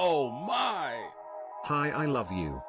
Oh my! Hi, I love you.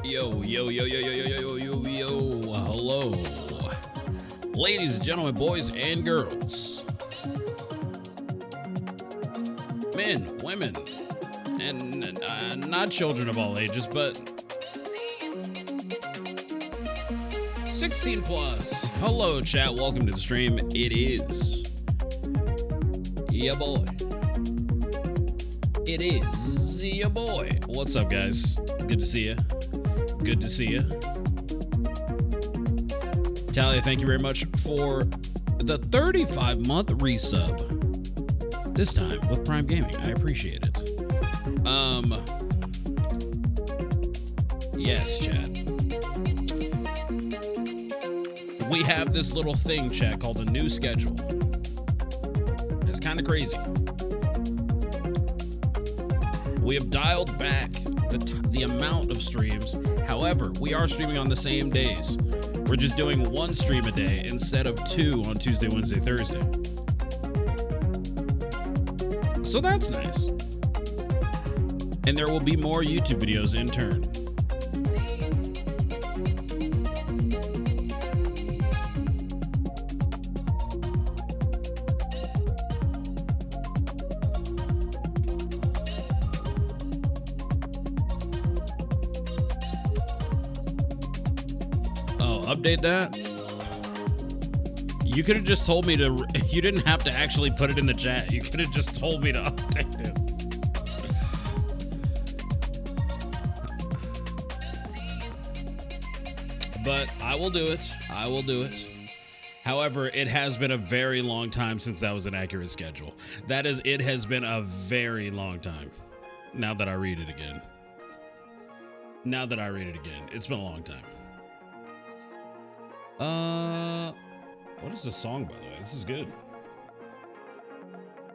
Yo, hello. Ladies and gentlemen, boys and girls. Men, women, and not children of all ages, but 16 plus. Hello, chat. Welcome to the stream. It is. Yeah, boy. It is. Yeah, boy. What's up, guys? Good to see you. Good to see you. Talia, thank you very much for the 35-month resub. This time with Prime Gaming. I appreciate it. Yes, chat. We have this little thing, chat, called a new schedule. It's kind of crazy. We have dialed back the amount of streams. However, we are streaming on the same days. We're just doing one stream a day instead of 2 on Tuesday, Wednesday, Thursday. So that's nice. And there will be more YouTube videos in turn. Update that. You could have just told me to. You didn't have to actually put it in the chat. You could have just told me to update it. But I will do it. I will do it. However, it has been a very long time since that was an accurate schedule. That is, it has been a very long time. Now that I read it again. Now that I read it again, it's been a long time. What is this song, by the way? This is good.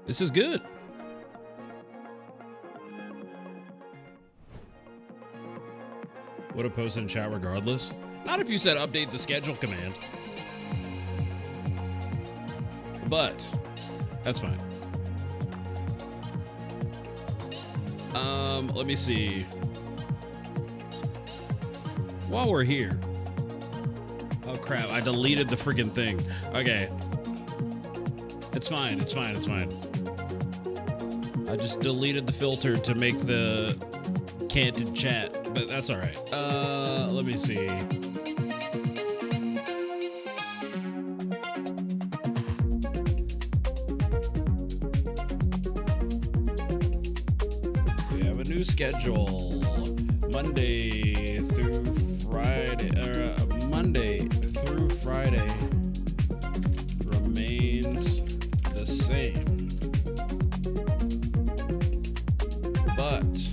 This is good. Would have posted in chat regardless. Not if you said update the schedule command. But that's fine. Let me see. While we're here. Oh crap, I deleted the freaking thing. Okay. It's fine, it's fine, it's fine. I just deleted the filter to make the canted chat, but that's all right. Let me see. We have a new schedule. Monday through Friday, Monday through Friday remains the same, but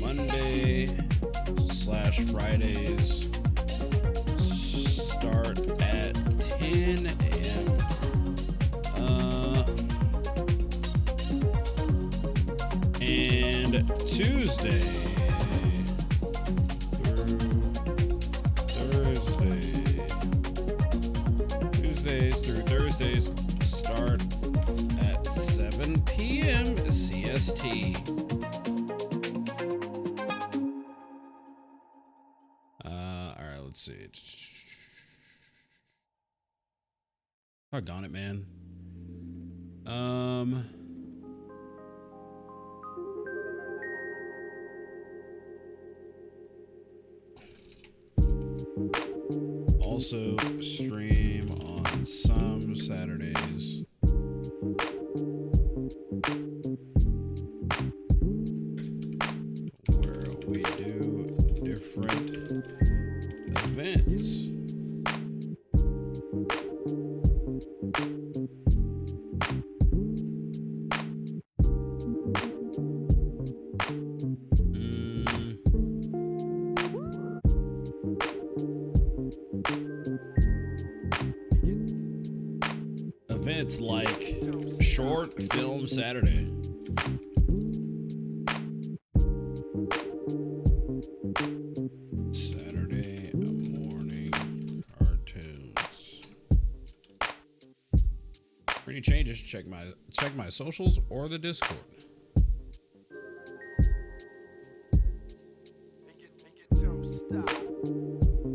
Monday/Fridays start at 10 a.m. And Tuesday through Thursday. Tuesdays through Thursdays start at 7 p.m. CST. All right, let's see. Doggone it, man. Also stream on some Saturdays. Where we do different events. Events like Short Film Saturday. Saturday morning cartoons. For any changes, check my socials or the Discord.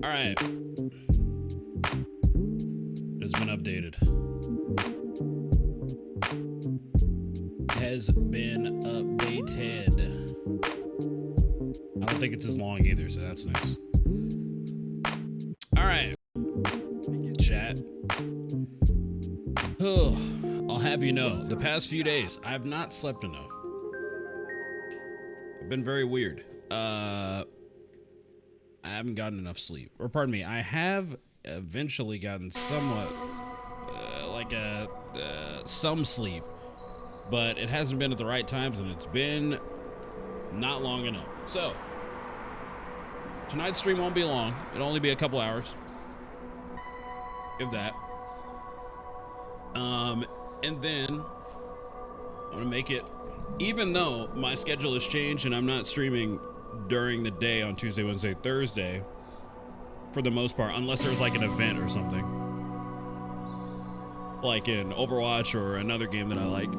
All right. It's been updated. Has been updated. I don't think it's as long either, so that's nice. All right. Chat. Oh, I'll have you know, the past few days, I've not slept enough. I've been very weird. I haven't gotten enough sleep. Or pardon me, I have eventually gotten somewhat some sleep, but it hasn't been at the right times, and it's been not long enough. So tonight's stream won't be long. It'll only be a couple hours, if that. And then I'm gonna make it, even though my schedule has changed and I'm not streaming during the day on Tuesday, Wednesday, Thursday, for the most part, unless there's like an event or something, like in Overwatch or another game that I like.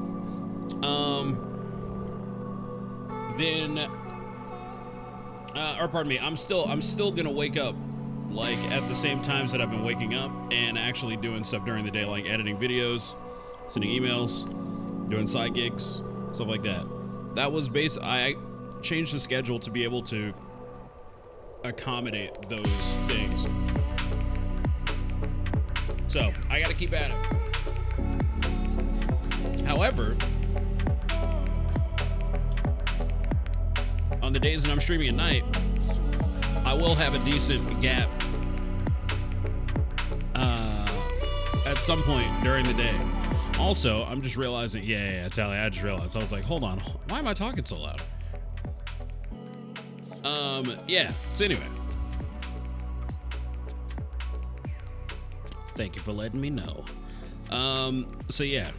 Then, or pardon me, I'm still gonna wake up like at the same times that I've been waking up and actually doing stuff during the day, like editing videos, sending emails, doing side gigs, stuff like that. That was I changed the schedule to be able to accommodate those things. So I gotta keep at it. However, on the days that I'm streaming at night, I will have a decent gap at some point during the day. Also, I'm just realizing, Tally, I just realized. I was like, hold on, why am I talking so loud? So anyway. Thank you for letting me know. So yeah.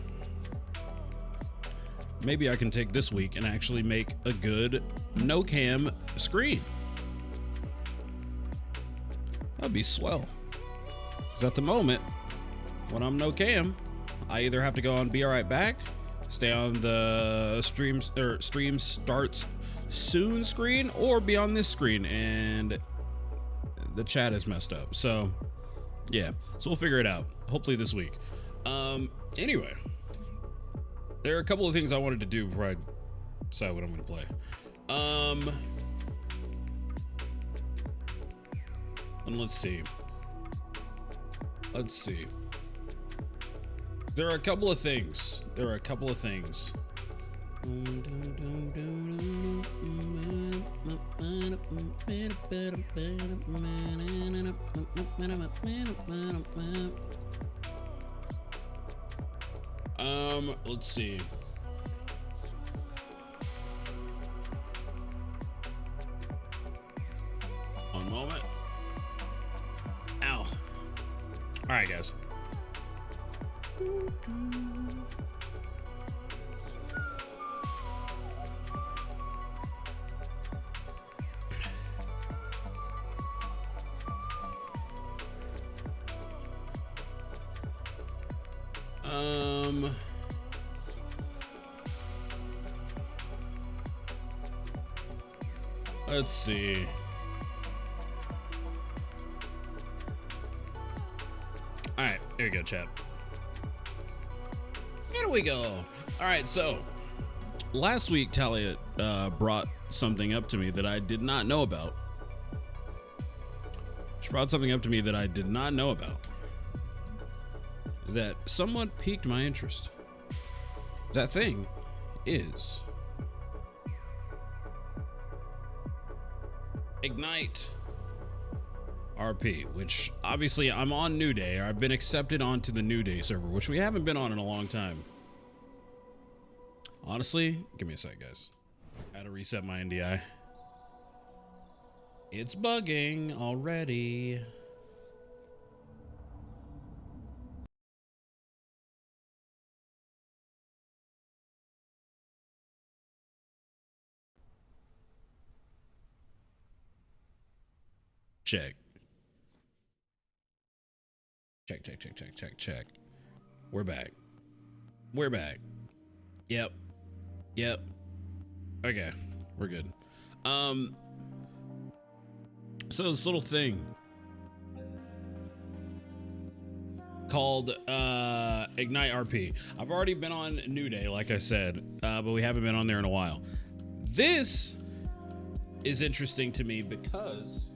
Maybe I can take this week and actually make a good no cam screen. That'd be swell. Because at the moment, when I'm no cam, I either have to go on Be Alright Back, stay on the stream starts soon screen, or be on this screen, and the chat is messed up. So yeah, so we'll figure it out hopefully this week. Anyway, there are a couple of things I wanted to do before I decide what I'm gonna play. And let's see. There are a couple of things. Let's see. One moment. Ow. All right, guys. Let's see. All right, here we go, chat. Here we go. All right, so last week Talia brought something up to me that I did not know about. She brought something up to me that I did not know about, that somewhat piqued my interest. That thing is Ignite RP, which obviously I'm on New Day, or I've been accepted onto the New Day server, which we haven't been on in a long time. Honestly, give me a sec, guys. I had to reset my NDI. It's bugging already. Check. Check. We're back. Yep. Okay, we're good. So this little thing called Ignite RP. I've already been on New Day, like I said, but we haven't been on there in a while. This is interesting to me because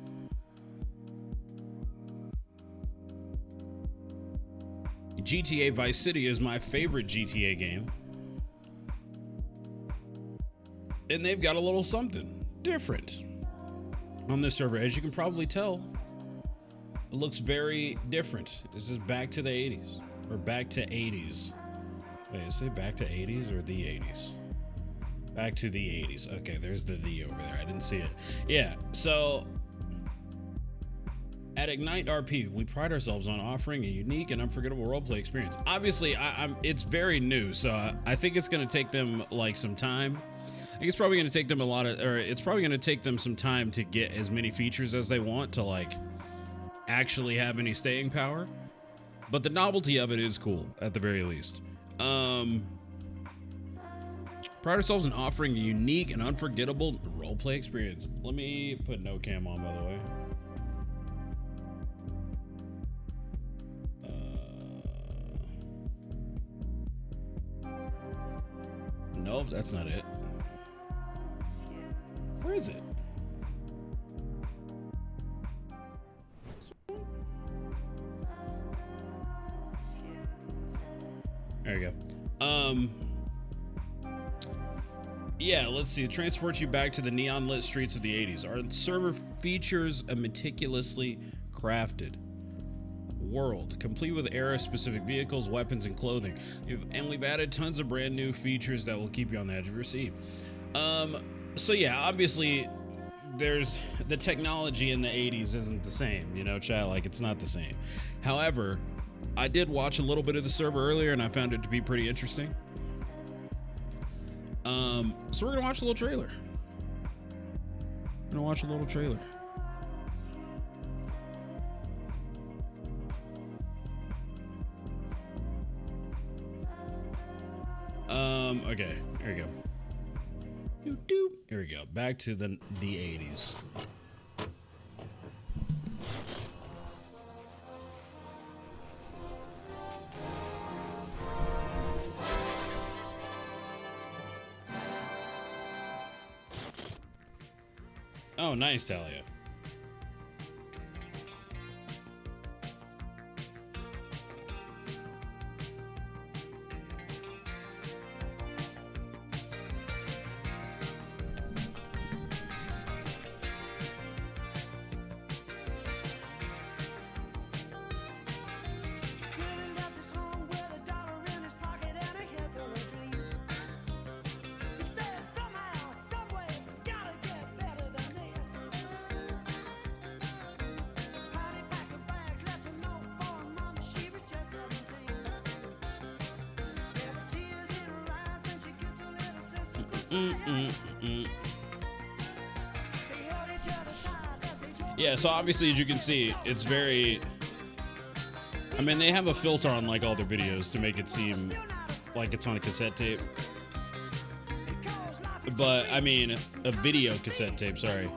GTA Vice City is my favorite GTA game. And they've got a little something different on this server. As you can probably tell, it looks very different. This is back to the 80s, or back to 80s. Wait, is it back to 80s or the 80s? Back to the 80s. Okay, there's the over there. I didn't see it. Yeah, so At Ignite RP, we pride ourselves on offering a unique and unforgettable roleplay experience. Obviously, it's very new, so I think it's going to take them like some time. I think it's probably going to take them it's probably going to take them some time to get as many features as they want to like actually have any staying power. But the novelty of it is cool at the very least. Pride ourselves in offering a unique and unforgettable roleplay experience. Let me put no cam on, by the way. Nope, that's not it. Where is it? There you go. Yeah, let's see. It transports you back to the neon lit streets of the 80s. Our server features a meticulously crafted world, complete with era-specific vehicles, weapons, and clothing. And we've added tons of brand new features that will keep you on the edge of your seat. So yeah, obviously, there's the technology in the 80s isn't the same, you know, chat, like it's not the same. However, I did watch a little bit of the server earlier, and I found it to be pretty interesting. So we're gonna watch a little trailer. Okay, here we go. Here we go. Back to the 80s. Oh, nice, Talia. Yeah, so obviously, as you can see, it's very, I mean, they have a filter on like all their videos to make it seem like it's on a cassette tape. But I mean, a video cassette tape, sorry.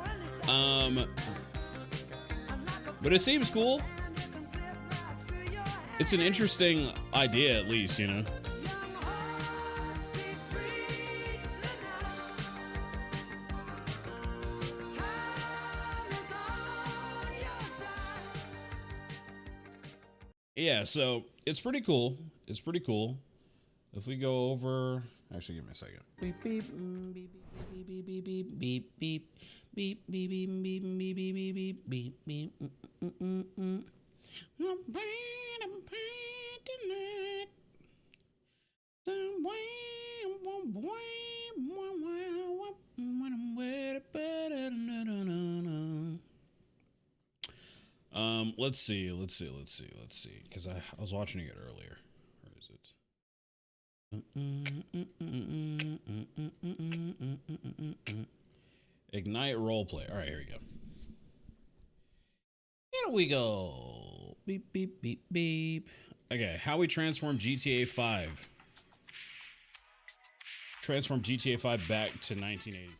But it seems cool. It's an interesting idea, at least, you know. Yeah, so it's pretty cool. It's pretty cool. If we go over, actually, give me a second. Beep beep beep beep beep beep beep beep beep beep beep beep beep beep beep beep. Let's see, because I was watching it earlier. Where is it? Ignite roleplay. All right, here we go. Here we go. Beep beep beep beep. Okay, how we transform GTA 5. Transform GTA 5 back to 1980.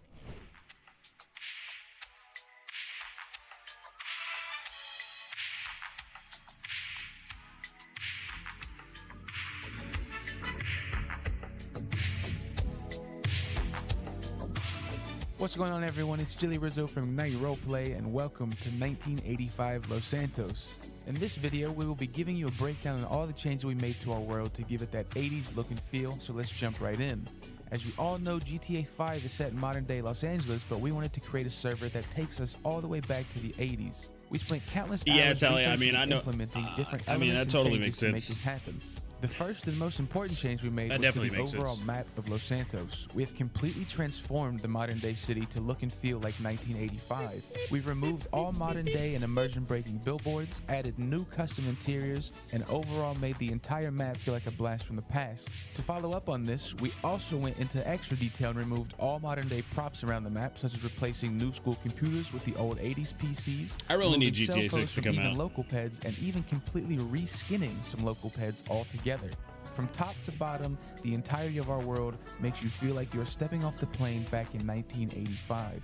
What's going on, everyone? It's Jilly Rizzo from Ignite Roleplay, and welcome to 1985 Los Santos. In this video, we will be giving you a breakdown on all the changes we made to our world to give it that 80s look and feel, so let's jump right in. As you all know, GTA 5 is set in modern day Los Angeles, but we wanted to create a server that takes us all the way back to the 80s. We spent countless hours Talia, I mean, I know, implementing different I mean, that elements totally and makes changes to sense. make this happen. The first and most important change we made That was to definitely the makes overall sense. map of Los Santos. We have completely transformed the modern day city to look and feel like 1985. We've removed all modern day and immersion breaking billboards, added new custom interiors, and overall made the entire map feel like a blast from the past. To follow up on this, we also went into extra detail and removed all modern day props around the map, such as replacing new school computers with the old 80s PCs. I really need removing cell GTA 6 phones to from come even out. local peds, and even completely reskinning some local peds altogether. From top to bottom, the entirety of our world makes you feel like you're stepping off the plane back in 1985.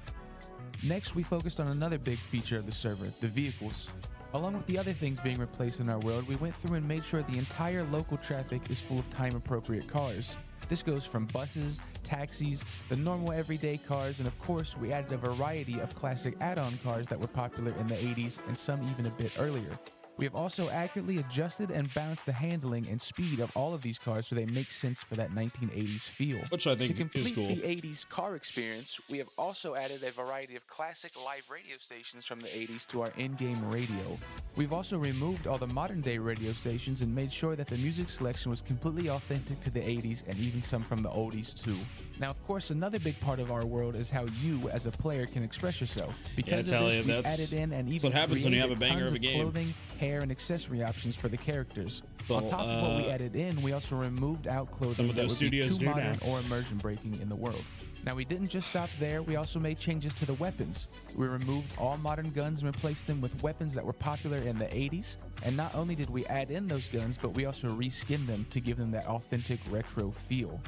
Next, we focused on another big feature of the server, the vehicles. Along with the other things being replaced in our world, we went through and made sure the entire local traffic is full of time-appropriate cars. This goes from buses, taxis, the normal everyday cars, and of course, we added a variety of classic add-on cars that were popular in the 80s and some even a bit earlier. We have also accurately adjusted and balanced the handling and speed of all of these cars so they make sense for that 1980s feel. Which I To think complete is cool. the 80s car experience, we have also added a variety of classic live radio stations from the 80s to our in-game radio. We've also removed all the modern-day radio stations and made sure that the music selection was completely authentic to the 80s and even some from the oldies too. Now, of course, another big part of our world is how you, as a player, can express yourself. Because of this, we added in and even what happens when you have a created banger tons of a game. clothing, hair, and accessory options for the characters. So, On top of what we added in, we also removed out Some clothing of that those would be studios too do modern now. or immersion breaking in the world. Now, we didn't just stop there, we also made changes to the weapons. We removed all modern guns and replaced them with weapons that were popular in the 80s. And not only did we add in those guns, but we also reskinned them to give them that authentic retro feel.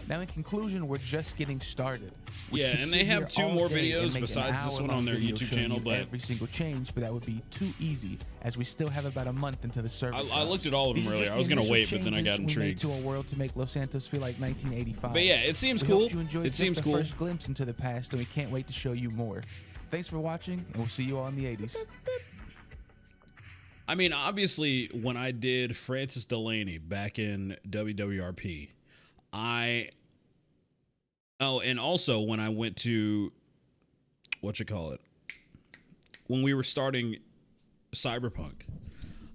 Now, in conclusion, we're just getting started. We Yeah, could and sit they here have two all more day and videos make an besides this one hour-long on their video YouTube showing channel, you but every single change, but that would be too easy, as we still have about a month until the server. I looked at all of them These are earlier. just I was the gonna initial wait, but then I got changes we made intrigued. to our world to make Los Santos feel like 1985. But yeah, it seems We cool. hope you enjoyed It just seems the cool. first glimpse into the past, and we can't wait to show you more. Thanks for watching, and we'll see you all in the 80s. I mean, obviously, when I did Francis Delaney back in WWRP, and also when I went to, when we were starting Cyberpunk,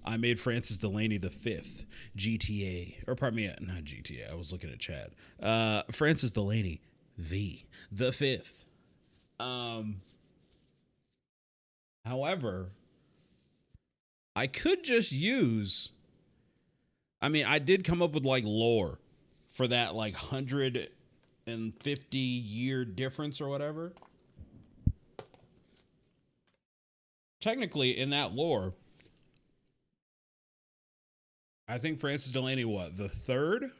I made Francis Delaney the 5th GTA, or pardon me, not GTA, I was looking at Chad. Francis Delaney, the 5th. However, I could just use, I did come up with like lore for that like 150-year difference or whatever. Technically, in that lore, I think Francis Delaney, the 3rd?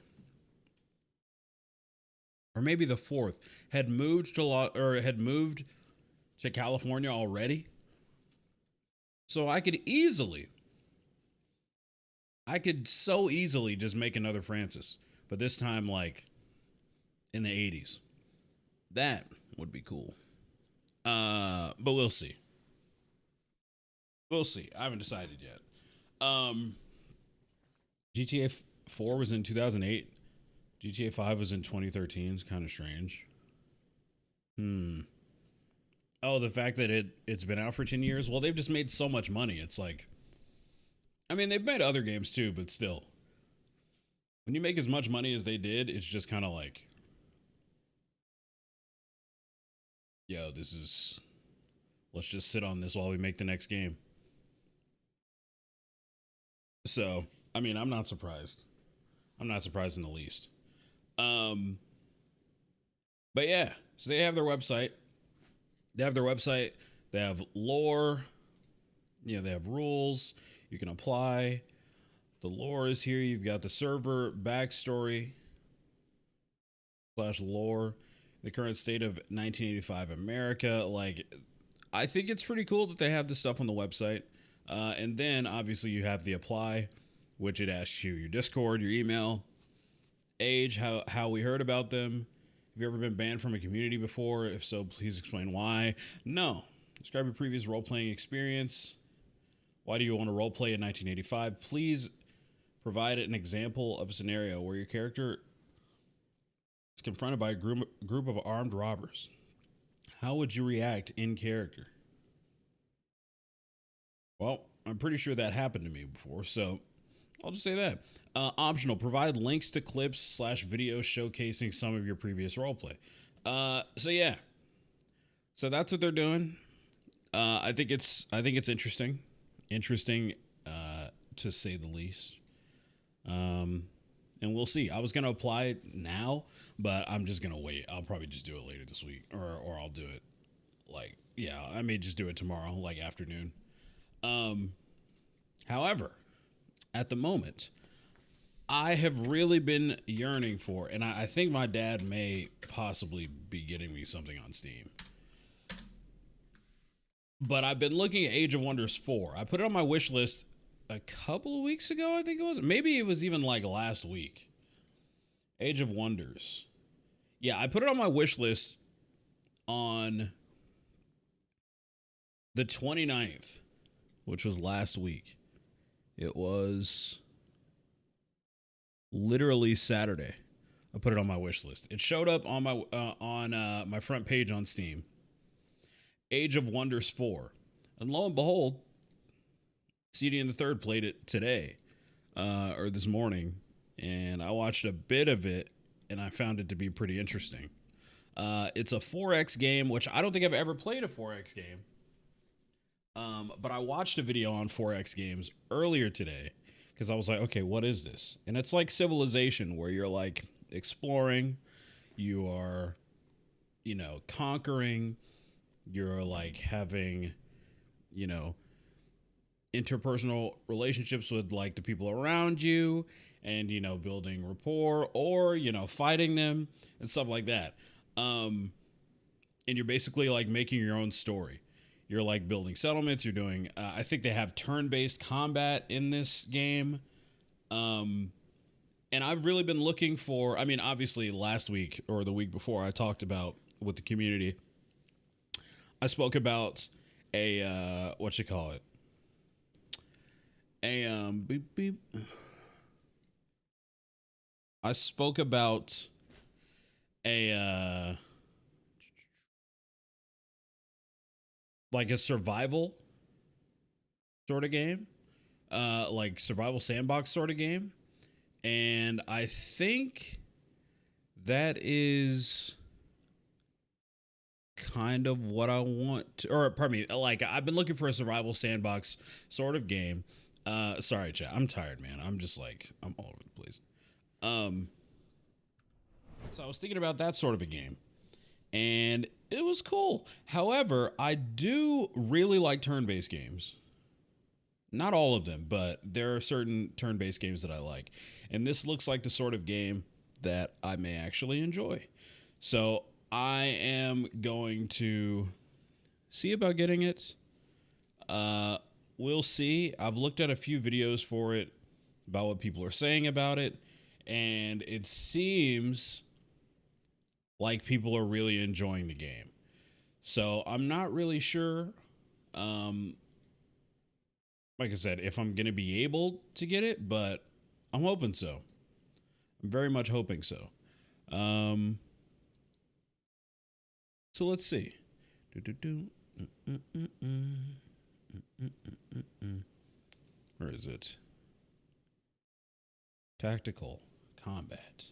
Or maybe the 4th, had moved to California already. So I could so easily just make another Francis, but this time like in the 80s. That would be cool. But we'll see. We'll see. I haven't decided yet. GTA 4 was in 2008. GTA 5 was in 2013. It's kind of strange. Oh, the fact that it's been out for 10 years. Well, they've just made so much money. It's like, they've made other games too, but still. When you make as much money as they did, it's just kind of like, yo, let's just sit on this while we make the next game. So, I'm not surprised. I'm not surprised in the least. But yeah, so they have their website. They have lore. They have rules. You can apply. The lore is here. You've got the server backstory / lore. The current state of 1985 America. Like, I think it's pretty cool that they have this stuff on the website. And then obviously you have the apply, which it asks you your Discord, your email, age, how we heard about them. Have you ever been banned from a community before? If so, please explain why. No. Describe your previous role-playing experience. Why do you want to role-play in 1985? Please provide an example of a scenario where your character is confronted by a group of armed robbers. How would you react in character? Well, I'm pretty sure that happened to me before, so I'll just say that. Optional, provide links to clips / videos showcasing some of your previous roleplay. So yeah. So that's what they're doing. I think it's interesting. Interesting, to say the least. And we'll see. I was gonna apply it now, but I'm just gonna wait. I'll probably just do it later this week, or I'll do it like, yeah, I may just do it tomorrow, like afternoon. However, at the moment, I have really been yearning for, and I think my dad may possibly be getting me something on Steam. But I've been looking at Age of Wonders 4. I put it on my wish list a couple of weeks ago, I think it was. Maybe it was even like last week. Age of Wonders. Yeah, I put it on my wish list on the 29th, which was last week. It was literally Saturday. I put it on my wish list. It showed up on my front page on Steam. Age of Wonders 4. And lo and behold, CD and the Third played it today, or this morning, and I watched a bit of it, and I found it to be pretty interesting. It's a 4X game, which I don't think I've ever played a 4X game. But I watched a video on 4X games earlier today because I was like, okay, what is this? And it's like Civilization, where you're like exploring, you are, conquering, you're like having, interpersonal relationships with like the people around you, and building rapport, or fighting them and stuff like that. And you're basically like making your own story. You're like building settlements. You're doing, I think they have turn-based combat in this game. And I've really been looking for, obviously last week or the week before, I talked about with the community, I spoke about a, I spoke about a, like a survival sort of game, like survival sandbox sort of game. And I think that is kind of what I want to, or pardon me, like I've been looking for a survival sandbox sort of game. Sorry, chat. I'm tired, man. I'm just like, I'm all over the place. So I was thinking about that sort of a game, and it was cool. However, I do really like turn-based games. Not all of them, but there are certain turn-based games that I like. And this looks like the sort of game that I may actually enjoy. So I am going to see about getting it. We'll see. I've looked at a few videos for it about what people are saying about it, and it seems like people are really enjoying the game. So I'm not really sure, like I said, if I'm going to be able to get it, but I'm hoping so. I'm very much hoping so. So let's see. Where is it? Tactical combat.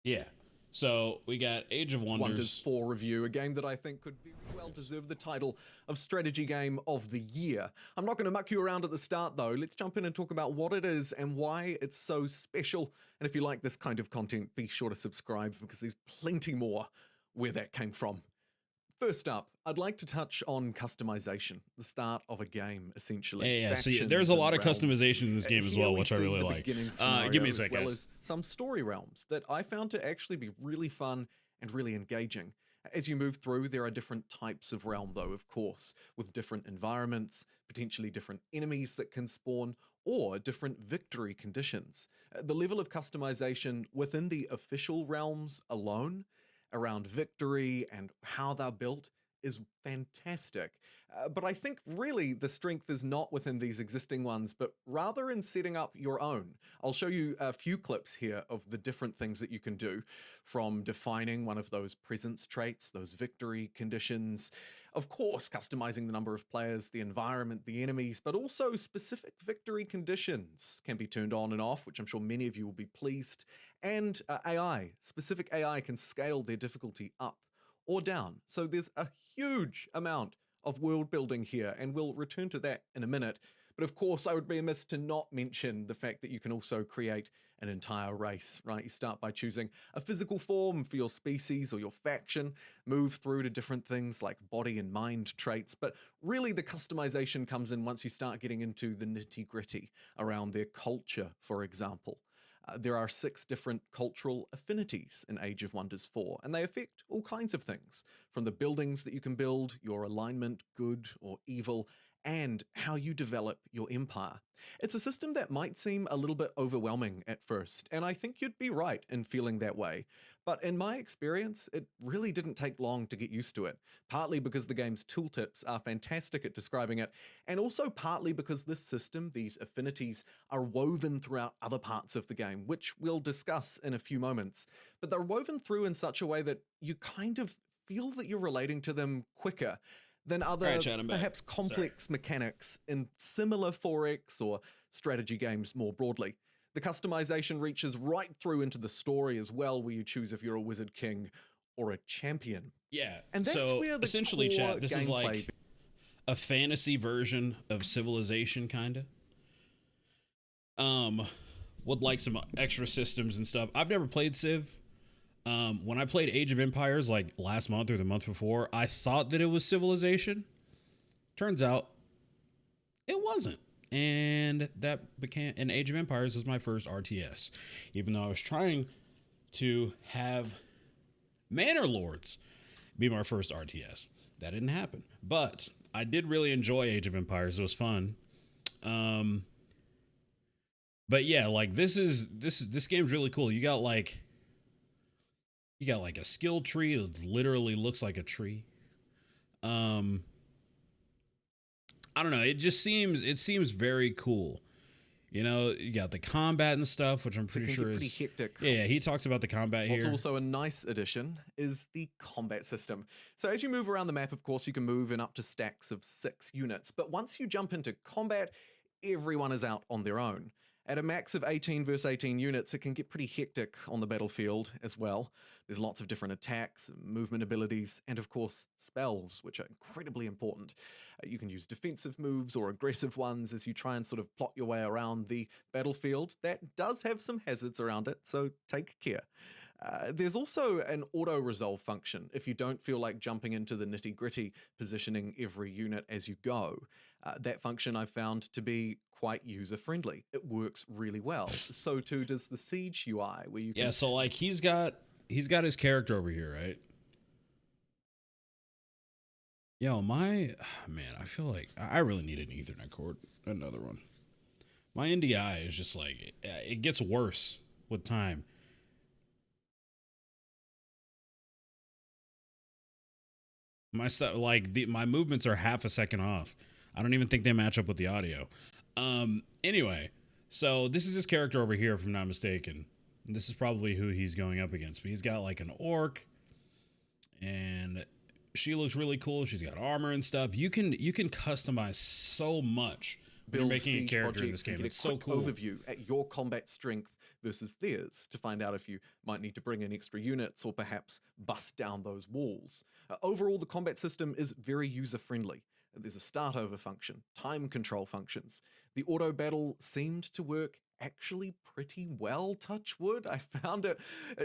Yeah. So we got Age of Wonders 4 review, a game that I think could very well deserve the title of Strategy Game of the Year. I'm not going to muck you around at the start though. Let's jump in and talk about what it is and why it's so special. And if you like this kind of content, be sure to subscribe because there's plenty more where that came from. First up, I'd like to touch on customization, the start of a game, essentially. Yeah, so there's a lot of customization in this game as well, which I really like. Give me a second, as well as some story realms that I found to actually be really fun and really engaging. As you move through, there are different types of realm, though, of course, with different environments, potentially different enemies that can spawn, or different victory conditions. The level of customization within the official realms alone around victory and how they're built is fantastic. But I think really the strength is not within these existing ones, but rather in setting up your own. I'll show you a few clips here of the different things that you can do, from defining one of those presence traits, those victory conditions, of course, customizing the number of players, the environment, the enemies, but also specific victory conditions can be turned on and off, which I'm sure many of you will be pleased. And AI, specific AI can scale their difficulty up or down. So there's a huge amount of world building here, and we'll return to that in a minute. But of course, I would be amiss to not mention the fact that you can also create an entire race, right? You start by choosing a physical form for your species or your faction, move through to different things like body and mind traits, but really the customization comes in once you start getting into the nitty-gritty around their culture, for example. There are 6 different cultural affinities in Age of Wonders 4, and they affect all kinds of things, from the buildings that you can build, your alignment, good or evil, and how you develop your empire. It's a system that might seem a little bit overwhelming at first, and I think you'd be right in feeling that way. But in my experience, it really didn't take long to get used to it, partly because the game's tooltips are fantastic at describing it, and also partly because this system, these affinities, are woven throughout other parts of the game, which we'll discuss in a few moments. But they're woven through in such a way that you kind of feel that you're relating to them quicker than other, All right, Chad, I'm back. perhaps complex mechanics in similar 4X or strategy games more broadly. The customization reaches right through into the story as well, where you choose if you're a wizard king or a champion. Yeah. And that's so where the essentially, core Chad, this is like gameplay a fantasy version of Civilization, kind of. With like some extra systems and stuff. I've never played Civ. When I played Age of Empires like last month or the month before, I thought that it was Civilization. Turns out it wasn't. And that became, and Age of Empires was my first RTS. Even though I was trying to have Manor Lords be my first RTS. That didn't happen. But I did really enjoy Age of Empires. It was fun. But yeah, like this game's really cool. You got like a skill tree that literally looks like a tree. I don't know. It seems very cool. You know, you got the combat and stuff, which I'm pretty sure is pretty hectic. Yeah, he talks about the combat here. What's also a nice addition is the combat system. So as you move around the map, of course, you can move in up to stacks of 6 units. But once you jump into combat, everyone is out on their own. At a max of 18 versus 18 units, it can get pretty hectic on the battlefield as well. There's lots of different attacks, movement abilities, and of course, spells, which are incredibly important. You can use defensive moves or aggressive ones as you try and sort of plot your way around the battlefield. That does have some hazards around it, so take care. There's also an auto-resolve function if you don't feel like jumping into the nitty-gritty, positioning every unit as you go. That function I've found to be quite user-friendly. It works really well. So too does the Siege UI, where you can... Yeah, so like he's got his character over here, right? Yo, man, I feel like I really need an Ethernet cord, another one. My NDI is just like, it gets worse with time. My stuff, like my movements are half a second off. I don't even think they match up with the audio. Anyway, so this is his character over here, if I'm not mistaken. This is probably who he's going up against. But he's got like an orc, and she looks really cool. She's got armor and stuff. You can customize so much when you're making a character in this game. It's so cool. Overview at your combat strength versus theirs to find out if you might need to bring in extra units or perhaps bust down those walls. Overall, the combat system is very user-friendly. There's a start over function, time control functions. The auto battle seemed to work actually pretty well, touch wood. I found it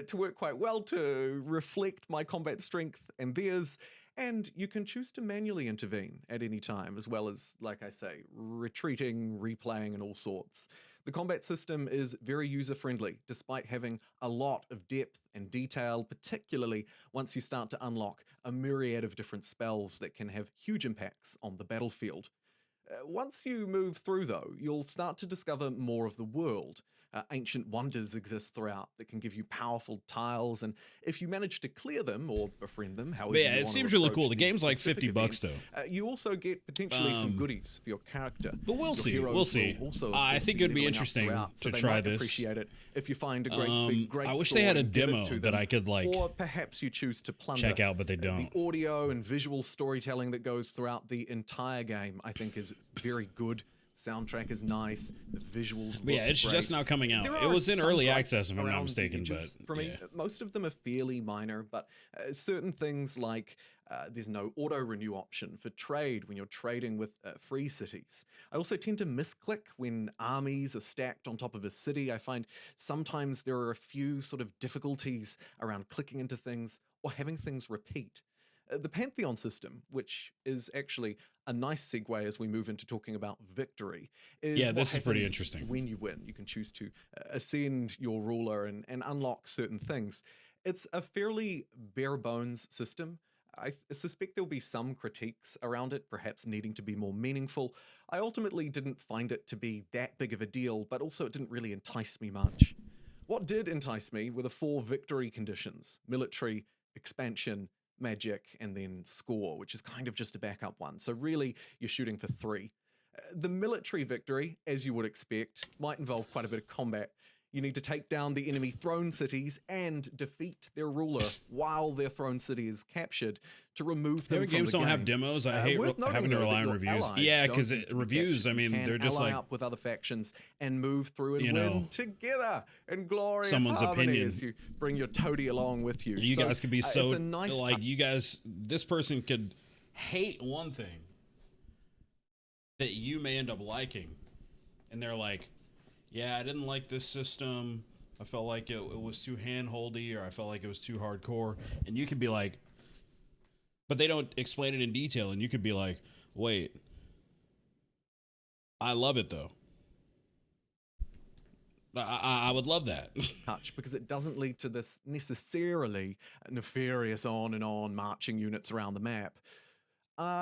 to work quite well to reflect my combat strength and theirs. And you can choose to manually intervene at any time, as well as, like I say, retreating, replaying, and all sorts. The combat system is very user-friendly, despite having a lot of depth and detail, particularly once you start to unlock a myriad of different spells that can have huge impacts on the battlefield. Once you move through, though, you'll start to discover more of the world. ancient wonders exist throughout that can give you powerful tiles, and if you manage to clear them or befriend them, however But yeah, you it want seems to really approach cool. The these game's like specific $50 events, though. you also get potentially some goodies for your character. But we'll Your see. heroes We'll see. will also, of I course, think be it'd be leveling up interesting throughout, so to they try might this. Appreciate it if you find a great I wish they had a sword and give it demo to that them, I could like or perhaps you choose to plunder. check out, but they don't. The audio and visual storytelling that goes throughout the entire game, I think, is very good. Soundtrack is nice. The visuals. But yeah, look it's great. just now coming out. There It are was in some early gripes access, if I'm not around the mistaken. But edges. For me, yeah. most of them are fairly minor, but certain things like there's no auto renew option for trade when you're trading with free cities. I also tend to misclick when armies are stacked on top of a city. I find sometimes there are a few sort of difficulties around clicking into things or having things repeat. The Pantheon system, which is actually a nice segue as we move into talking about victory, is Yeah, this what is pretty happens interesting. when you win. You can choose to ascend your ruler and unlock certain things. It's a fairly bare bones system. I suspect there'll be some critiques around it, perhaps needing to be more meaningful. I ultimately didn't find it to be that big of a deal, but also it didn't really entice me much. What did entice me were the 4 victory conditions: military, expansion, magic, and then score, which is kind of just a backup one. So really, you're shooting for 3. The military victory, as you would expect, might involve quite a bit of combat. You need to take down the enemy throne cities and defeat their ruler while their throne city is captured to remove them Favorite from games the don't have game. demos. I hate Worth noting, having to though, rely that on your reviews. allies Yeah, don't because need to be reviews, I captured. You mean, can they're just ally like, up with other factions and move through and you win know, together in glorious someone's harmony opinion. as you bring your toady along with you. you So, guys could be it's so a nice like you guys. This person could hate one thing that you may end up liking, and they're like, "Yeah, I didn't like this system. I felt like it was too handholdy, or I felt like it was too hardcore." And you could be like, but they don't explain it in detail, and you could be like, "Wait, I love it though. I would love that." touch, because it doesn't lead to this necessarily nefarious on and on marching units around the map.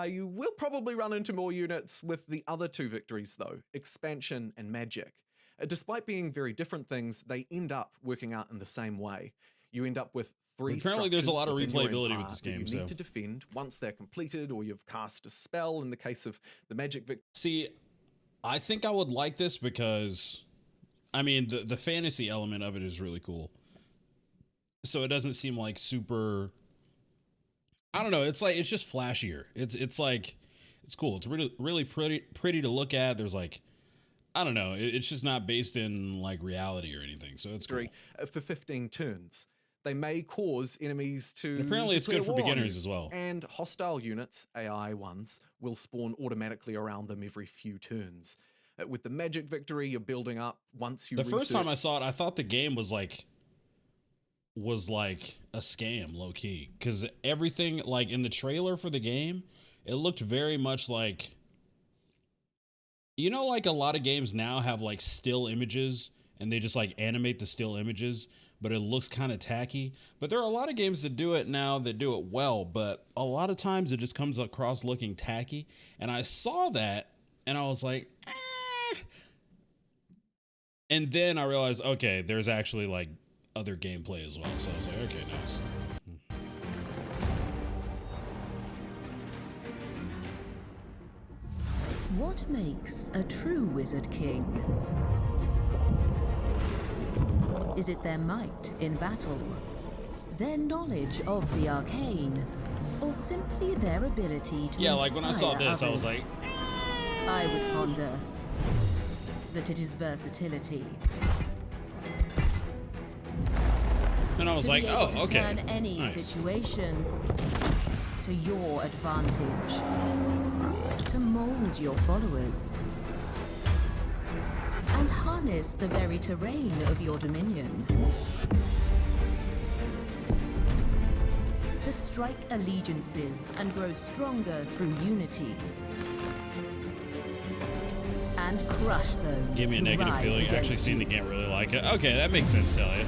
You will probably run into more units with the other 2 victories though, expansion and magic. Despite being very different things, they end up working out in the same way. You end up with 3 Apparently there's a lot of structures within your replayability with empire this that game, you so need to defend once they're completed, or you've cast a spell in the case of the magic victory. See, I think I would like this because, I mean, the fantasy element of it is really cool. So it doesn't seem like super, I don't know, it's like, it's just flashier. It's like, it's cool. It's really pretty to look at. There's like, I don't know, it's just not based in like reality or anything. So it's cool. For 15 turns. They may cause enemies to. And apparently to it's good declare for war on beginners you. as well. And hostile units, AI ones, will spawn automatically around them every few turns. With the magic victory, you're building up once you. The first time I saw it, I thought the game was like a scam, low key, because everything like in the trailer for the game, it looked very much like, you know, like a lot of games now have like still images and they just like animate the still images, but it looks kind of tacky. But there are a lot of games that do it now that do it well, but a lot of times it just comes across looking tacky. And I saw that and I was like, eh. And then I realized, okay, there's actually like other gameplay as well. So I was like, okay, nice. What makes a true Wizard King? Is it their might in battle, their knowledge of the arcane, or simply their ability to Yeah, like when I saw inspire this, I was others? like, I would ponder that it is versatility. and I was To like, be able oh, to okay, turn any nice. situation to your advantage, to mold your followers, and harness the very terrain of your dominion. To strike allegiances and grow stronger through unity. And crush those Gave me a who negative rise feeling. Actually, against seeing the you. game really like it. Okay, that makes sense, Talia.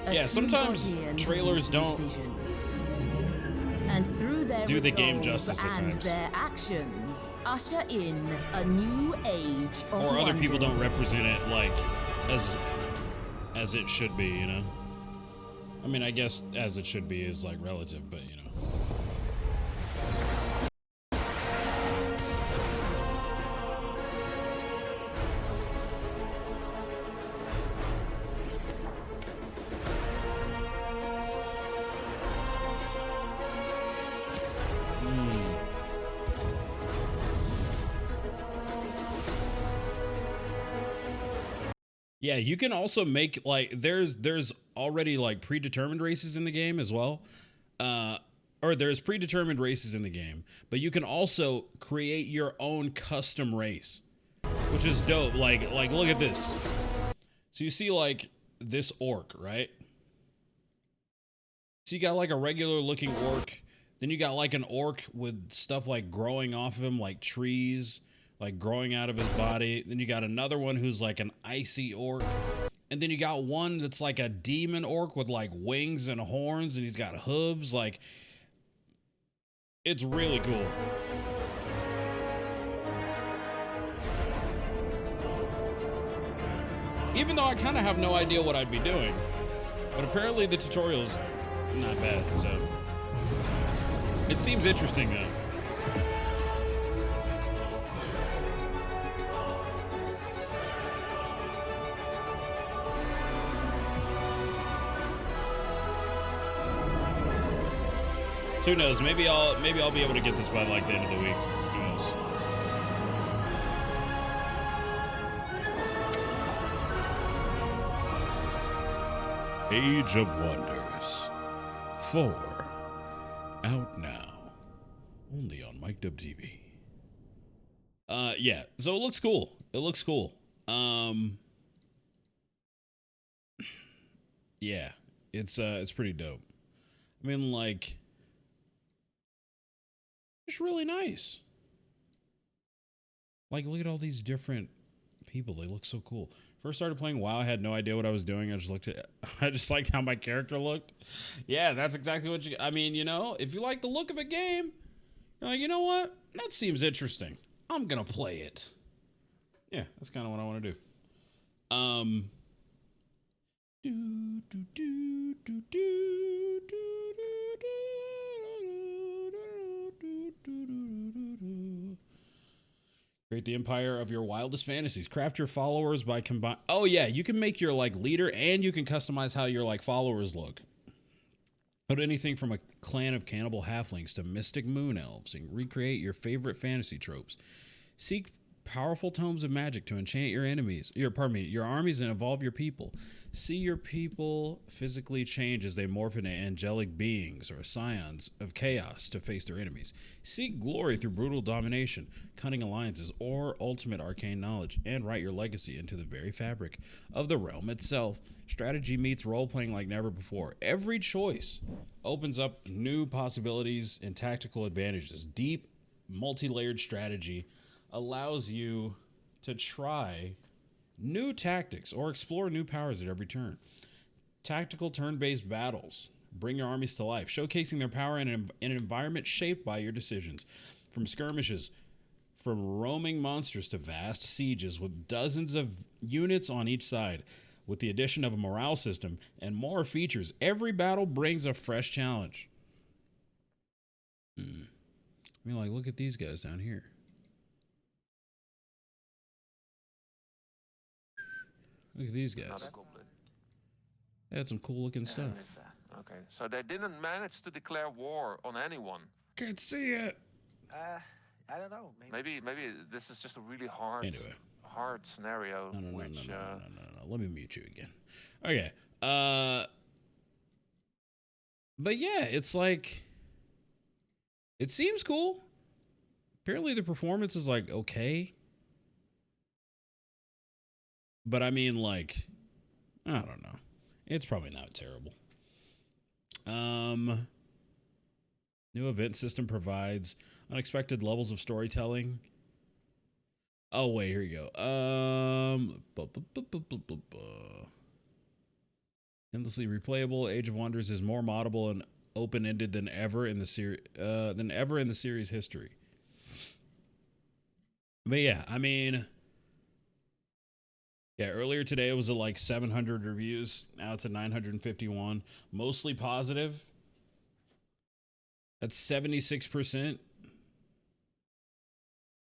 A Yeah, true sometimes body and trailers complete don't vision. And through their do the game resolve justice at and times. their actions, usher in a new age of Or other people don't wonders. represent it like as it should be, you know? I mean, I guess as it should be is like relative, but you know. Yeah, you can also make like there's already like predetermined races in the game as well. Or there's predetermined races in the game, but you can also create your own custom race, which is dope. Like look at this. So you see like this orc, right? So you got like a regular looking orc, then you got like an orc with stuff like growing off of him, like trees, like growing out of his body. Then you got another one who's like an icy orc. And then you got one that's like a demon orc with like wings and horns, and he's got hooves. Like, it's really cool. Even though I kind of have no idea what I'd be doing. But apparently the tutorial's not bad, so. It seems interesting though. Who knows? Maybe I'll be able to get this by like the end of the week. Who knows? Age of Wonders 4 out now, only on MicDubTV. Yeah. So it looks cool. It looks cool. Yeah. It's pretty dope. I mean, like. It's really nice. Like, look at all these different people. They look so cool. First started playing WoW, I had no idea what I was doing. I just liked how my character looked. Yeah, that's exactly what I mean, you know, if you like the look of a game, you're like, you know what? That seems interesting. I'm gonna play it. Yeah, that's kind of what I want to do. Create the empire of your wildest fantasies. Craft your followers by combine. Oh yeah, you can make your like leader, and you can customize how your like followers look. Put anything from a clan of cannibal halflings to mystic moon elves, and recreate your favorite fantasy tropes. Seek powerful tomes of magic to enchant your your armies and evolve your people. See your people physically change as they morph into angelic beings or scions of chaos to face their enemies. Seek glory through brutal domination, cunning alliances, or ultimate arcane knowledge, and write your legacy into the very fabric of the realm itself. Strategy meets role-playing like never before. Every choice opens up new possibilities and tactical advantages. Deep, multi-layered strategy allows you to try new tactics or explore new powers at every turn. Tactical turn-based battles bring your armies to life, showcasing their power in an environment shaped by your decisions. From skirmishes, from roaming monsters to vast sieges with dozens of units on each side. With the addition of a morale system and more features, every battle brings a fresh challenge. I mean, like, look at these guys down here. Look at these guys. They had some cool looking stuff. Okay, so they didn't manage to declare war on anyone. Can't see it. I don't know. Maybe this is just a really hard scenario. No. Let me mute you again. Okay. But yeah, it's like, it seems cool. Apparently the performance is like okay. But I mean, like, I don't know. It's probably not terrible. New event system provides unexpected levels of storytelling. Oh, wait, here you go. Endlessly replayable. Age of Wonders is more moddable and open-ended than ever in the series history. But yeah, I mean, yeah, earlier today it was at like 700 reviews. Now it's at 951, mostly positive. That's 76%.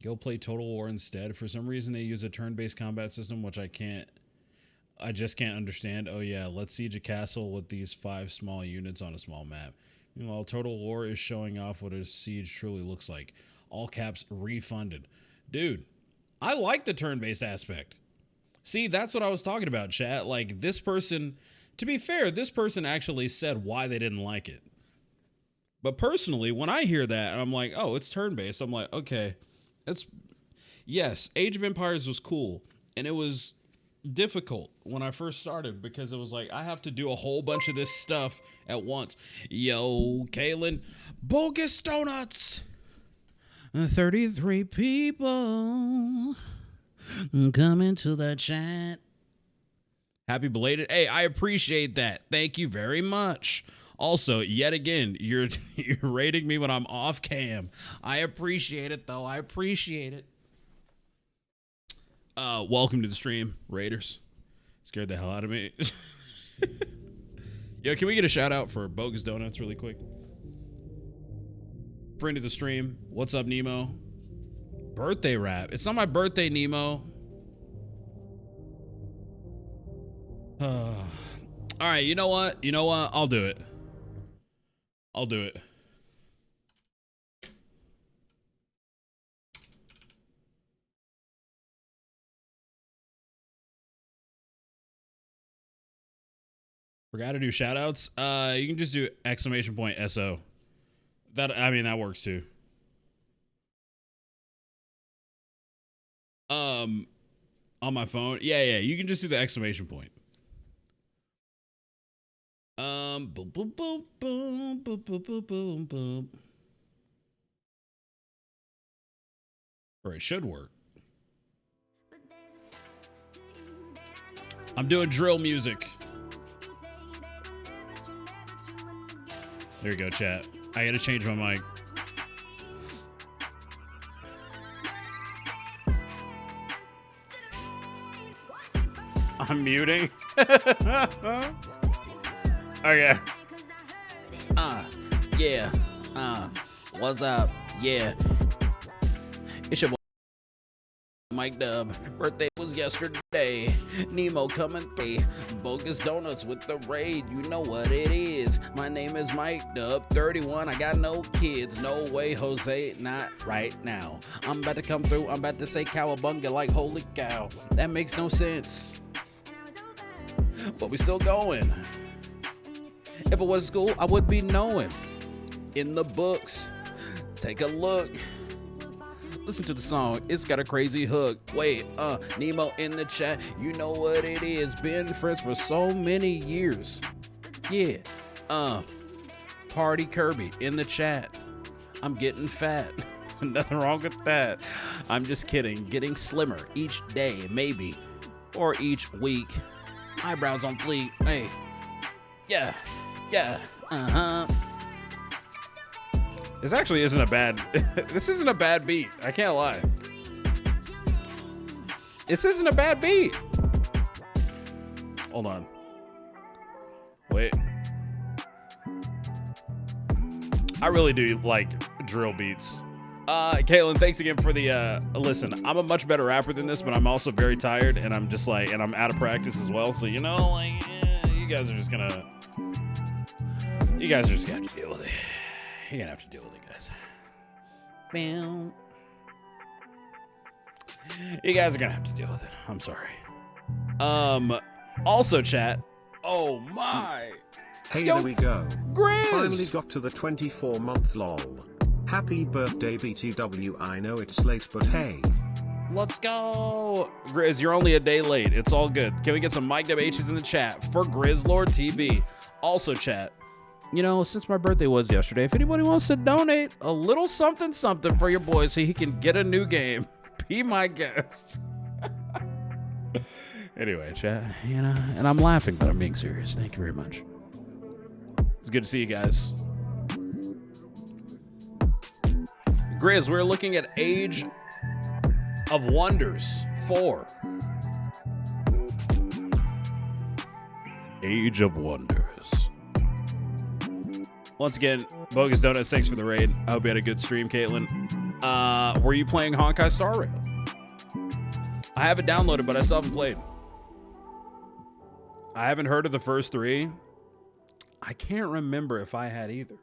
Go play Total War instead. For some reason, they use a turn-based combat system, which I just can't understand. Oh yeah, let's siege a castle with these 5 small units on a small map. Meanwhile, Total War is showing off what a siege truly looks like. All caps refunded. Dude, I like the turn-based aspect. See, that's what I was talking about, chat. Like, this person, to be fair, this person actually said why they didn't like it. But personally, when I hear that, and I'm like, oh, it's turn-based, I'm like, okay. Yes, Age of Empires was cool, and it was difficult when I first started because it was like I have to do a whole bunch of this stuff at once. Yo, Kaylin, bogus donuts. 33 people coming to the chat. Happy belated. Hey, I appreciate that. Thank you very much. Also, yet again, you're rating me when I'm off cam. I appreciate it, though. I appreciate it. Welcome to the stream, Raiders. Scared the hell out of me. Yo, can we get a shout out for Bogus Donuts really quick? Friend of the stream. What's up, Nemo? Birthday rap. It's not my birthday, Nemo. All right, you know what? I'll do it. Forgot to do shout outs. You can just do exclamation point SO. That works too. On my phone. Yeah, you can just do the exclamation point. Boom, boom, boom, boom, boom, boom, boom, boom, boom. Or it should work. I'm doing drill music. There you go, chat. I gotta change my mic. I'm muting. Okay. Yeah. What's up? Yeah. It's your boy MicDub. Birthday was yesterday. Nemo coming through. Bogus donuts with the raid. You know what it is. My name is MicDub. 31. I got no kids. No way, Jose. Not right now. I'm about to come through. I'm about to say cowabunga like holy cow. That makes no sense. But we still going. If it was school, I would be knowing. In the books. Take a look. Listen to the song, it's got a crazy hook. Wait, Nemo in the chat, you know what it is. Been friends for so many years. Yeah, Party Kirby in the chat. I'm getting fat. Nothing wrong with that. I'm just kidding. Getting slimmer each day, maybe. Or each week. Eyebrows on fleek. Hey. Yeah. This actually isn't a bad, this isn't a bad beat. I can't lie. This isn't a bad beat. Hold on. Wait. I really do like drill beats. Caitlin, thanks again for the, listen, I'm a much better rapper than this, but I'm also very tired and I'm just like, and I'm out of practice as well. So, you know, like, you guys are just gonna have to deal with it. You're gonna have to deal with it, guys. Bam. You guys are gonna have to deal with it. I'm sorry. Also, chat. Oh my. Hey, Yo, there we go. Grizz! Finally got to the 24-month lol. Happy birthday, BTW. I know it's late, but hey. Let's go. Grizz, you're only a day late. It's all good. Can we get some MicDub H's in the chat for Grizzlord TV? Also, chat. You know, since my birthday was yesterday, if anybody wants to donate a little something for your boy so he can get a new game, be my guest. Anyway, chat, you know, and I'm laughing, but I'm being serious. Thank you very much. It's good to see you guys. Grizz, we're looking at Age of Wonders 4. Age of Wonders. Once again, Bogus Donuts, thanks for the raid. I hope you had a good stream, Caitlin. Were you playing Honkai Star Rail? I have it downloaded, but I still haven't played. I haven't heard of the first 3. I can't remember if I had either.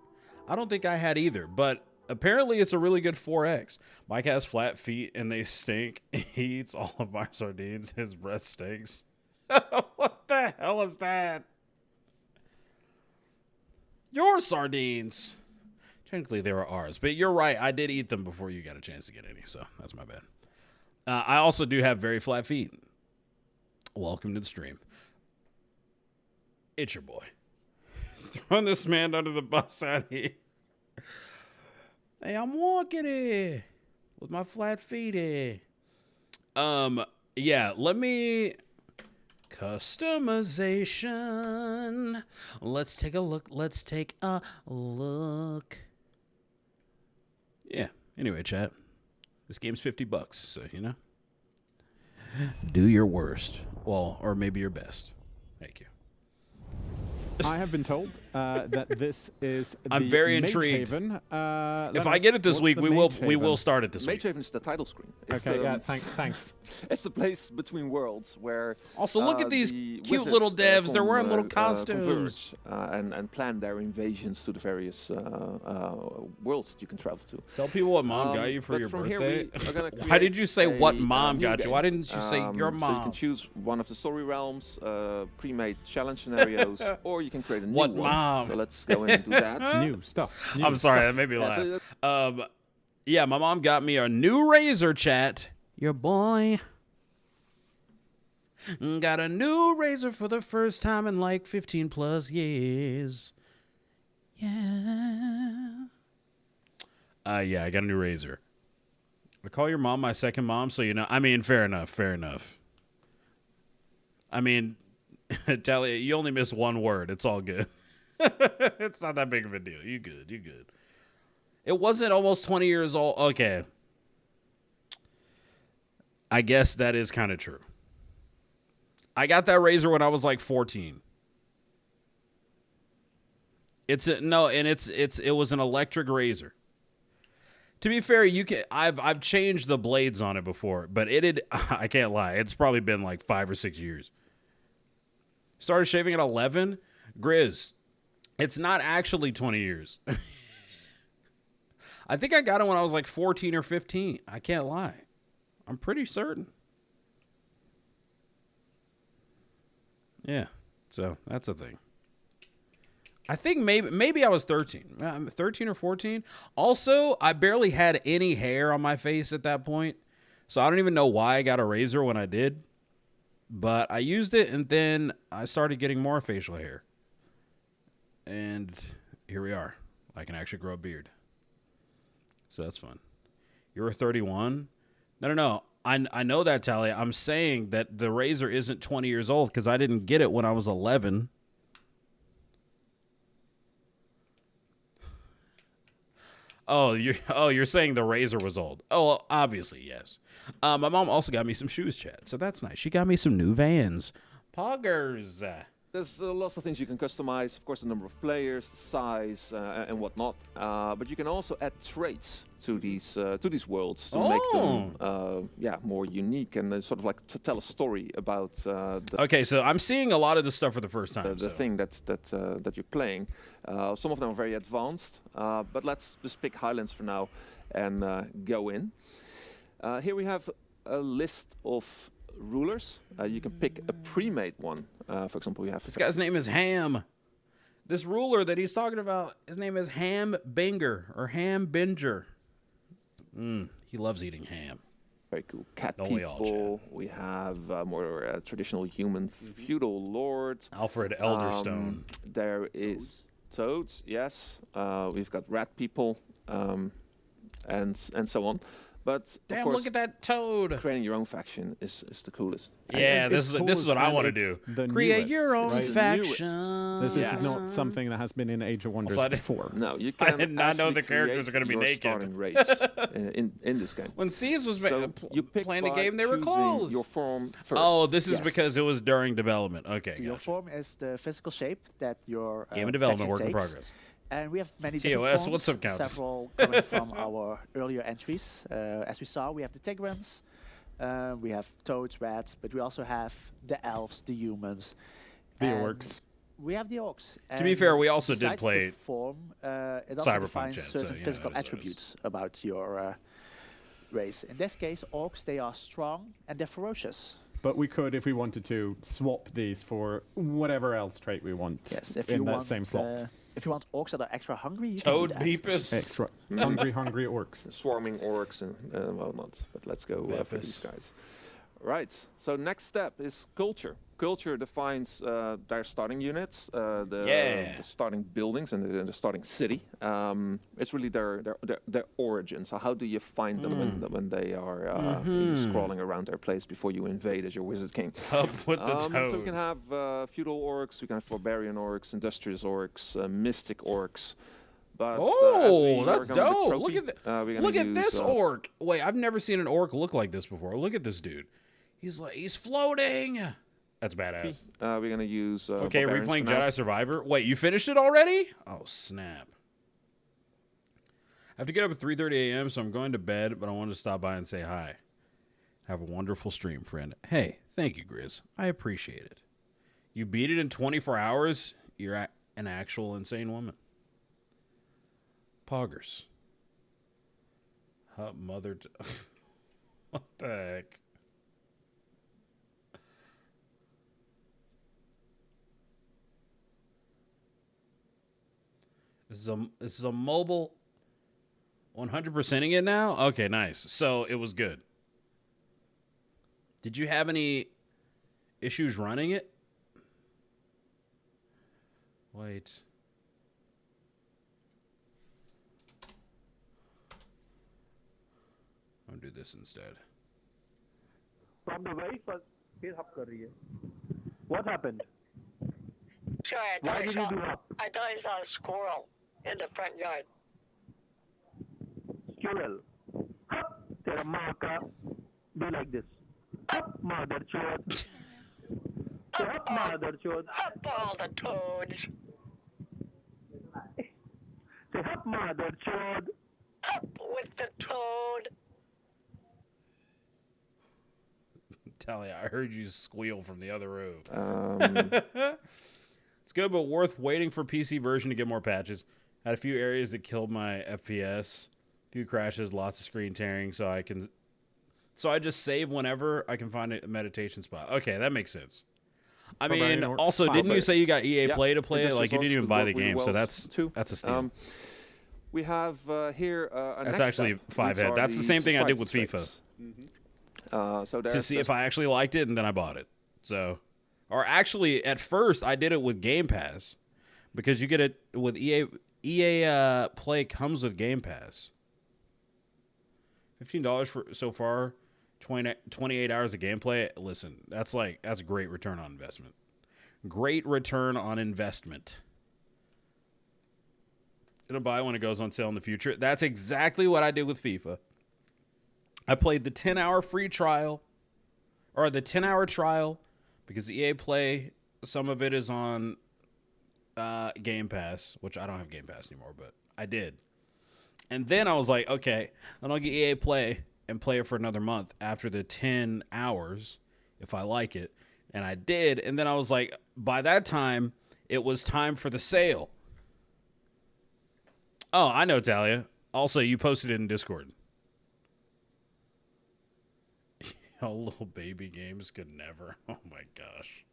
I don't think I had either, but apparently it's a really good 4X. Mike has flat feet and they stink. He eats all of my sardines. His breath stinks. What the hell is that? Your sardines. Technically, they were ours. But you're right. I did eat them before you got a chance to get any. So that's my bad. I also do have very flat feet. Welcome to the stream. It's your boy. Throwing this man under the bus out here. Hey, I'm walking here with my flat feet here. Yeah, let me... Customization. Let's take a look. Let's take a look. Yeah. Anyway, chat. This game's $50, so you know. Do your worst. Well, or maybe your best. Thank you. I have been told that this is the I'm very Mage intrigued. Haven. If I get it this week, we will start it this Mage week. Haven is the title screen. It's Okay, the, yeah, thanks. It's the place between worlds where. Also, look at these the cute wizards, little devs. They're wearing little converge, costumes. and plan their invasions to the various worlds that you can travel to. Tell people what mom got you for but your from here birthday. we are gonna Why did you say create what a, mom new got you? game. Why didn't you say your So mom? you can choose one of the story realms, pre-made challenge scenarios, or you can create a new What one. mom? So let's go in and do that. New stuff. New I'm sorry, stuff. that made me Yeah, laugh. so Yeah, my mom got me a new razor, chat. Your boy got a new razor for the first time in like 15 plus years. Yeah. Yeah, I got a new razor. I call your mom my second mom, so you know. I mean, fair enough, fair enough. I mean, Talia, you only missed one word. It's all good. It's not that big of a deal. You good, you good. It wasn't almost 20 years old. Okay. I guess that is kind of true. I got that razor when I was like 14. It was an electric razor. To be fair, I've changed the blades on it before, but I can't lie. It's probably been like 5 or 6 years. Started shaving at 11. Grizz, it's not actually 20 years. I think I got it when I was like 14 or 15. I can't lie. I'm pretty certain. Yeah. So that's a thing. I think maybe I was 13. 13 or 14. Also, I barely had any hair on my face at that point. So I don't even know why I got a razor when I did. But I used it, and then I started getting more facial hair. And here we are. I can actually grow a beard. So that's fun. You were 31? No. I know that, Talia. I'm saying that the razor isn't 20 years old because I didn't get it when I was 11. Oh, you're saying the razor was old. Oh, well, obviously, yes. My mom also got me some shoes, chat. So that's nice. She got me some new Vans. Poggers. There's lots of things you can customize. Of course, the number of players, the size, and whatnot. But you can also add traits to these worlds to make them, more unique and sort of like to tell a story about. Okay, so I'm seeing a lot of this stuff for the first time. The thing that you're playing. Some of them are very advanced, but let's just pick highlands for now and go in. Here we have a list of rulers. You can pick a pre-made one. For example, we have this guy's name is Ham. This ruler that he's talking about, his name is Ham Binger or Ham Binger. He loves eating ham. Very cool. Cat people. We have more traditional human feudal lords. Alfred Elderstone. There is toads. Yes. We've got rat people, and so on. But Damn, of course, look at that toad. creating your own faction is the coolest. Yeah, this is what I want to do. Create your own right? faction. This is not something that has been in Age of Wonders before. No, you I can. did not know the actually characters are create going to be your naked. starting race in this game. When Seas was So you pick playing the by game, they were choosing closed. your form first. Oh, this is Yes. because it was during development. Okay, Your gotcha. form is the physical shape that your Game of development, faction work in takes. progress. And we have many different TOS, forms, what's up, Countess? several coming from our earlier entries. As we saw, we have the Tigrans, we have toads, rats, but we also have the elves, the humans. The and orcs. We have the orcs. To be and fair, we also did besides play the form, it also Cyberpunk defines Chat, so, certain yeah, physical that is what it is. attributes about your race. In this case, orcs, they are strong and they're ferocious. But we could, if we wanted to, swap these for whatever else trait we want Yes, if in you that want, same slot. if you want orcs that are extra hungry, you Toad can do that. Beepus. Extra hungry orcs. Swarming orcs and whatnot. But let's go for Beppis. these guys. Right. So next step is culture. Culture defines their starting units, the starting buildings, and the starting city. It's really their origin. So how do you find them when they are just crawling around their place before you invade as your wizard king? Up with the So we can toad. have feudal orcs, we can have barbarian orcs, industrious orcs, mystic orcs. But, Oh, as we that's are going with dope. Look trophy, at that. we're gonna Look at use, this orc. Wait, I've never seen an orc look like this before. Look at this dude. He's floating. That's badass. we're gonna use. Okay, barbarians replaying for now. Jedi Survivor. Wait, you finished it already? Oh, snap. I have to get up at 3:30 a.m., so I'm going to bed, but I wanted to stop by and say hi. Have a wonderful stream, friend. Hey, thank you, Grizz. I appreciate it. You beat it in 24 hours? You're an actual insane woman. Poggers. Mother... What the heck? This is a mobile 100%ing it now? Okay, nice. So it was good. Did you have any issues running it? Wait. I'll do this instead. From the very first, what happened? Sorry, Why did you do that? I thought I saw a squirrel in the front yard. Squirrel. Tera maa ka do like this. Up, mother chod. Up, mother chod. Up all the toads. Say up, mother chod. Up with the toad. Talia, I heard you squeal from the other room. It's good, but worth waiting for PC version to get more patches. Had a few areas that killed my FPS. Few crashes, lots of screen tearing, so I just save whenever I can find a meditation spot. Okay, that makes sense. I mean, also, didn't you say you got EA Play to play it? Like, you didn't even buy the game, so that's a steal. We have here that's actually 5 head. That's the same thing I did with FIFA. So to see if I actually liked it, and then I bought it. So, or actually, at first, I did it with Game Pass because you get it with EA. EA Play comes with Game Pass. $15 for so far, 28 hours of gameplay. Listen, that's a great return on investment. Great return on investment. Gonna buy when it goes on sale in the future. That's exactly what I did with FIFA. I played the 10-hour free trial, or the 10-hour trial, because EA Play, some of it is on Game Pass, which I don't have Game Pass anymore, but I did. And then I was like, okay, then I'll get EA Play and play it for another month after the 10 hours, if I like it. And I did, and then I was like, by that time, it was time for the sale. Oh, I know, Talia. Also, you posted it in Discord. All little baby games could never. Oh my gosh.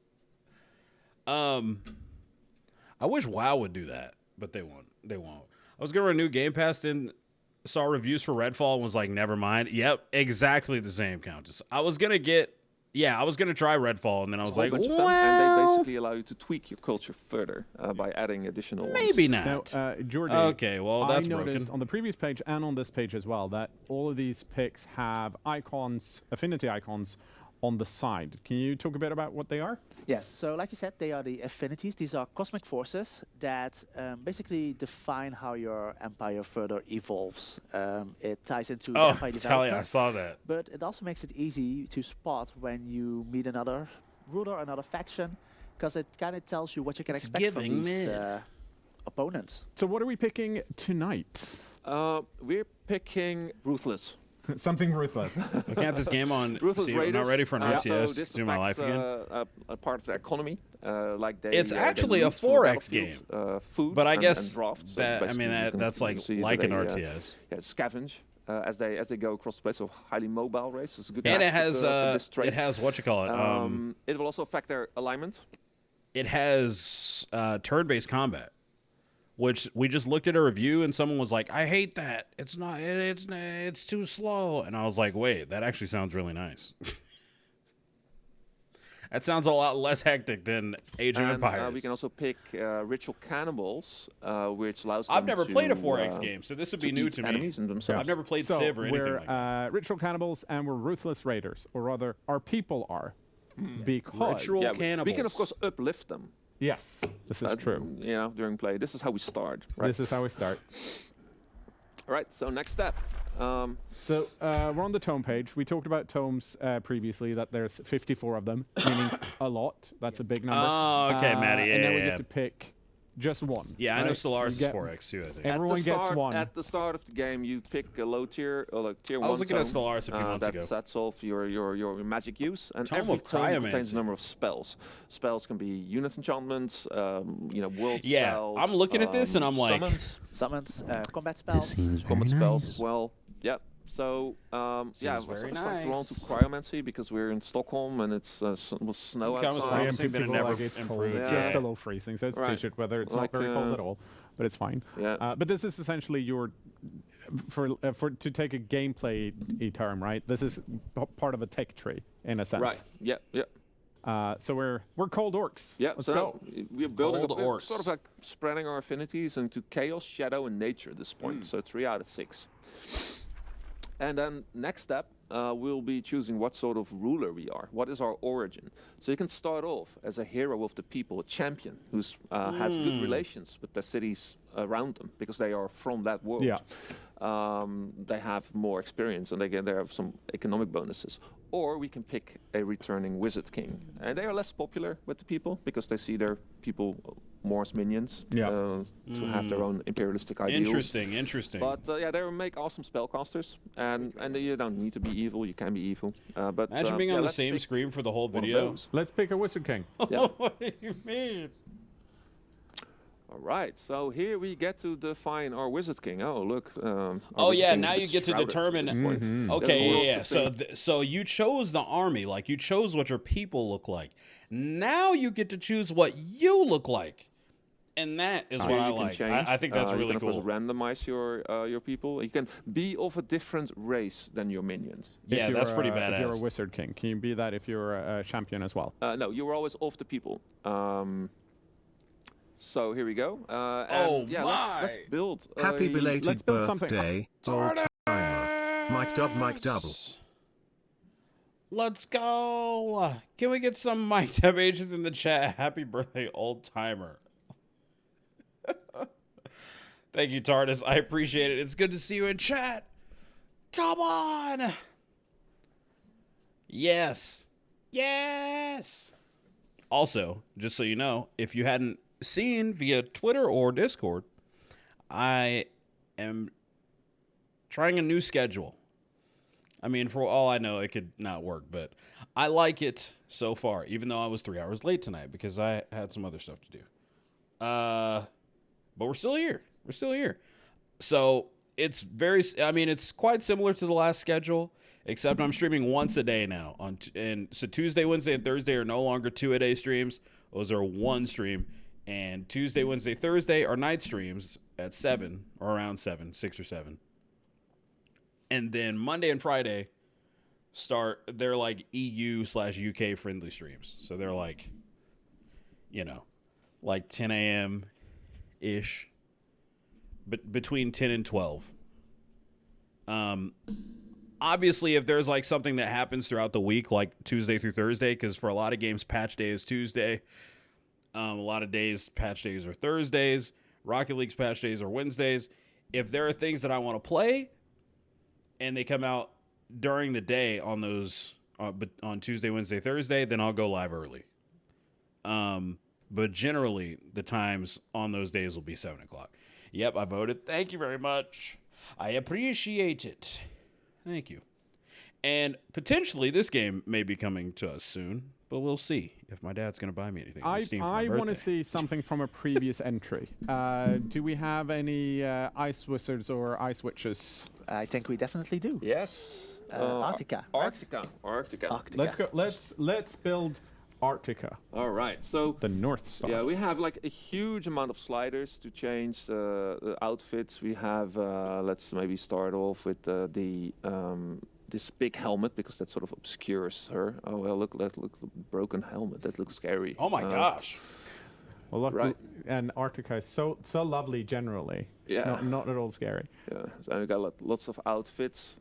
I wish WoW would do that, but they won't. They won't. I was gonna renew Game Pass, then saw reviews for Redfall and was like, never mind. Yep, exactly the same, Countess. I was gonna get Yeah, I was gonna try Redfall, and then I was There's a like, whole bunch of them, and they well, basically allow you to tweak your culture further by adding additional ones. maybe not. Now, Jordy, Okay, well, that's I noticed broken. on the previous page and on this page as well that all of these picks have icons, affinity icons, on the side. Can you talk a bit about what they are? Yes, so like you said, they are the affinities. These are cosmic forces that basically define how your empire further evolves. It ties into the Oh, empire hell yeah, I development, saw that. but it also makes it easy to spot when you meet another ruler, another faction, because it kind of tells you what you can It's expect from giving these mid. opponents. So what are we picking tonight? We're picking Ruthless. Something ruthless. We can't have this game on. Ruthless See, we're Raiders. not ready for an RTS. So this Do my life affects, again. a part of the economy, like they. It's they actually a loot from the 4X battlefield, food But I and guess draft. So that, I basically mean you can- that's you like can see an they, RTS. Yeah, scavenge as they go across the place of highly mobile race. It's a good And match it has for this trait. it has what you call it. It will also affect their alignment. It has turn-based combat, which we just looked at a review and someone was like, "I hate that. It's not. It's too slow." And I was like, "Wait, that actually sounds really nice." That sounds a lot less hectic than Age of And Empires. we can also pick Ritual Cannibals, which allows them I've never to, played a 4X game, so this would be new eat to me. enemies and themselves. I've never played So Civ or anything we're like that. Ritual Cannibals and we're Ruthless Raiders, or rather, our people are. Because Ritual Yeah, we Cannibals. can of course uplift them. yes, this is true. You know, during play, this is how we start. Right. This is how we start. All right. So next step. So we're on the tome page. We talked about tomes previously, that there's 54 of them, meaning a lot. That's a big number. Oh, okay, Matty, And then we yeah. get to pick just one. Yeah, I know right? Solaris You is get- 4X too, I think. Everyone gets one. At the start of the game, you pick a low tier or like tier I one. was looking at tome, Stellaris a few months ago. That's off your magic use, and Tome every of tome contains Cryomancy. a number of spells. Spells can be unit enchantments, world Yeah, spells. I'm looking at this and I'm like, summons, Combat spells. combat spells as well. Yep. So yeah, Seems we're very sort of drawn to nice. cryomancy because we're in Stockholm and it's was snow It's kind of outside. surprising. And Obviously, but it people never like it's cold. improved. It's Yeah. just below freezing, so it's Right. t-shirt weather. It's Like, not very cold at all, but it's fine. Yeah. But this is essentially your for to take a gameplay term, right? This is part of a tech tree in a sense. Right. Yep. Yep. So we're cold orcs. Yeah, Let's so go. we're building Cold we're orcs. sort of like spreading our affinities into chaos, shadow, and nature at this point. So 3 out of 6. And then next step, we'll be choosing what sort of ruler we are. What is our origin? So you can start off as a hero of the people, a champion who has good relations with the cities around them because they are from that world. Yeah. They have more experience and they have some economic bonuses. Or we can pick a returning wizard king. And they are less popular with the people because they see their people more as minions Yeah. to have their own imperialistic ideals. Interesting. But yeah, they will make awesome spellcasters, and you don't need to be evil. You can be evil. But Imagine being on the let's same pick screen for the whole one of video. those. Let's pick a wizard king. Yeah. What do you mean? All right, so here we get to define our wizard king. Oh, look. Our Oh wizard yeah, king is now a you bit get to shrouded determine. this point. Mm-hmm. There's Okay, lots yeah. of So things. so you chose the army, like you chose what your people look like. Now you get to choose what you look like, and that is what Here I you can like. change. I think that's you really can, of cool. course, randomize your people. You can be of a different race than your minions. Yeah, If that's you're, pretty If you're a badass. wizard king, can you be that if you're a champion as well? No, you were always of the people. So here we go. Oh and yeah, let's my. build. Happy belated let's build something. birthday, old timer. MicDub. Let's go. Can we get some MicDub agents in the chat? Happy birthday, old timer. Thank you, TARDIS. I appreciate it. It's good to see you in chat. Come on. Yes. Yes. Also, just so you know, if you hadn't seen via Twitter or Discord, I am trying a new schedule. I mean, for all I know, it could not work, but I like it so far, even though I was 3 hours late tonight because I had some other stuff to do. But we're still here. We're still here. So it's it's quite similar to the last schedule, except I'm streaming once a day now. And so Tuesday, Wednesday, and Thursday are no longer 2-a-day streams. Those are one stream. And Tuesday, Wednesday, Thursday are night streams at 7 or around 7, 6 or 7. And then Monday and Friday, they're like EU/UK friendly streams. So they're like, you know, like 10 a.m. ish, but between 10 and 12. Obviously, if there's like something that happens throughout the week, like Tuesday through Thursday, because for a lot of games, patch day is Tuesday. A lot of days, patch days are Thursdays. Rocket League's patch days are Wednesdays. If there are things that I want to play and they come out during the day on those, on Tuesday, Wednesday, Thursday, then I'll go live early. But generally, the times on those days will be 7 o'clock. Yep, I voted. Thank you very much. I appreciate it. Thank you. And potentially this game may be coming to us soon, but we'll see if my dad's going to buy me anything on Steam for my birthday. I want to see something from a previous entry. Do we have any Ice Wizards or Ice Witches? I think we definitely do. Yes. Arctica. Right? Arctica. Let's build Arctica. All right. So the North Star. Yeah, we have like a huge amount of sliders to change the outfits. We have. Let's maybe start off with this big helmet, because that sort of obscures her. Oh well, look, broken helmet. That looks scary. Oh my gosh. Well, look, right. And Arctica is so lovely generally. Yeah. It's not at all scary. Yeah. So we got lots of outfits.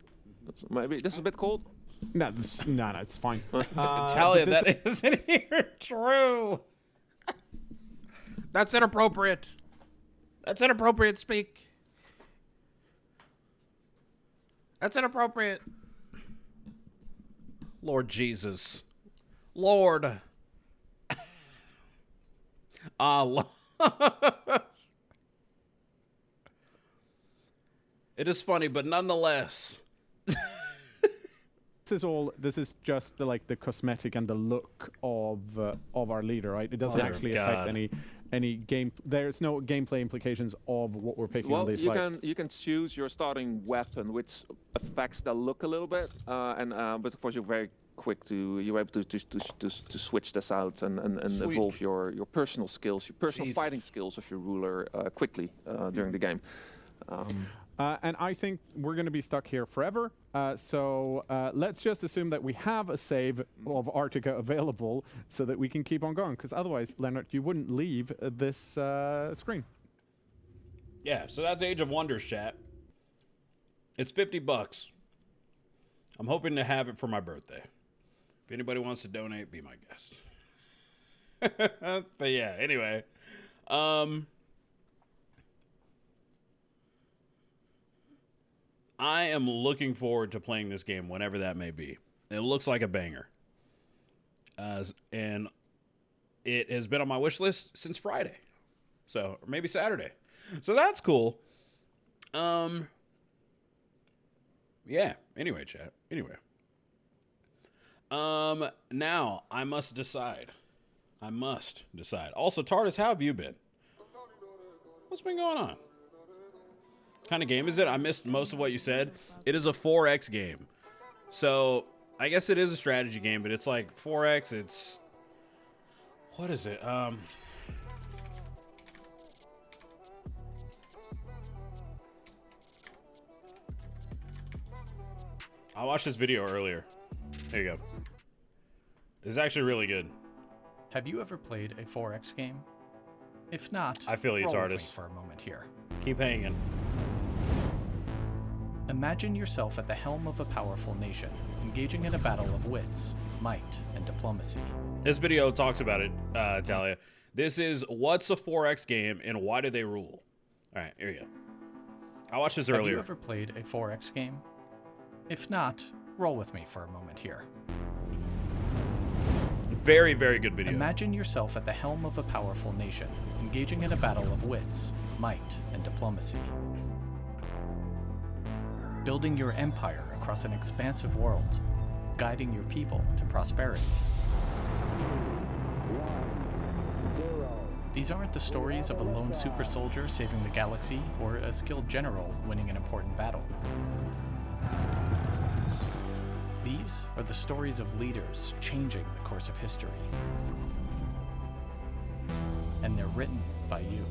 Maybe this is a bit cold. No, no, it's fine. Talia, that isn't even true. That's inappropriate. That's inappropriate speak. That's inappropriate. Lord Jesus. Lord. It is funny, but nonetheless. This is just the cosmetic and the look of our leader, right? It doesn't actually affect any game. There's no gameplay implications of what we're picking on these. Well, you can choose your starting weapon, which affects the look a little bit, but of course you're very quick you're able to switch this out and evolve your personal skills, your personal fighting skills of your ruler quickly during the game. And I think we're going to be stuck here forever. So let's just assume that we have a save of Arctica available so that we can keep on going. Because otherwise, Leonard, you wouldn't leave this screen. Yeah, so that's Age of Wonders, chat. It's $50. I'm hoping to have it for my birthday. If anybody wants to donate, be my guest. But yeah, anyway. I am looking forward to playing this game whenever that may be. It looks like a banger. And it has been on my wish list since Friday. Or maybe Saturday. So that's cool. Yeah, anyway, chat. Anyway. Now I must decide. Also, TARDIS, how have you been? What's been going on? What kind of game is it? I missed most of what you said. It is a 4X game. So, I guess it is a strategy game, but it's like 4X, it's... What is it? I watched this video earlier. There you go. It's actually really good. Have you ever played a 4X game? If not, I feel you, roll with me TARDIS. for a moment here. Keep hanging. Imagine yourself at the helm of a powerful nation, engaging in a battle of wits, might, and diplomacy. This video talks about it, Talia. This is what's a 4X game and why do they rule? All right, here you go. I watched this earlier. Have you ever played a 4X game? If not, roll with me for a moment here. Very, very good video. Imagine yourself at the helm of a powerful nation, engaging in a battle of wits, might, and diplomacy. Building your empire across an expansive world, guiding your people to prosperity. These aren't the stories of a lone super soldier saving the galaxy or a skilled general winning an important battle. These are the stories of leaders changing the course of history. And they're written by you.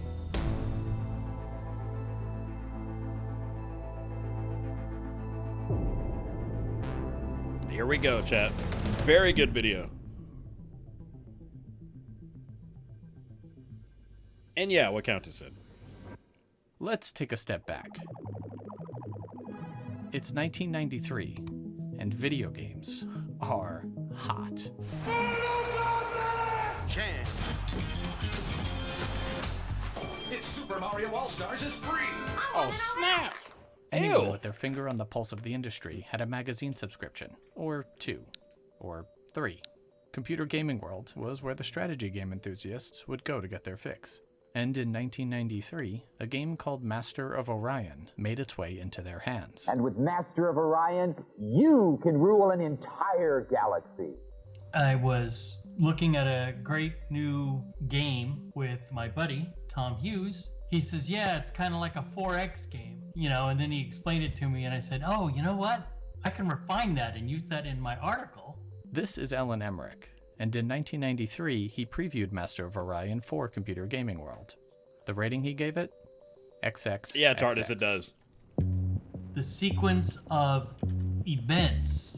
Here we go, chat. Very good video. And yeah, what Countess said. Let's take a step back. It's 1993, and video games are hot. It's Super Mario All-Stars is free! Oh, snap! Anyone Ew. with their finger on the pulse of the industry had a magazine subscription, or 2, or 3. Computer Gaming World was where the strategy game enthusiasts would go to get their fix. And in 1993, a game called Master of Orion made its way into their hands. And with Master of Orion, you can rule an entire galaxy. I was looking at a great new game with my buddy, Tom Hughes. He says, yeah, it's kind of like a 4X game, you know, and then he explained it to me and I said, oh, you know what? I can refine that and use that in my article. This is Alan Emmerich, and in 1993, he previewed Master of Orion for Computer Gaming World. The rating he gave it? XX. Yeah, TARDIS, it does. The sequence of events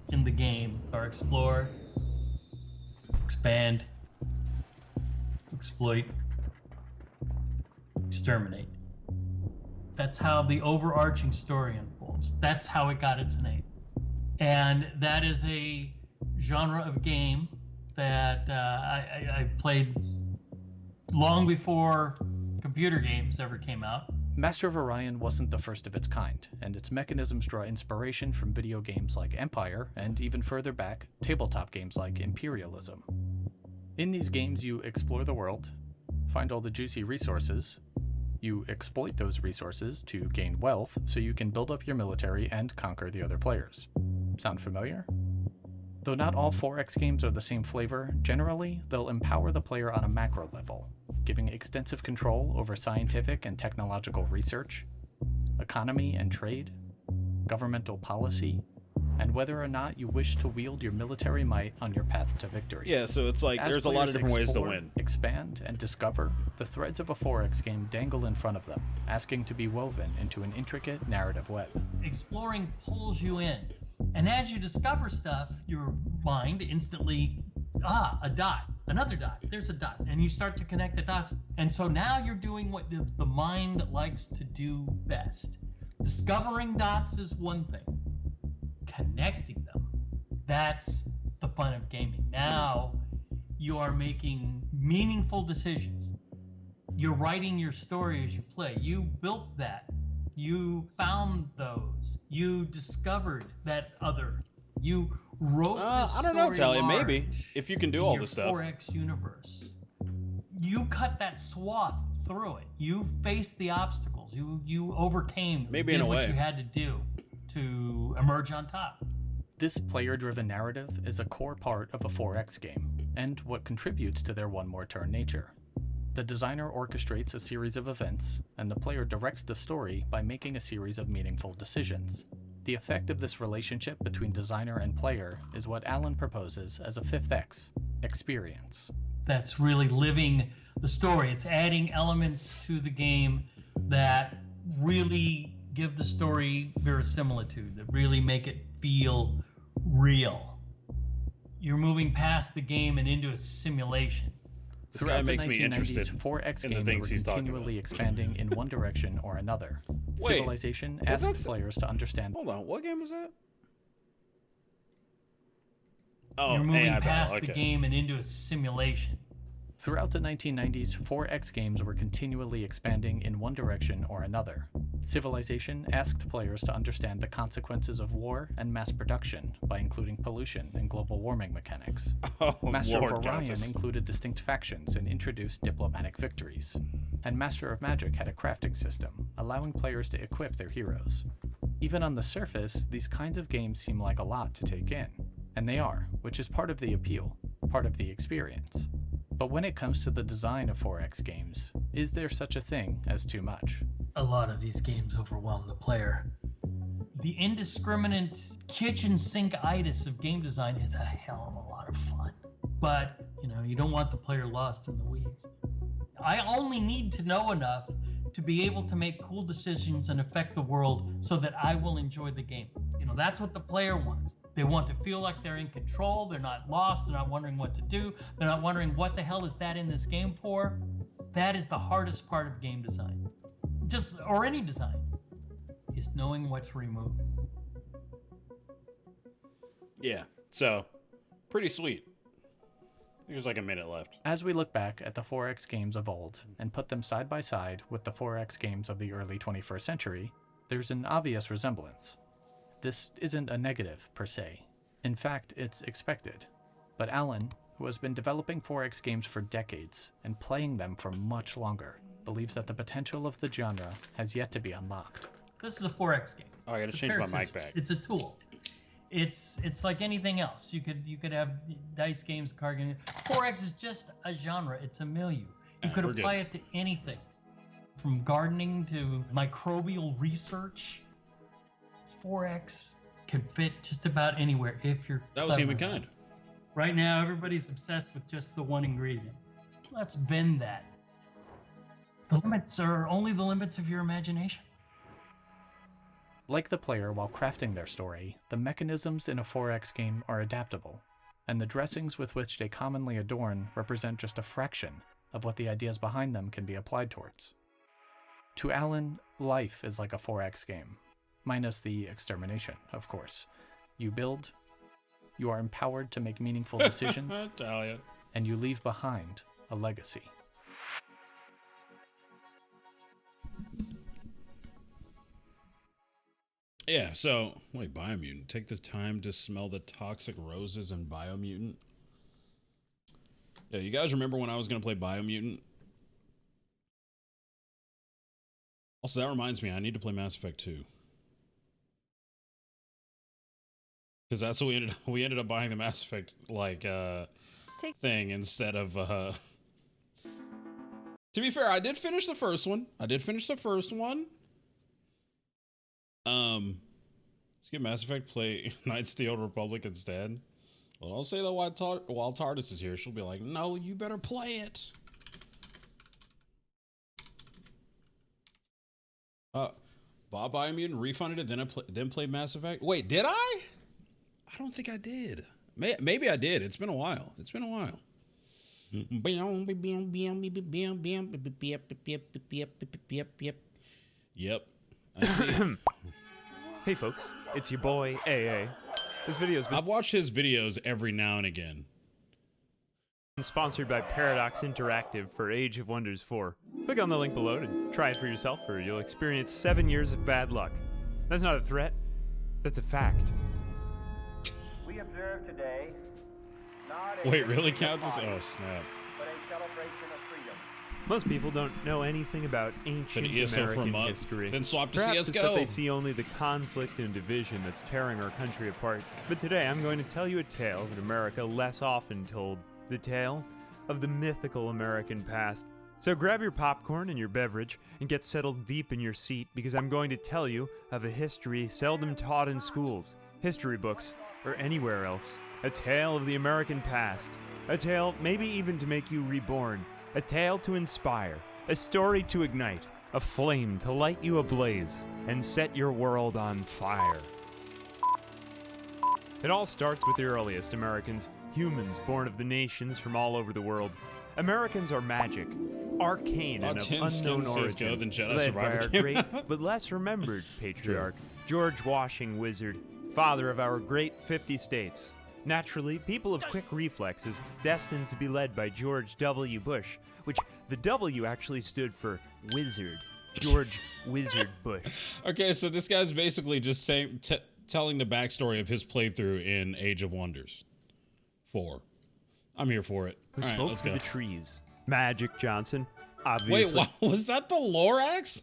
in the game are explore, expand, exploit, exterminate. That's how the overarching story unfolds. That's how it got its name. And that is a genre of game that I played long before computer games ever came out. Master of Orion wasn't the first of its kind, and its mechanisms draw inspiration from video games like Empire, and even further back, tabletop games like Imperialism. In these games, you explore the world, find all the juicy resources, you exploit those resources to gain wealth so you can build up your military and conquer the other players. Sound familiar? Though not all 4X games are the same flavor, generally, they'll empower the player on a macro level, giving extensive control over scientific and technological research, economy and trade, governmental policy, and whether or not you wish to wield your military might on your path to victory. Yeah, so it's like As there's a lot of players different ways to explore, win. Expand, and discover, the threads of a 4X game dangle in front of them, asking to be woven into an intricate narrative web. Exploring pulls you in. And as you discover stuff, your mind instantly, a dot, another dot, there's a dot, and you start to connect the dots. And so now you're doing what the mind likes to do best. Discovering dots is one thing. Connecting them, that's the fun of gaming. Now you are making meaningful decisions. You're writing your story as you play. You built that. You found those. You discovered that other. You wrote this I don't know, story Talia. Maybe large if you can do in all your this stuff. 4X universe. You cut that swath through it. You faced the obstacles. You overcame. Maybe did in a what way. you had to do to emerge on top. This player-driven narrative is a core part of a 4X game, and what contributes to their one-more-turn nature. The designer orchestrates a series of events, and the player directs the story by making a series of meaningful decisions. The effect of this relationship between designer and player is what Alan proposes as a 5X experience. That's really living the story. It's adding elements to the game that really give the story verisimilitude, that really make it feel real. You're moving past the game and into a simulation. This guy Throughout makes the me 1990s, interested 4X in the games things were he's talking continually about. expanding in one direction or another. Wait, Civilization was asked that- players to understand. Hold on, what game was that? Oh, You're moving AI past battle. the Okay. game and into a simulation. Throughout the 1990s, 4X games were continually expanding in one direction or another. Civilization asked players to understand the consequences of war and mass production by including pollution and global warming mechanics. Oh, Master Lord, of Orion Countess. included distinct factions and introduced diplomatic victories. And Master of Magic had a crafting system, allowing players to equip their heroes. Even on the surface, these kinds of games seem like a lot to take in. And they are, which is part of the appeal, part of the experience. But when it comes to the design of 4X games, is there such a thing as too much? A lot of these games overwhelm the player. The indiscriminate kitchen sink-itis of game design is a hell of a lot of fun. But, you don't want the player lost in the weeds. I only need to know enough to be able to make cool decisions and affect the world so that I will enjoy the game. You know, that's what the player wants. They want to feel like they're in control. They're not lost. They're not wondering what to do. They're not wondering what the hell is that in this game for. That is the hardest part of game design, or any design, is knowing what to remove. Yeah, so pretty sweet. There's like a minute left. As we look back at the 4X games of old and put them side by side with the 4X games of the early 21st century, there's an obvious resemblance. This isn't a negative, per se. In fact, it's expected. But Alan, who has been developing 4X games for decades and playing them for much longer, believes that the potential of the genre has yet to be unlocked. This is a 4X game. Oh, I gotta change my mic back. It's a tool. It's like anything else. You could have dice games, card games. 4X is just a genre. It's a milieu. You could apply it to anything, from gardening to microbial research. 4X can fit just about anywhere if you're That was clever. humankind. Right now, everybody's obsessed with just the one ingredient. Let's bend that. The limits are only the limits of your imagination. Like the player while crafting their story, the mechanisms in a 4X game are adaptable, and the dressings with which they commonly adorn represent just a fraction of what the ideas behind them can be applied towards. To Alan, life is like a 4X game, minus the extermination, of course. You build, you are empowered to make meaningful decisions, and you leave behind a legacy. Yeah, so, wait, Biomutant. Take the time to smell the toxic roses in Biomutant. Yeah, you guys remember when I was going to play Biomutant? Also, that reminds me, I need to play Mass Effect 2. Because that's what we ended up buying the Mass Effect, like, thing instead of, To be fair, I did finish the first one. Let's get Mass Effect, play Knights of the Old Republic instead. Well, I'll say that while TARDIS is here, she'll be like, no, you better play it. Bob Biomutant refunded it, then played Mass Effect. Wait, did I? I don't think I did. Maybe I did. It's been a while. Yep. I see. Hey folks, it's your boy AA. This video's been I've watched his videos every now and again. Sponsored by Paradox Interactive for Age of Wonders 4. Click on the link below to try it for yourself, or you'll experience 7 years of bad luck. That's not a threat, that's a fact. We observe today not Wait, really counts as snap. but a celebration of freedom. Most people don't know anything about ancient American history. Then swap to Perhaps it's that CS:GO. they see only the conflict and division that's tearing our country apart. But today I'm going to tell you a tale that America less often told. The tale of the mythical American past. So grab your popcorn and your beverage and get settled deep in your seat, because I'm going to tell you of a history seldom taught in schools, history books, or anywhere else. A tale of the American past. A tale maybe even to make you reborn. A tale to inspire. A story to ignite. A flame to light you ablaze and set your world on fire. It all starts with the earliest Americans, humans born of the nations from all over the world. Americans are magic, arcane and of unknown origin, than Jedi led by Survivor our game. great but less remembered patriarch, George Washington Wizard, father of our great 50 states. Naturally, people of quick reflexes, destined to be led by George W. Bush, which the W actually stood for wizard. George Wizard Bush. Okay, so this guy's basically just telling the backstory of his playthrough in Age of Wonders 4. I'm here for it. Who All right, spoke let's for go. the trees. Magic Johnson, obviously. Wait, was that the Lorax?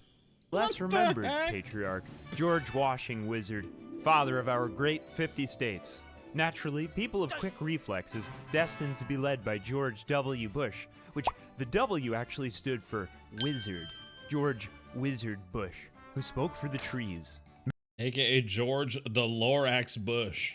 Less remembered patriarch, George Washington Wizard, father of our great 50 states. Naturally, people of quick reflexes, destined to be led by George W. Bush, which the W actually stood for wizard. George Wizard Bush, who spoke for the trees. AKA George the Lorax Bush.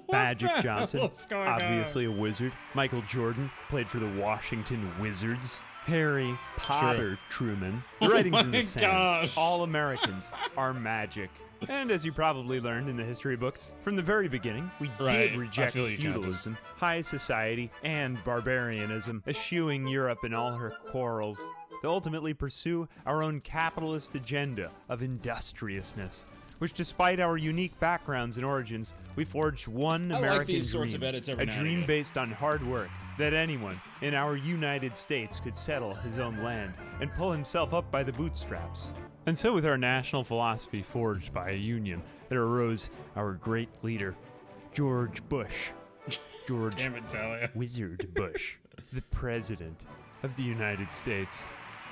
Magic Johnson, What's going on? obviously a wizard. Michael Jordan played for the Washington Wizards. Harry Potter Truman. The writing's in the my sand. gosh. All Americans are magic. And as you probably learned in the history books, from the very beginning, we Right, did I reject feel you, feudalism, high society, and barbarianism, eschewing Europe in all her quarrels, to ultimately pursue our own capitalist agenda of industriousness, which, despite our unique backgrounds and origins, we forged one I like American these sorts dream, of edits every a now and dream again. based on hard work, that anyone in our United States could settle his own land and pull himself up by the bootstraps. And so with our national philosophy forged by a union, there arose our great leader, George Bush. George Damn it, Talia. Wizard Bush, the President of the United States.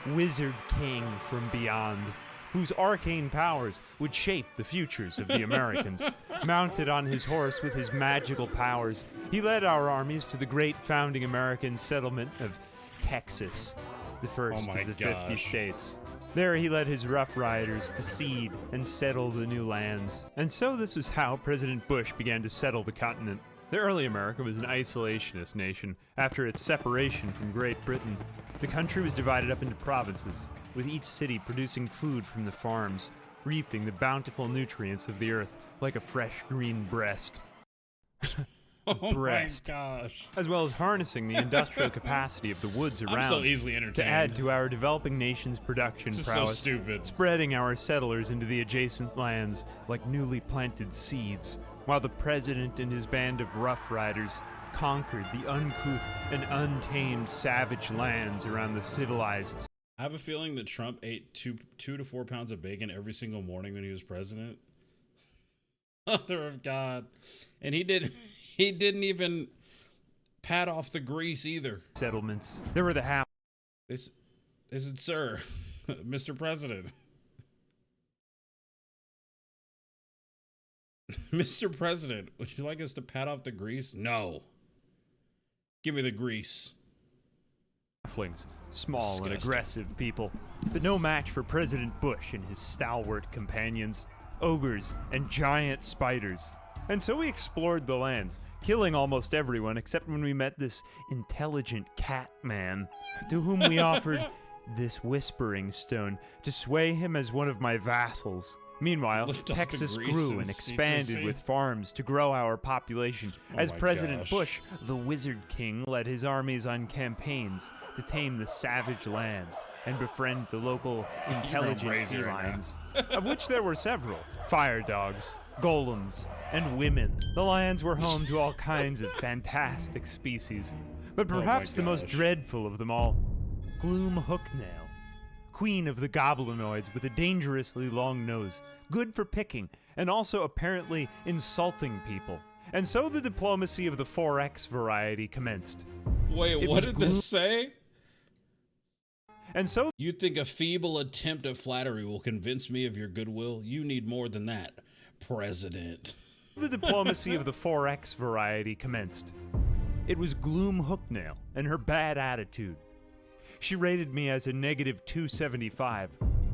Wizard King from beyond, whose arcane powers would shape the futures of the Americans. Mounted on his horse with his magical powers, he led our armies to the great founding American settlement of Texas, the first Oh my of the 50 gosh. states. There he led his Rough Riders to seed and settle the new lands. And so this was how President Bush began to settle the continent. The early America was an isolationist nation. After its separation from Great Britain, the country was divided up into provinces, with each city producing food from the farms, reaping the bountiful nutrients of the earth like a fresh green breast. Oh Breast. my gosh. As well as harnessing the industrial capacity of the woods around I'm so easily to entertained. add to our developing nation's production This is so prowess, stupid. spreading our settlers into the adjacent lands like newly planted seeds, while the president and his band of Rough Riders conquered the uncouth and untamed savage lands around the civilized. I have a feeling that Trump ate 2 to 4 pounds of bacon every single morning when he was president. Mother of God. And he didn't even pat off the grease either. Settlements. There were the They said, sir, Mr. President. Mr. President, would you like us to pat off the grease? No. Give me the grease. halflings, small and Disgusting. aggressive people, but no match for President Bush and his stalwart companions, ogres and giant spiders. And so we explored the lands, killing almost everyone except when we met this intelligent cat man, to whom we offered this whispering stone to sway him as one of my vassals. Meanwhile, Lift off the Texas grease grew and and expanded secrecy. with farms to grow our population, Oh as my President gosh. Bush, the Wizard King, led his armies on campaigns to tame the savage lands and befriend the local intelligent crazy right felines, of which there were several: fire dogs, golems, and women. The lands were home to all kinds of fantastic species, but Oh my perhaps the most gosh. dreadful of them all, Gloom Hooknail, queen of the goblinoids with a dangerously long nose, good for picking, and also apparently insulting people. And so the diplomacy of the 4X variety commenced. Wait, It what was did Gloom- this say? And so You think a feeble attempt at flattery will convince me of your goodwill? You need more than that, President. the diplomacy of the 4X variety commenced. It was Gloom Hooknail and her bad attitude. She rated me as a negative 275,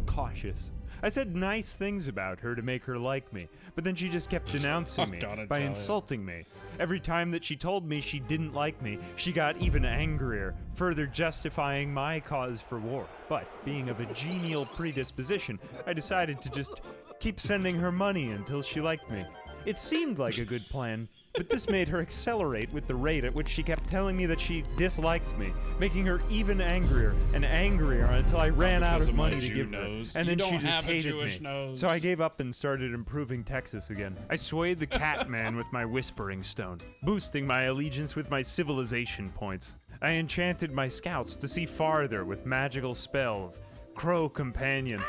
cautious. I said nice things about her to make her like me, but then she just kept denouncing Oh, me God, by Natalia. insulting me. Every time that she told me she didn't like me, she got even angrier, further justifying my cause for war. But being of a genial predisposition, I decided to just keep sending her money until she liked me. It seemed like a good plan, but this made her accelerate with the rate at which she kept telling me that she disliked me, making her even angrier and angrier until I ran out because of of my money to Jew give nose. her. And You then she don't just have a hated Jewish me. nose. So I gave up and started improving Texas again. I swayed the cat man with my whispering stone, boosting my allegiance with my civilization points. I enchanted my scouts to see farther with magical spell of Crow Companion.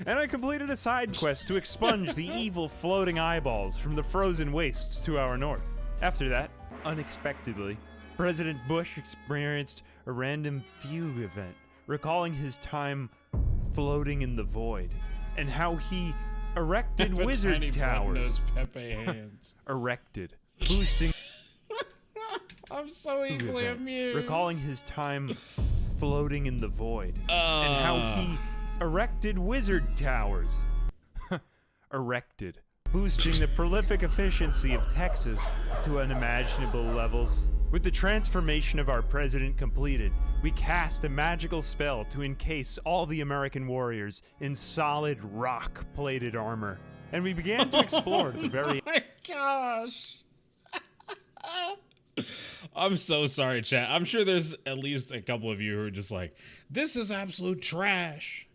And I completed a side quest to expunge the evil floating eyeballs from the frozen wastes to our north. After that, unexpectedly, President Bush experienced a random fugue event, recalling his time floating in the void, and how he erected Have a wizard tiny towers. button-nosed Pepe hands. Erected, boosting I'm so easily event, amused. recalling his time floating in the void, and how he erected wizard towers. Erected, boosting the prolific efficiency of Texas to unimaginable levels. With the transformation of our president completed, we cast a magical spell to encase all the American warriors in solid rock-plated armor. And we began to explore to the very... Oh my gosh. I'm so sorry, chat. I'm sure there's at least a couple of you who are just like, this is absolute trash.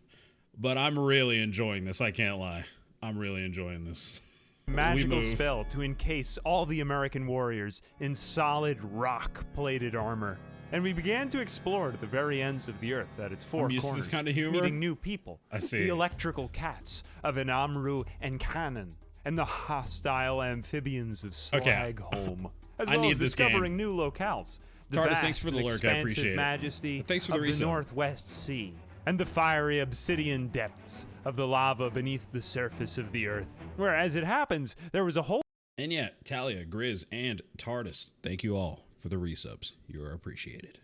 But I'm really enjoying this. I can't lie. I'm really enjoying this. magical spell to encase all the American warriors in solid rock-plated armor. And we began to explore to the very ends of the earth at its four I'm used to corners, this kind of humor. meeting new people. I see. The electrical cats of Anamru and Cannon, and the hostile amphibians of Slagholm, as I well need as this discovering game. new locales. The TARDIS, vast thanks for the and lurk, I expansive appreciate it. majesty Thanks for the of resub. Northwest Sea, and the fiery obsidian depths of the lava beneath the surface of the earth. Where, as it happens, there was a whole... And yeah, Talia, Grizz, and TARDIS, thank you all for the resubs. You are appreciated.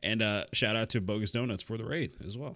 And shout out to Bogus Donuts for the raid as well.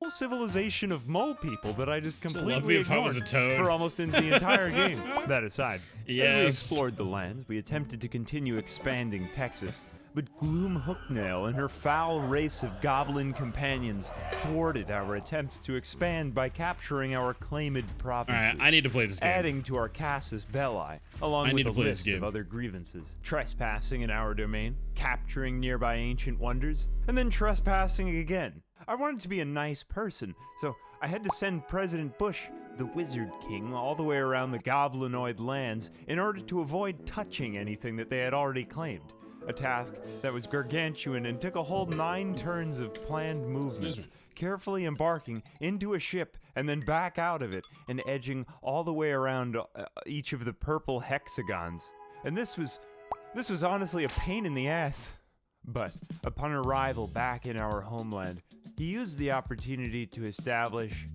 whole civilization of mole people that I just love completely me if I was ignored a toad. for almost in the entire game. That aside, as we Yes. explored the land, we attempted to continue expanding Texas. But Gloom Hooknail and her foul race of goblin companions thwarted our attempts to expand by capturing our claimed provinces. Alright, I need to play this game. Adding to our casus belli, along I need with to a play this list game. of other grievances. Trespassing in our domain, capturing nearby ancient wonders, and then trespassing again. I wanted to be a nice person, so I had to send President Bush, the Wizard King, all the way around the goblinoid lands in order to avoid touching anything that they had already claimed. A task that was gargantuan and took a whole 9 turns of planned movements, carefully embarking into a ship and then back out of it and edging all the way around each of the purple hexagons. And this was honestly a pain in the ass. But upon arrival back in our homeland, he used the opportunity to establish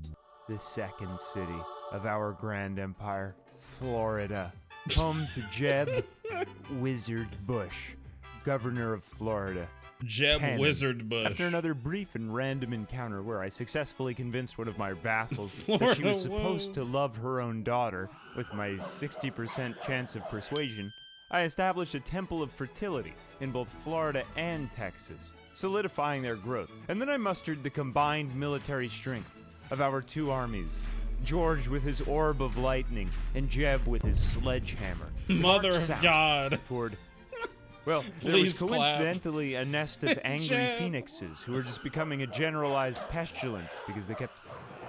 the second city of our grand empire, Florida, home to Jeb Wizard Bush, Governor of Florida. Jeb Cannon. Wizard Bush. After another brief and random encounter where I successfully convinced one of my vassals that she Florida, was supposed whoa. to love her own daughter with my 60% chance of persuasion, I established a temple of fertility in both Florida and Texas, solidifying their growth. And then I mustered the combined military strength of our 2 armies, George with his orb of lightning and Jeb with his sledgehammer. Mother March of south God. Toward, well, there Please was clap. coincidentally a nest of angry Jeb. phoenixes who were just becoming a generalized pestilence because they kept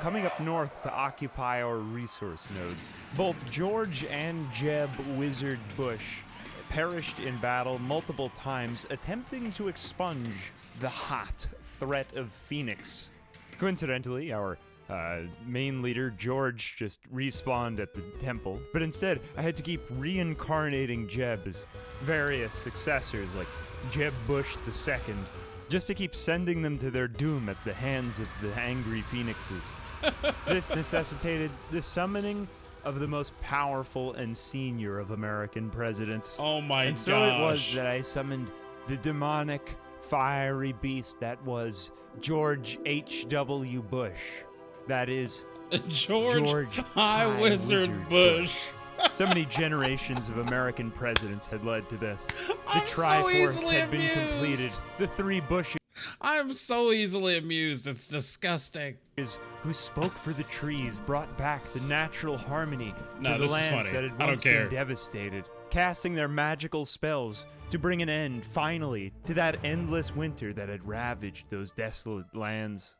coming up north to occupy our resource nodes. Both George and Jeb Wizard Bush perished in battle multiple times attempting to expunge the hot threat of Phoenix. Coincidentally, our main leader, George, just respawned at the temple, but instead I had to keep reincarnating Jeb as various successors like Jeb Bush II, just to keep sending them to their doom at the hands of the angry phoenixes. This necessitated the summoning of the most powerful and senior of American presidents. Oh my And so it was gosh. that I summoned the demonic, fiery beast that was George H.W. Bush. That is George High Wizard Bush. So many generations of American presidents had led to this. The I'm so Triforce easily had been amused. completed. The 3 Bushes I'm so easily amused. It's disgusting. who spoke for the trees brought back the natural harmony No, to the this is lands funny. that had I don't once care. been devastated, casting their magical spells to bring an end, finally, to that endless winter that had ravaged those desolate lands.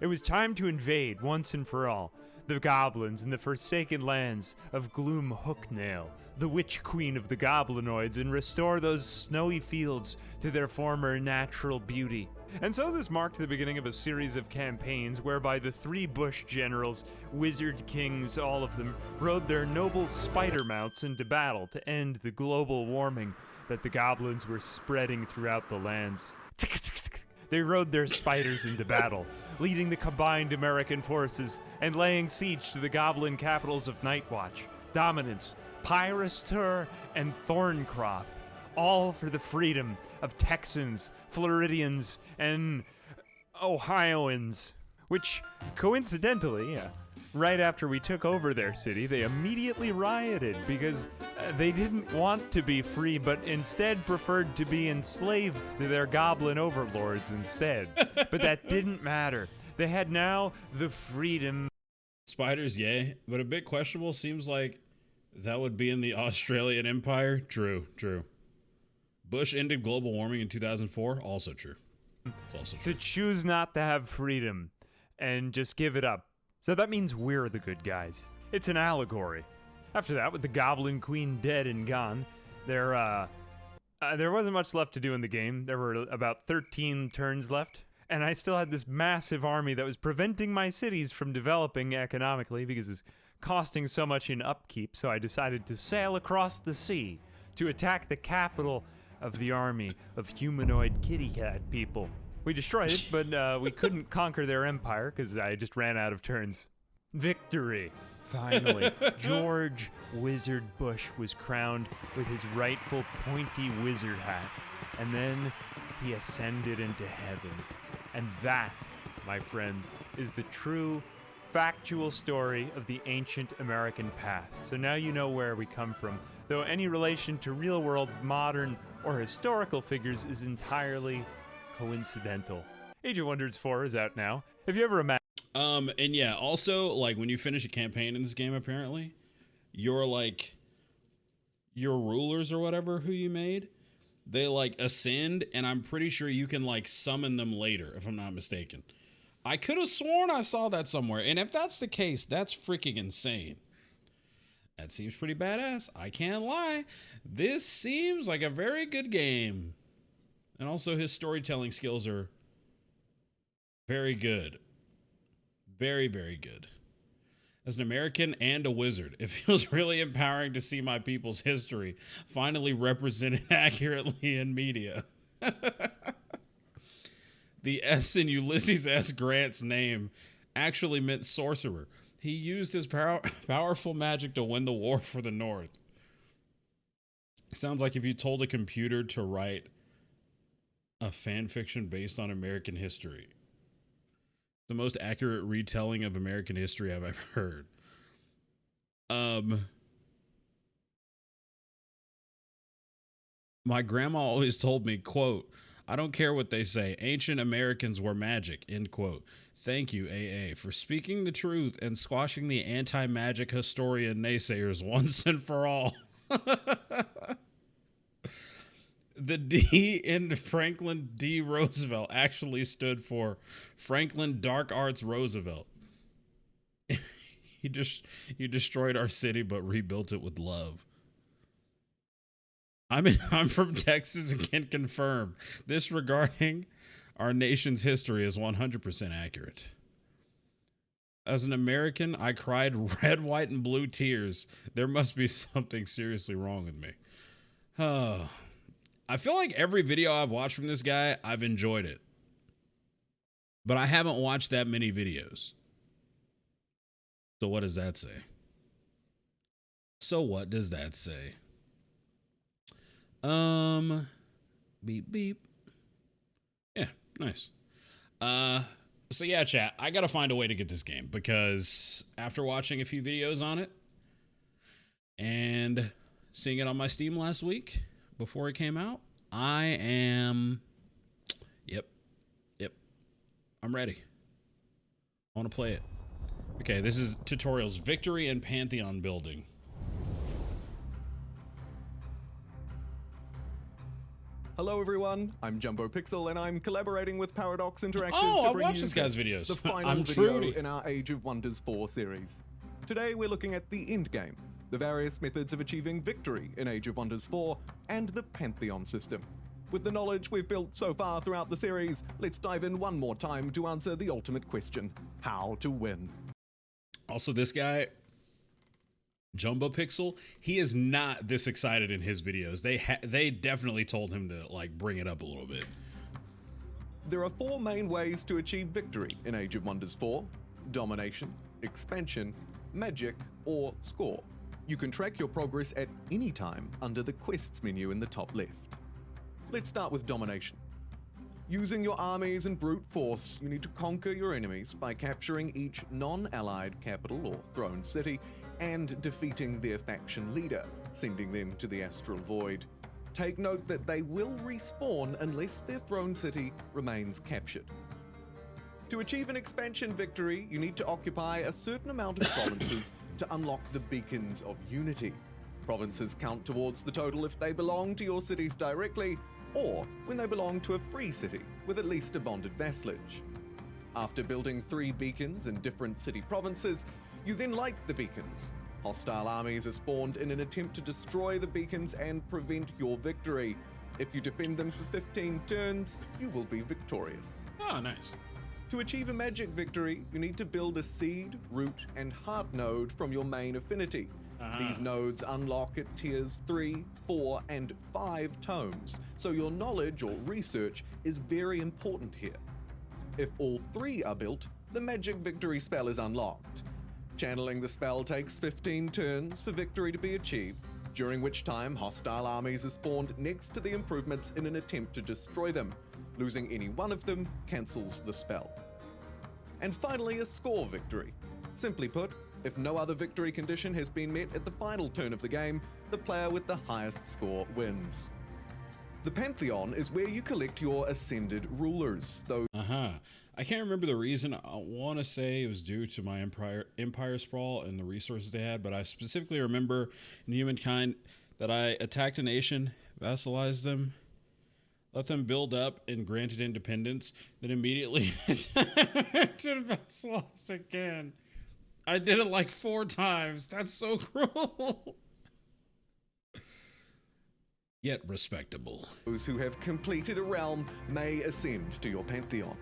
It was time to invade, once and for all, the goblins in the forsaken lands of Gloom Hooknail, the witch queen of the goblinoids, and restore those snowy fields to their former natural beauty. And so this marked the beginning of a series of campaigns whereby the 3 Bush generals, wizard kings, all of them, rode their noble spider mounts into battle to end the global warming that the goblins were spreading throughout the lands. They rode their spiders into battle, leading the combined American forces and laying siege to the goblin capitals of Nightwatch, Dominance, Pyrostur, and Thorncroft, all for the freedom of Texans, Floridians, and Ohioans. which, coincidentally, right after we took over their city, they immediately rioted because they didn't want to be free, but instead preferred to be enslaved to their goblin overlords instead. But that didn't matter. They had now the freedom. Spiders, yay, but a bit questionable. Seems like that would be in the Australian Empire. True. Bush ended global warming in 2004. Also true. It's also true. To choose not to have freedom and just give it up. So that means we're the good guys. It's an allegory. After that, with the Goblin Queen dead and gone, there wasn't much left to do in the game. There were about 13 turns left, and I still had this massive army that was preventing my cities from developing economically because it was costing so much in upkeep, so I decided to sail across the sea to attack the capital of the army of humanoid kitty cat people. We destroyed it, but we couldn't conquer their empire because I just ran out of turns. Victory! Finally, George Wizard Bush was crowned with his rightful pointy wizard hat, and then he ascended into heaven. And that, my friends, is the true, factual story of the ancient American past. So now you know where we come from, though any relation to real-world, modern, or historical figures is entirely coincidental. Age of Wonders 4 is out now. Have you ever imagined? And yeah, also, like, when you finish a campaign in this game, apparently, your rulers or whatever who you made, they, like, ascend, and I'm pretty sure you can, like, summon them later, if I'm not mistaken. I could have sworn I saw that somewhere, and if that's the case, that's freaking insane. That seems pretty badass. I can't lie. This seems like a very good game. And also, his storytelling skills are very good. Very, very good. As an American and a wizard, it feels really empowering to see my people's history finally represented accurately in media. The S in Ulysses S. Grant's name actually meant sorcerer. He used his powerful magic to win the war for the North. Sounds like if you told a computer to write a fan fiction based on American history. The most accurate retelling of American history I've ever heard. My grandma always told me, quote, I don't care what they say. Ancient Americans were magic, end quote. Thank you, AA, for speaking the truth and squashing the anti-magic historian naysayers once and for all. The D in Franklin D. Roosevelt actually stood for Franklin Dark Arts Roosevelt. You destroyed our city, but rebuilt it with love. I'm from Texas and can confirm this regarding our nation's history is 100% accurate. As an American, I cried red, white, and blue tears. There must be something seriously wrong with me. Oh. I feel like every video I've watched from this guy, I've enjoyed it. But I haven't watched that many videos. So what does that say? Beep, beep. Yeah, nice. So yeah, chat, I gotta find a way to get this game because after watching a few videos on it and seeing it on my Steam last week, before it came out, I am, yep, I'm ready. I want to play it. Okay, this is tutorials, Victory and Pantheon building. Hello everyone, I'm Jumbo Pixel and I'm collaborating with Paradox Interactive Oh, to I've bring watched you this guy's videos. the final I'm video Trudy. in our Age of Wonders 4 series. Today we're looking at the end game, the various methods of achieving victory in Age of Wonders 4, and the Pantheon system. With the knowledge we've built so far throughout the series, let's dive in one more time to answer the ultimate question, how to win. Also, this guy, Jumbo Pixel, he is not this excited in his videos. They definitely told him to like bring it up a little bit. There are 4 main ways to achieve victory in Age of Wonders 4: domination, expansion, magic, or score. You can track your progress at any time under the quests menu in the top left. Let's start with domination. Using your armies and brute force, you need to conquer your enemies by capturing each non-allied capital or throne city and defeating their faction leader, sending them to the astral void. Take note that they will respawn unless their throne city remains captured. To achieve an expansion victory, you need to occupy a certain amount of provinces to unlock the Beacons of Unity. Provinces count towards the total if they belong to your cities directly, or when they belong to a free city with at least a bonded vassalage. After building 3 beacons in different city provinces, you then light the beacons. Hostile armies are spawned in an attempt to destroy the beacons and prevent your victory. If you defend them for 15 turns, you will be victorious. Oh, nice. To achieve a magic victory, you need to build a seed, root, and heart node from your main affinity. These nodes unlock at tiers 3, 4, and 5 tomes, so your knowledge or research is very important here. If all 3 are built, the magic victory spell is unlocked. Channeling the spell takes 15 turns for victory to be achieved, during which time hostile armies are spawned next to the improvements in an attempt to destroy them. Losing any one of them cancels the spell. And finally, a score victory. Simply put, if no other victory condition has been met at the final turn of the game, the player with the highest score wins. The Pantheon is where you collect your ascended rulers, though. I can't remember the reason. I want to say it was due to my empire sprawl and the resources they had, but I specifically remember in Humankind that I attacked a nation, vassalized them, let them build up, and granted independence, then immediately to vassalize again. I did it like 4 times. That's so cruel. Yet respectable. Those who have completed a realm may ascend to your Pantheon.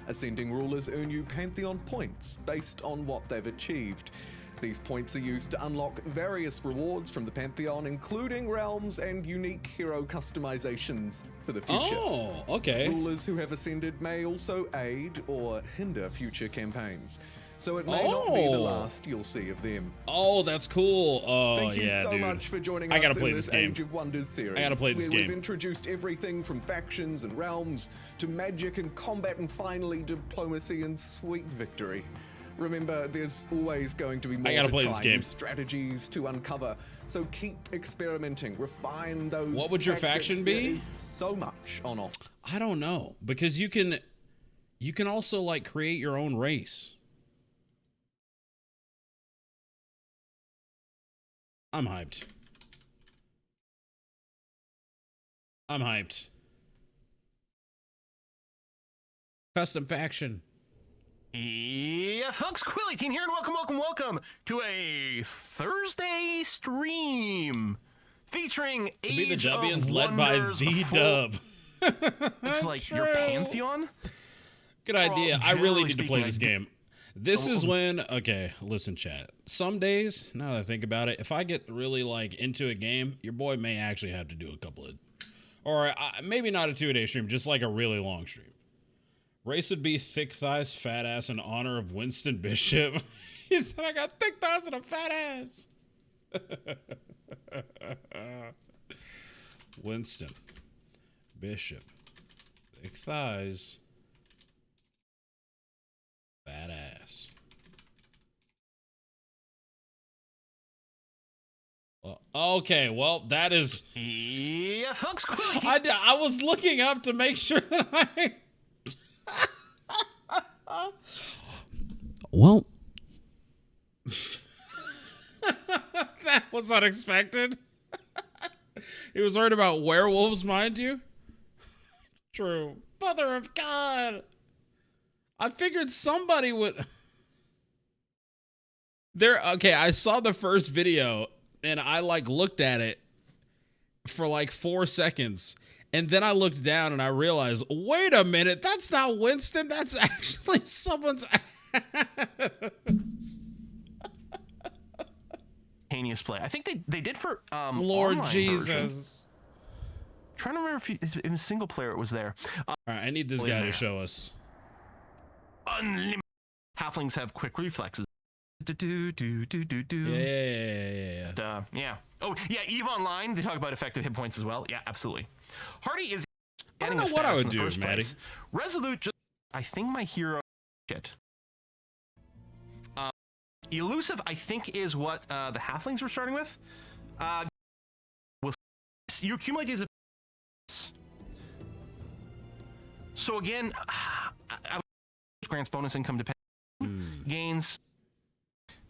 Ascending rulers earn you Pantheon points based on what they've achieved. These points are used to unlock various rewards from the Pantheon, including realms and unique hero customizations for the future. Oh, okay. Rulers who have ascended may also aid or hinder future campaigns, so it may not be the last you'll see of them. Oh, that's cool. Oh, Thank you yeah, so dude. much for joining I us gotta in play this this game. Age of Wonders series. I gotta play this where game. We've introduced everything from factions and realms to magic and combat, and finally diplomacy and sweet victory. Remember, there's always going to be more I gotta to play try, this game. new strategies to uncover. So keep experimenting, refine those. What would your tactics. faction be? There is so much on offer. I don't know, because you can also like create your own race. I'm hyped. I'm hyped. Custom faction. Yeah, folks, Quilly18 here, and welcome to a Thursday stream featuring To be the Age Dubbians of led by Wonders the full- Dub. It's like your Pantheon? Good idea. I really generally need to play speaking, this game. This is when, okay, listen, chat. Some days, now that I think about it, if I get really like into a game, your boy may actually have to do a couple of, or maybe not a 2-a-day stream, just like a really long stream. Race would be thick thighs, fat ass in honor of Winston Bishop. He said, I got thick thighs and a fat ass. Winston Bishop. Thick thighs. Fat ass. Well, okay, well, that is... Yeah, folks, I was looking up to make sure that I... Well, that was unexpected. He was worried about werewolves, mind you. True. Mother of God. I figured somebody would. Okay, I saw the first video and I like looked at it for like 4 seconds. And then I looked down and I realized, wait a minute, that's not Winston. That's actually someone's Heinous play. I think they did for Lord online Jesus. version. Trying to remember if in a single player it was there. All right, I need this guy to show us. Unlimited. Halflings have quick reflexes. Yeah. Yeah. Oh, yeah, EVE Online, they talk about effective hit points as well. Yeah, absolutely. Hardy is... getting know the what I status would in the do, first Maddie. place. Resolute just, I think my hero shit. Elusive, I think, is what the halflings were starting with. You accumulate these. So again, grants bonus income depending gains.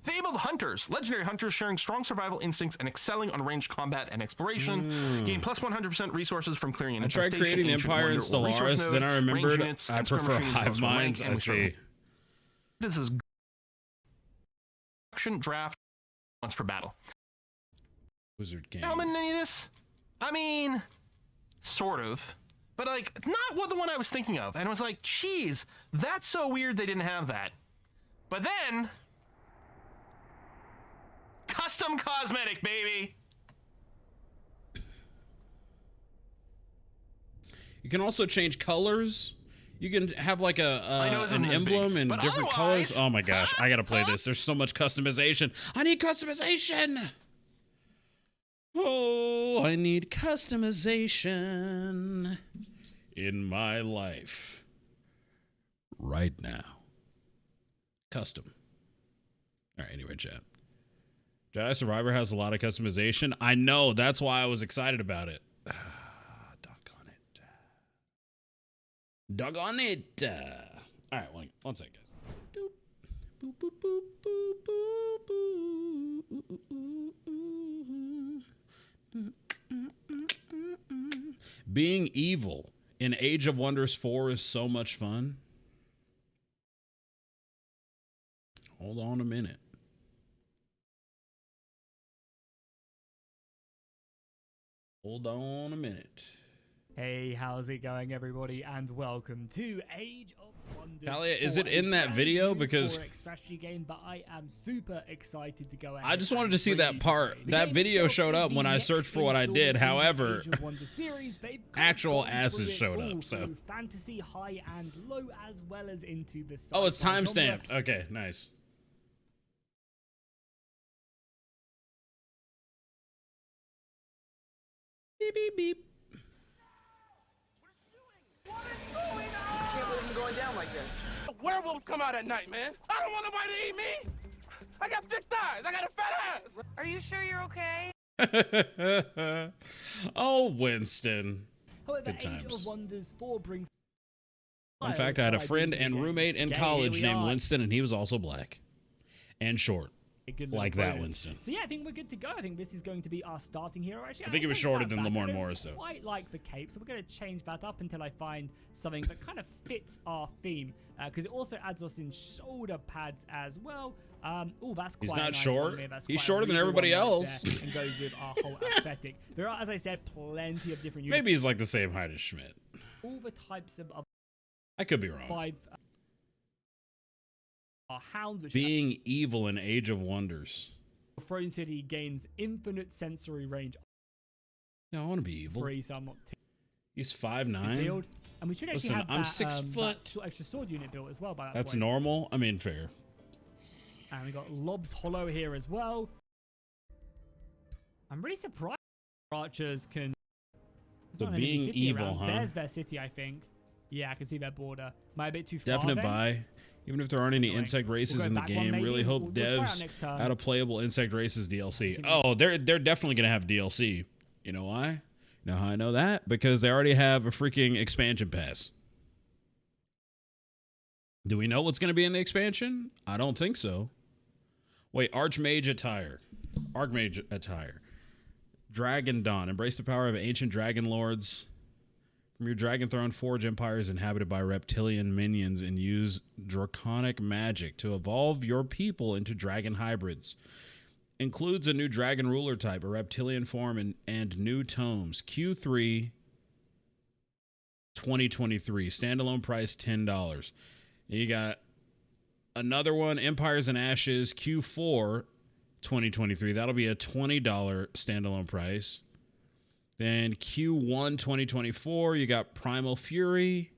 Fabled Hunters, legendary hunters sharing strong survival instincts and excelling on ranged combat and exploration. Gain plus 100% resources from clearing an I tried creating the Ancient Empire in Wonder or Resource Stellaris, Node, then I range remembered units, I and skirmish prefer units hive bonus to rank, minds. and I we start see. This is action draft once per battle. Wizard game. Element in any of this? I mean, sort of. But like, not what the one I was thinking of. And I was like, geez, that's so weird they didn't have that. But then, custom cosmetic, baby. You can also change colors. You can have like an emblem in different colors. Oh my gosh, I gotta play this. There's so much customization. I need customization. Oh, I need customization in my life right now. Custom. All right, anyway, chat. Jedi Survivor has a lot of customization. I know, that's why I was excited about it. Doggone it. All right, one sec, guys. Doop. Boop, boop, boop, boop, boop, Being evil in Age of Wonders 4 is so much fun. Hold on a minute. Hold on a minute. Hey, how's it going, everybody, and welcome to Age of Wonders. Talia, is it in that video? Because strategy game, but I am super excited to go ahead. I just wanted to see that part. That video showed up when I searched for what I did. However, actual asses showed up. So fantasy, high and low, as well as into the. Oh, it's timestamped. Okay, nice. Beep beep beep. I can't believe I'm going down like this. Werewolves come out at night, man. I don't want nobody to eat me. I got thick thighs. I got a fat ass. Are you sure you're okay? Oh, Winston. However, Good Age times. of Wonders 4 brings. In fact, I had a friend and roommate in college named Winston, and he was also black and short. Like that, Winston. So yeah, I think we're good to go. I think this is going to be our starting hero. Actually, I think it was shorter than Lamorne Morris, though. Quite like the cape, so we're going to change that up until I find something that kind of fits our theme, because it also adds us in shoulder pads as well. Oh, that's quite. He's not nice short. That's He's quite shorter than everybody else. And goes with our whole aesthetic. There are, as I said, plenty of different. Maybe he's like the same height as Schmidt. All the types of. I could be wrong. 5 are hounds, which Being evil in Age of Wonders. Throne City gains infinite sensory range. Yeah, I want to be evil. So I'm not He's 5'9". And we should actually Listen, have I'm that, 6 foot. that extra sword unit built as well by that That's point. normal. I mean, fair. And we got Lob's Hollow here as well. I'm really surprised archers can. So being evil, huh? There's their city, I think. Yeah, I can see their border. Am I a bit too far? Definite then? buy. Even if there aren't any insect races in the game, really hope devs add a playable insect races DLC. Oh, they're definitely gonna have DLC. You know why? You know how I know that? Because they already have a freaking expansion pass. Do we know what's gonna be in the expansion? I don't think so. Wait, Archmage attire. Archmage attire. Dragon Dawn. Embrace the power of ancient dragon lords. From your Dragon Throne, forge empires inhabited by reptilian minions and use draconic magic to evolve your people into dragon hybrids. Includes a new dragon ruler type, a reptilian form, and new tomes. Q3 2023. Standalone price $10. You got another one, Empires and Ashes, Q4 2023. That'll be a $20 standalone price. Then Q1 2024, you got Primal Fury,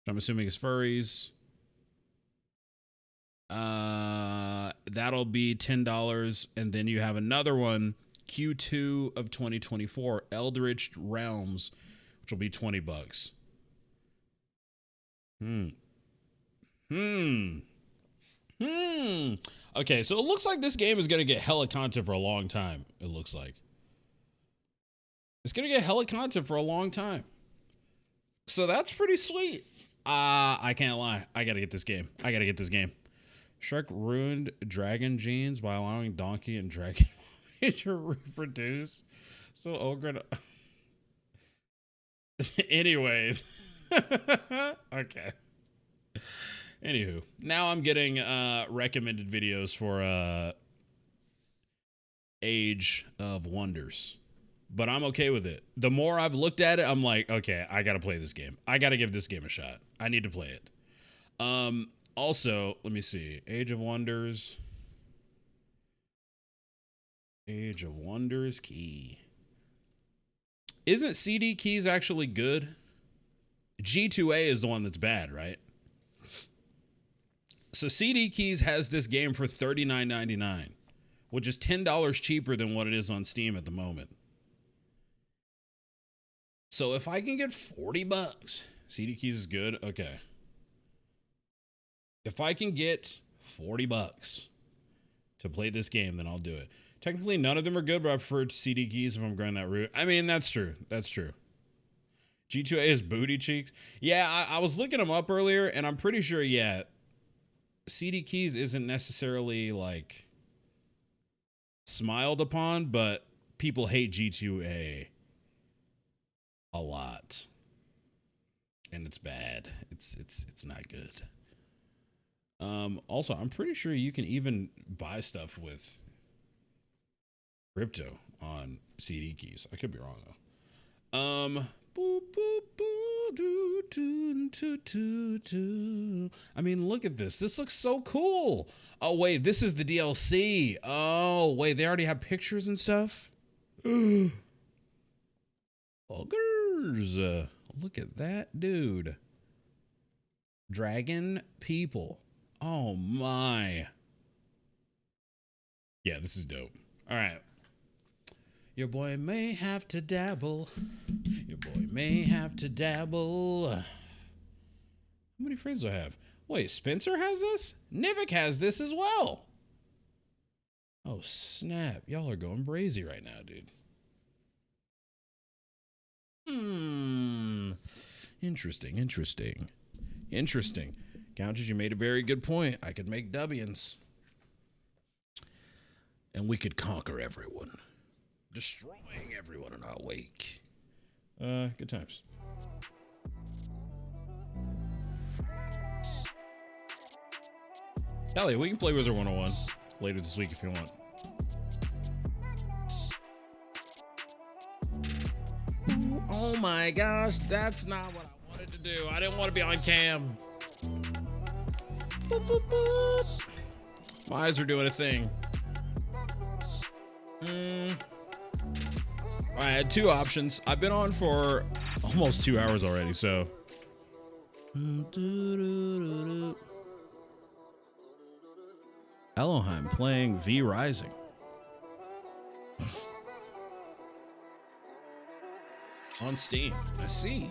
which I'm assuming is furries. That'll be $10. And then you have another one, Q2 of 2024, Eldritch Realms, which will be $20. Okay, so it looks like this game is gonna get hella content for a long time. It looks like it's gonna get hella content for a long time. So that's pretty sweet. I can't lie. I gotta get this game. Shark ruined dragon genes by allowing donkey and dragon to reproduce. So ogre. Anyways. Okay. Anywho, now I'm getting recommended videos for Age of Wonders. But I'm okay with it. The more I've looked at it, I'm like, okay, I gotta play this game. I gotta give this game a shot. I need to play it. Also, let me see. Age of Wonders. Age of Wonders key. Isn't CD keys actually good? G2A is the one that's bad, right? So CD Keys has this game for $39.99, which is $10 cheaper than what it is on Steam at the moment. So if I can get $40, CD Keys is good. Okay. If I can get $40 to play this game, then I'll do it. Technically, none of them are good, but I prefer CD Keys if I'm going that route. I mean, that's true. That's true. G2A is booty cheeks. Yeah, I was looking them up earlier, and I'm pretty sure, yeah, CD Keys isn't necessarily, like, smiled upon, but people hate G2A a lot. And it's bad. It's not good. Also, I'm pretty sure you can even buy stuff with crypto on CD Keys. I could be wrong, though. I mean, look at this. This looks so cool. Oh, wait, this is the DLC. Oh, wait, they already have pictures and stuff? Buggers. Look at that, dude. Dragon people. Oh, my. Yeah, this is dope. All right. Your boy may have to dabble. Your boy may have to dabble. How many friends do I have? Wait, Spencer has this? Nivik has this as well. Oh, snap. Y'all are going brazy right now, dude. Interesting. Couches, you made a very good point. I could make W's. And we could conquer everyone. Destroying everyone in our wake. Good times. Hell yeah, we can play Wizard 101 later this week if you want. Ooh, oh my gosh, that's not what I wanted to do. I didn't want to be on cam. Boop, boop, boop. My eyes are doing a thing. I had two options. I've been on for almost 2 hours already, so. Elohim playing V Rising. On Steam. I see.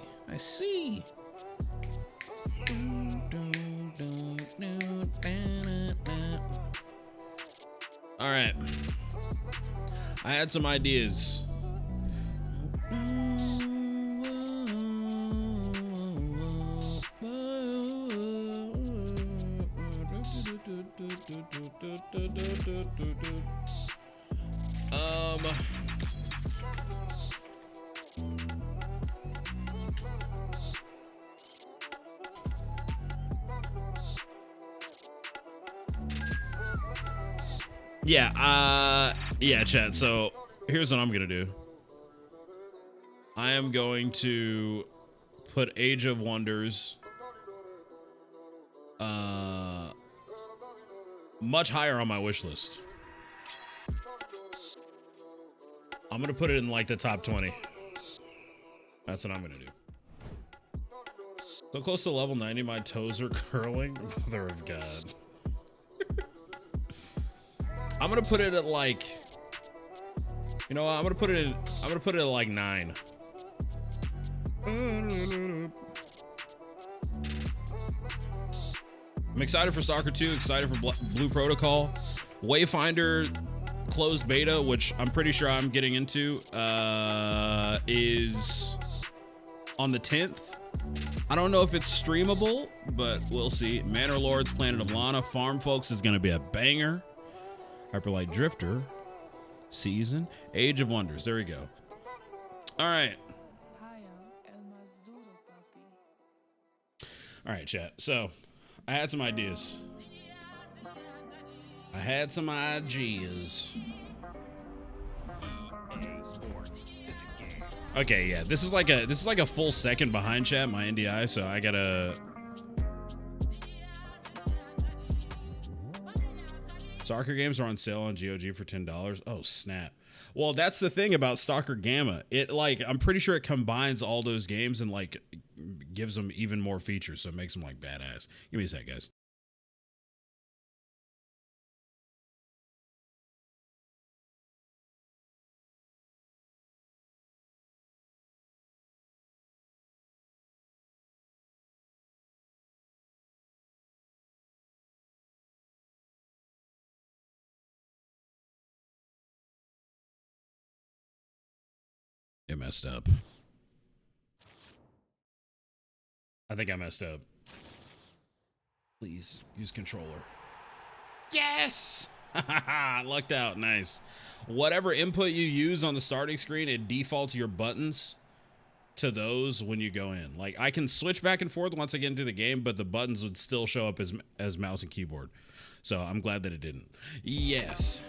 All right. I had some ideas. Yeah, chat. So here's what I'm gonna do. I am going to put Age of Wonders much higher on my wish list. I'm gonna put it in like the top 20. That's what I'm gonna do. So close to level 90, my toes are curling. Mother of God. I'm gonna put it at like, you know what? I'm gonna put it at like 9. I'm excited for Stalker 2, excited for Blue Protocol. Wayfinder closed beta, which I'm pretty sure I'm getting into, is on the 10th. I don't know if it's streamable, but we'll see. Manor Lords, Planet of Lana, Farm Folks is going to be a banger. Hyperlight Drifter, Season, Age of Wonders. There we go. All right. All right, chat. So I had some ideas. Okay, yeah. This is like a full second behind, chat, my NDI, so I gotta. Stalker games are on sale on GOG for $10. Oh, snap. Well, that's the thing about Stalker Gamma. I'm pretty sure it combines all those games and gives them even more features, so it makes them badass. Give me a sec, guys. It messed up. I think I messed up. Please use controller. Yes! Lucked out. Nice. Whatever input you use on the starting screen, it defaults your buttons to those when you go in. I can switch back and forth once I get into the game, but the buttons would still show up as mouse and keyboard. So I'm glad that it didn't. Yes.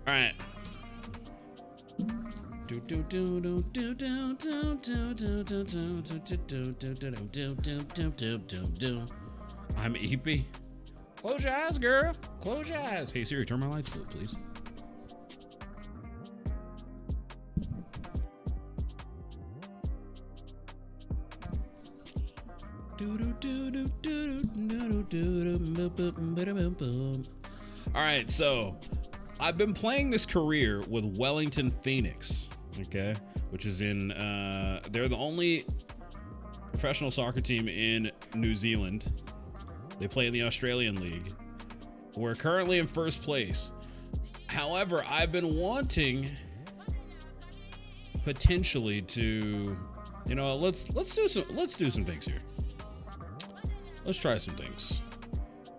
All right. I'm EP. Close your eyes, girl. Close your eyes. Hey Siri, turn my lights blue, please. All right, so I've been playing this career with Wellington Phoenix, okay, which is in, they're the only professional soccer team in New Zealand. They play in the Australian League. We're currently in first place. However, I've been wanting potentially to, let's do some things here. Let's try some things.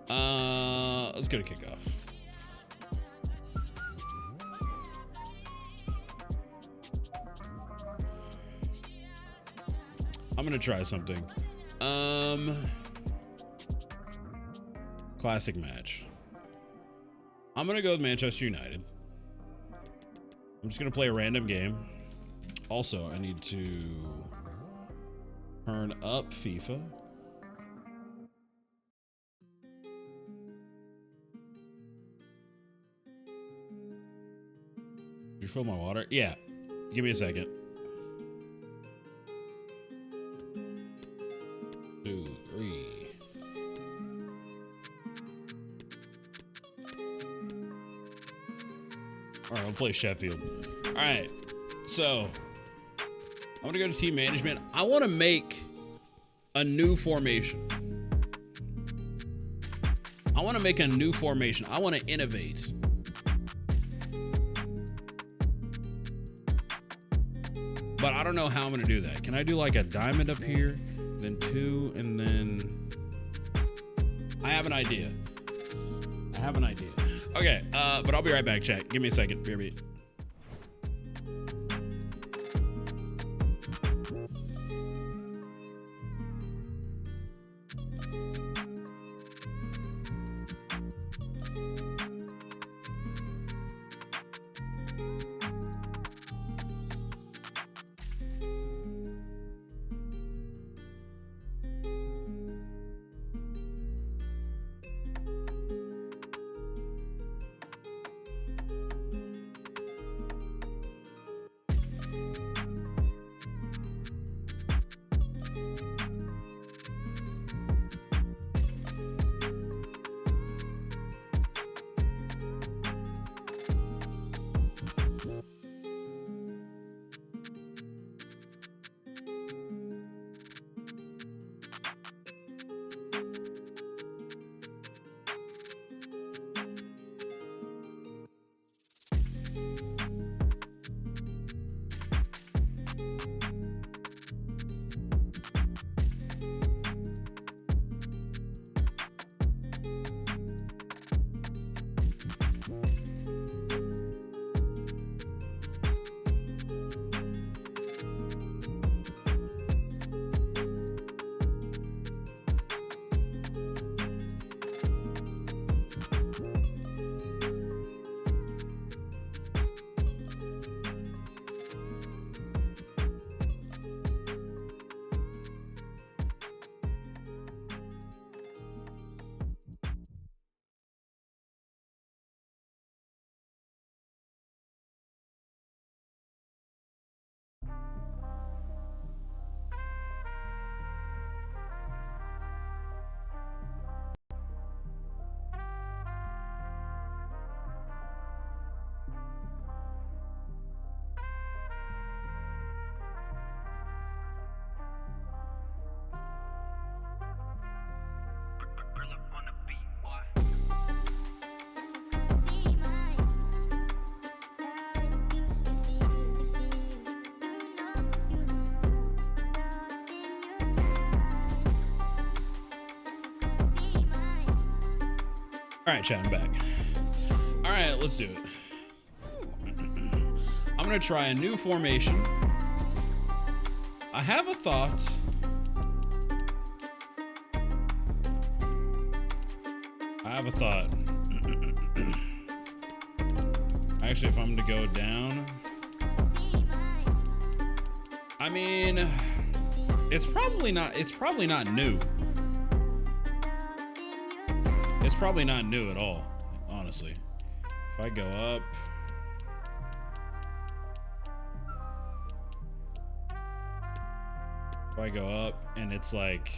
Let's get a kickoff. I'm gonna try something. Classic match. I'm gonna go with Manchester United. I'm just gonna play a random game. Also, I need to turn up FIFA. Did you fill my water? Yeah. Give me a second. 2, 3. All right, I'll play Sheffield. All right, so I'm gonna go to team management. I want to make a new formation. I want to innovate. But I don't know how I'm gonna do that. Can I do like a diamond up here, then 2, and then I have an idea. Okay, but I'll be right back, chat. Give me a second. BRB. All right, chat, I'm back. All right, let's do it. I'm gonna try a new formation. I have a thought. Actually, if I'm to go down, I mean, it's probably not new. It's probably not new at all, honestly. If I go up, and it's like,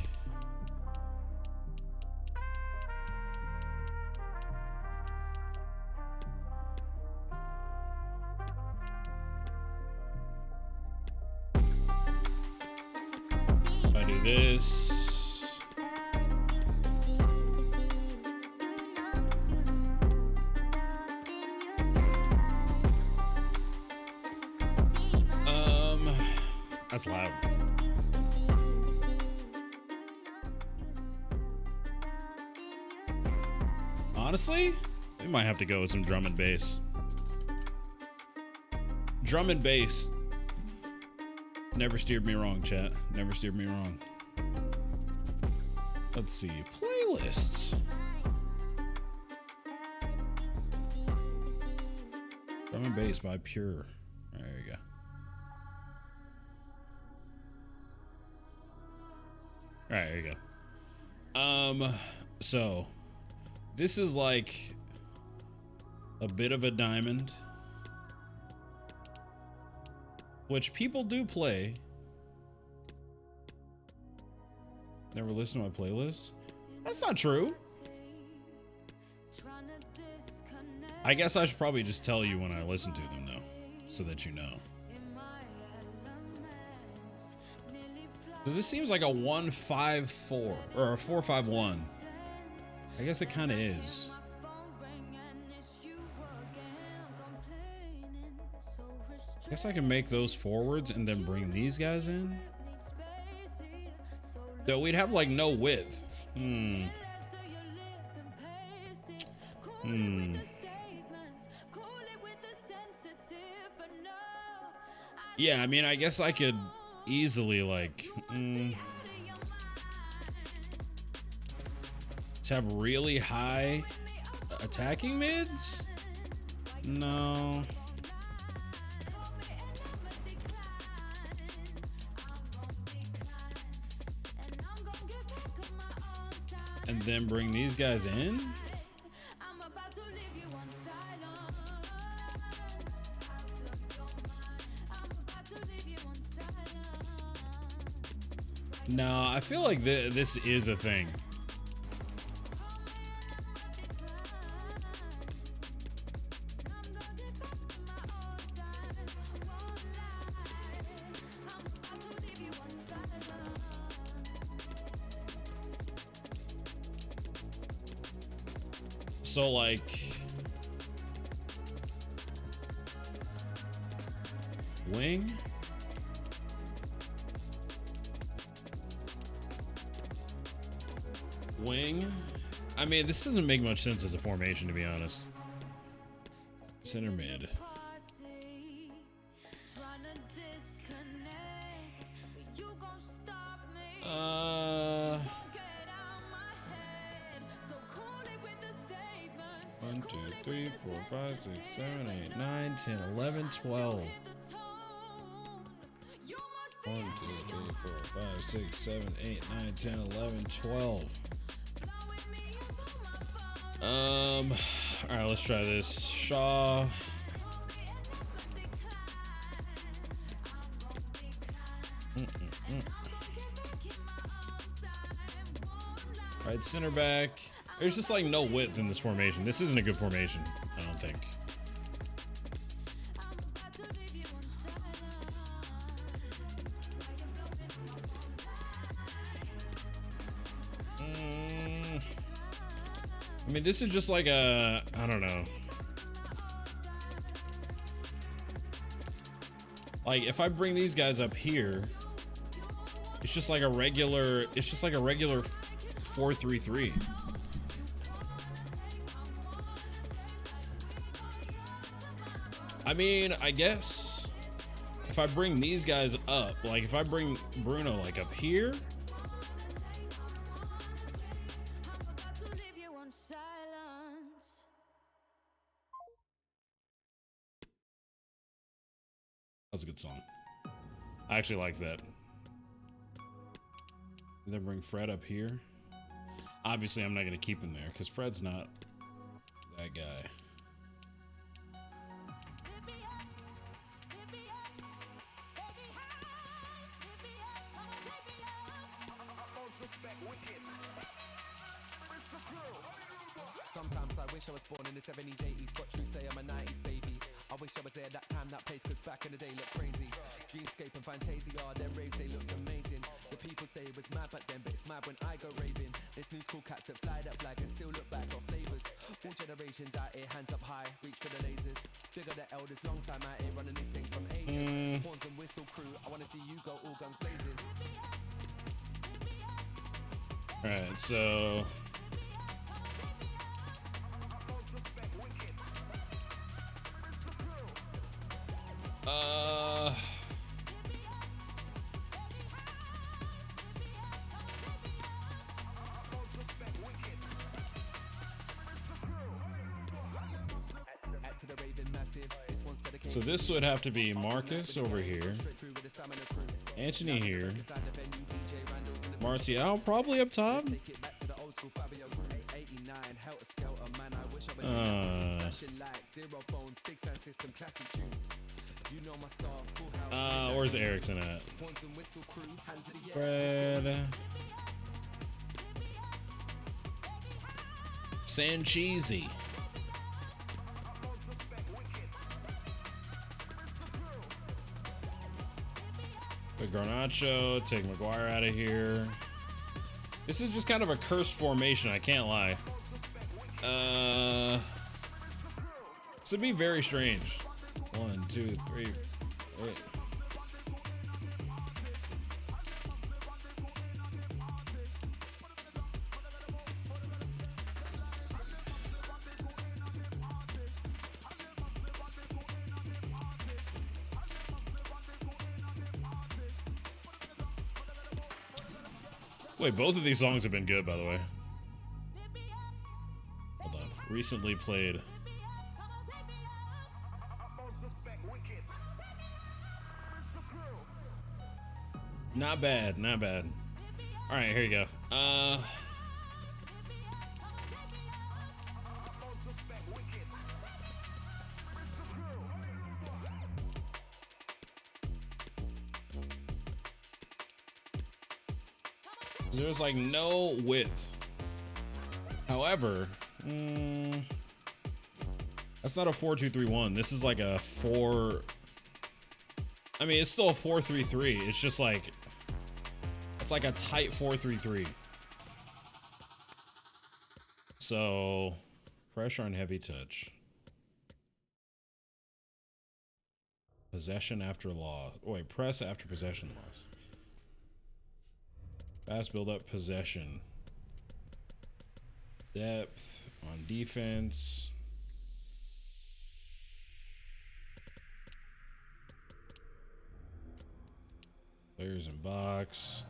if I do this, that's loud. Honestly, we might have to go with some drum and bass. Drum and bass. Never steered me wrong, chat. Never steered me wrong. Let's see. Playlists. Drum and bass by Pure. There you go. All right, there you go. So this is like a bit of a diamond, which people do play. Never listen to my playlist? That's not true. I guess I should probably just tell you when I listen to them though, so that you know. So this seems like a 154 or a 451. I guess it kind of is. I guess I can make those forwards and then bring these guys in. Though we'd have like no width. Yeah, I mean, I guess I could easily like to have really high attacking mids? No. And then bring these guys in? No, I feel like this is a thing. So like wing. I mean, this doesn't make much sense as a formation, to be honest. Center mid. One, 2, 3, 4, 5, 6, 7, 8, 9, 10, 11, 12. 1, 2, 3, 4, 5, 6, 7, 8, 9, 10, 11, 12. All right, let's try this. Shaw. All right, center back. There's just like no width in this formation. This isn't a good formation, I don't think. I mean, this is just like a, I don't know. Like if I bring these guys up here, it's just like a regular 4-3-3. I mean, I guess if I bring these guys up, like if I bring Bruno like up here. That's a good song. I actually like that. Then bring Fred up here. Obviously, I'm not going to keep him there because Fred's not that guy. Sometimes I wish I was born in the 70s, 80s, but true say I'm a 90s baby. I wish I was there that time, that place, cause back in the day looked crazy. Dreamscape and Fantasia, their raves, they looked amazing. The people say it was mad back then, but it's mad when I go raving. There's new school cats that fly that flag and still look back on flavors. All generations out here, hands up high, reach for the lasers. Bigger the elders, long time out here, running this thing from ages. Horns and whistle crew, I wanna see you go all guns blazing. Alright, so so this would have to be Marcus over here, Anthony here, Martial probably up top. Where's Ericsson at? Fred. Sancheesy. Put Garnacho, take McGuire out of here. This is just kind of a cursed formation, I can't lie. This would be very strange. 1, 2, 3, wait. Wait, both of these songs have been good, by the way. Hold on. Recently played. Not bad, not bad. All right, here you go. There's like no width. However, that's not a 4-2-3-1. This is like a 4. I mean, it's still a 4-3-3. It's just like it's like a tight 4-3-3. So pressure on heavy touch. Possession after loss. Oh, wait, press after possession loss. Fast build up possession. Depth on defense. Players in box.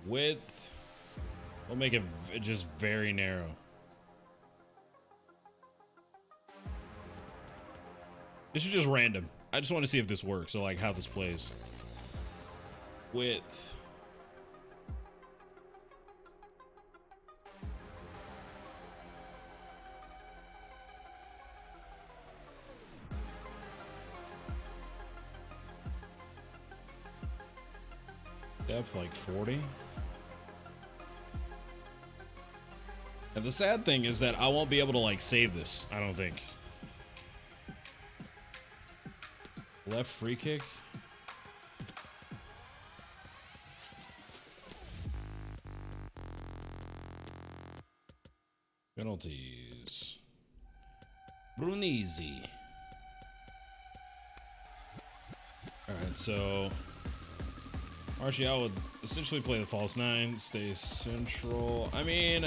Width. We'll make it just very narrow. This is just random. I just want to see if this works, or like how this plays. Width. Depth like 40. And the sad thing is that I won't be able to like save this, I don't think. Left free kick. Penalties. Brunisi. All right, so Martial would essentially play the false 9, stay central. I mean,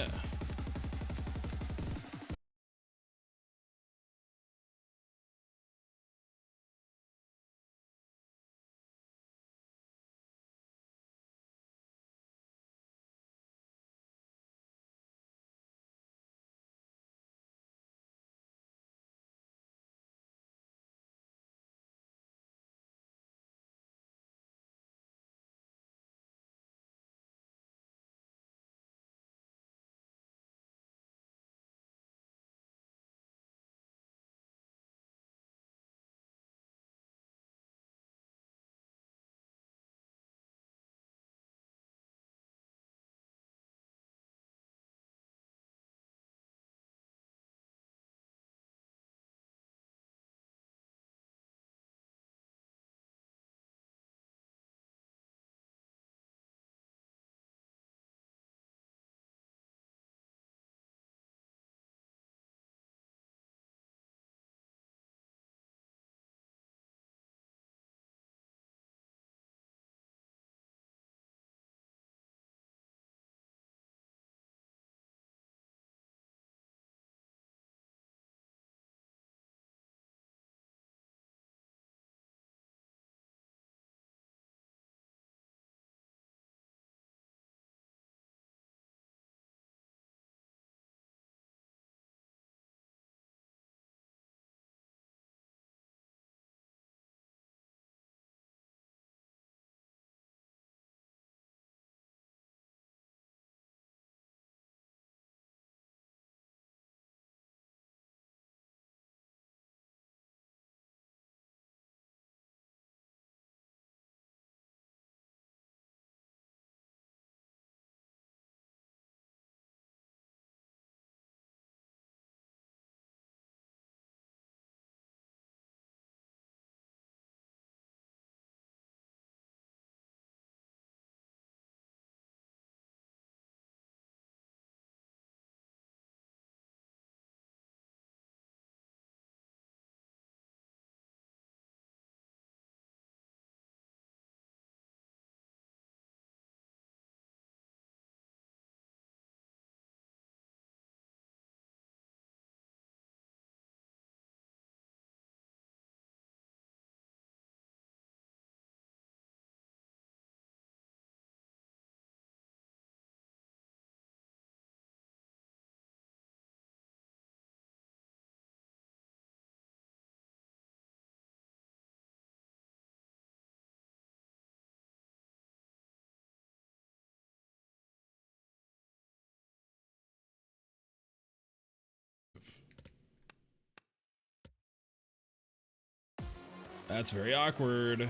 That's very awkward.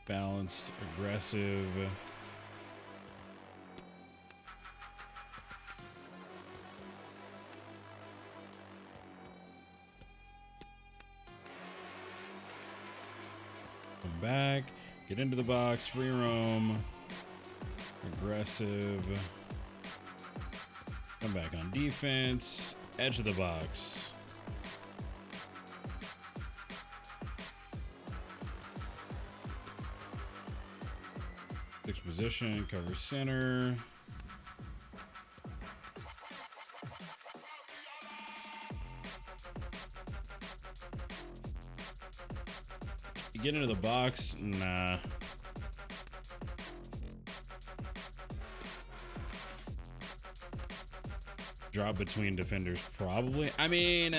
Balanced, aggressive. Come back, get into the box, free roam, aggressive. Come back on defense, edge of the box. Fixed position, cover center. You get into the box? Nah. Drop between defenders, probably. I mean,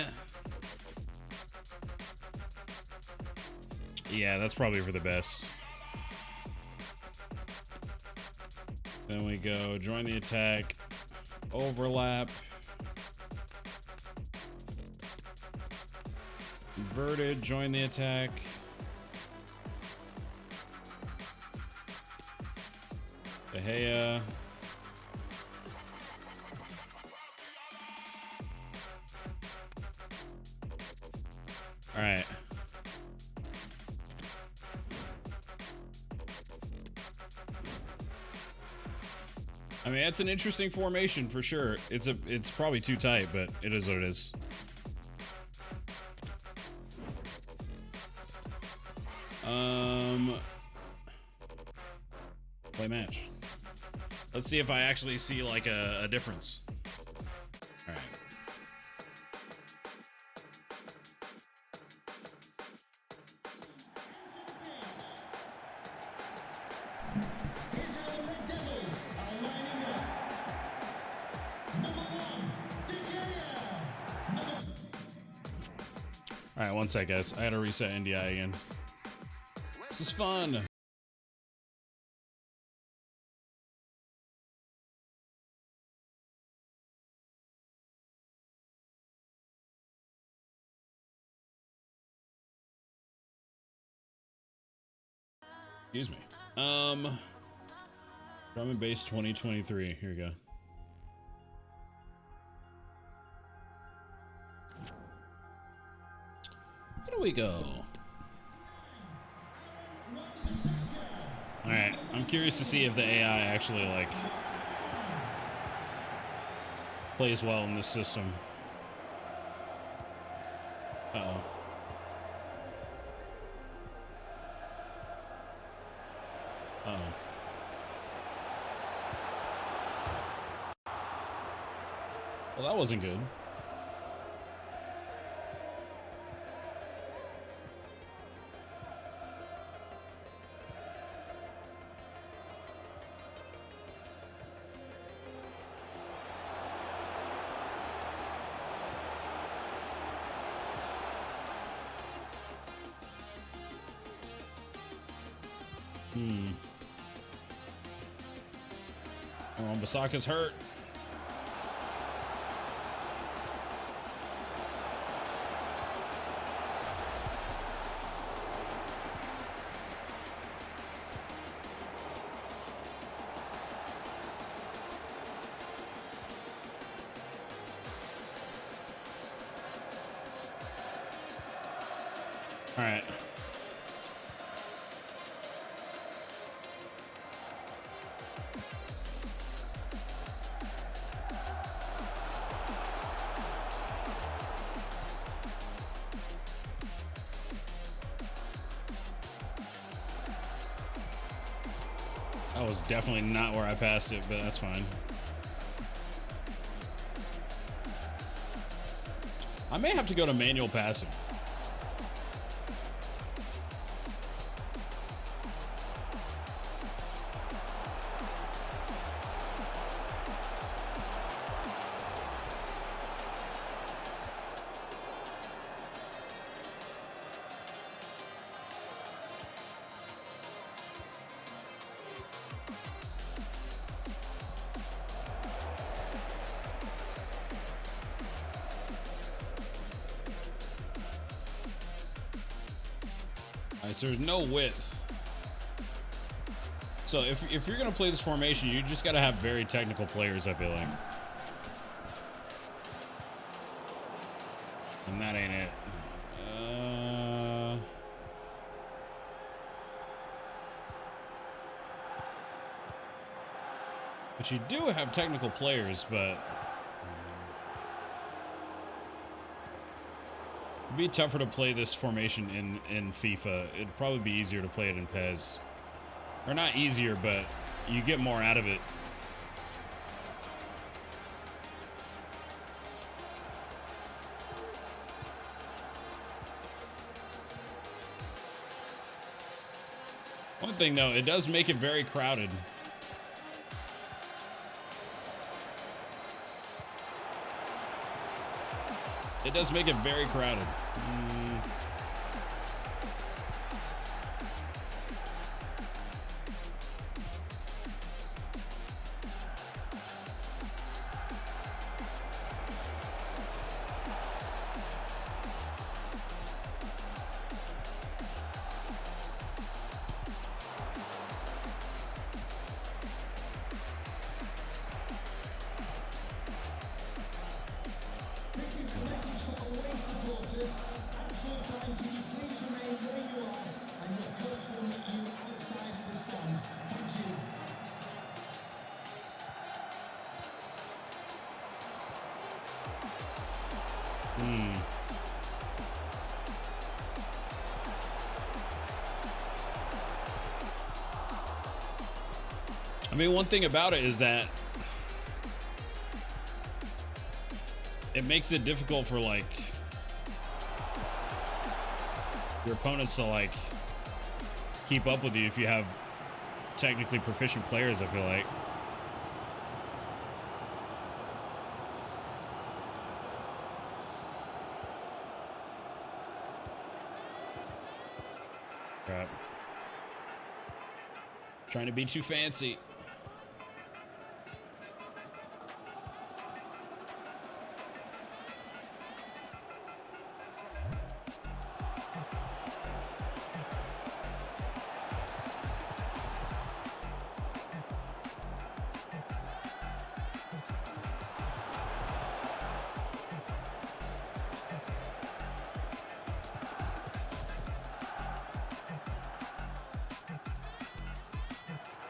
yeah, that's probably for the best. Then we go join the attack, overlap, inverted, join the attack. De Gea. All right. I mean, it's an interesting formation for sure. It's probably too tight, but it is what it is. Play match. Let's see if I actually see like a difference. All right. All right, one sec, guys. I had to reset NDI again. This is fun. Excuse me. Drum and Bass 2023. Here we go. Here we go. All right, I'm curious to see if the AI actually like plays well in this system. Uh-oh. Uh-oh. Well, that wasn't good. Oh, Basaka's hurt. All right. That was definitely not where I passed it, but that's fine. I may have to go to manual passing. All right, so there's no width. So if you're gonna play this formation, you just gotta have very technical players, I feel like. And that ain't it. But you do have technical players, but it'd be tougher to play this formation in FIFA. It'd probably be easier to play it in PES. Or not easier, but you get more out of it. One thing though, it does make it very crowded. It does make it very crowded. I mean, one thing about it is that it makes it difficult for like your opponents to like keep up with you if you have technically proficient players, I feel like. Crap. Trying to be too fancy.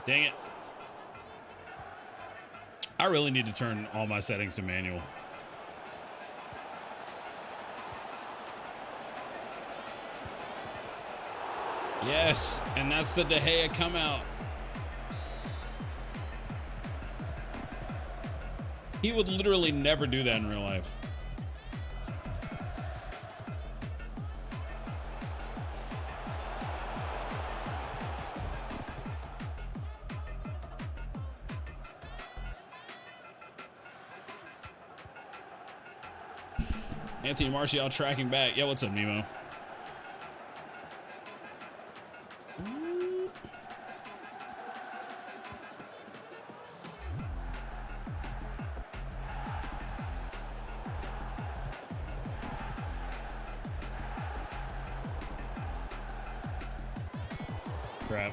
Dang it. I really need to turn all my settings to manual. Yes, and that's the De Gea come out. He would literally never do that in real life. Anthony Martial tracking back. Yeah, what's up, Nemo? Crap.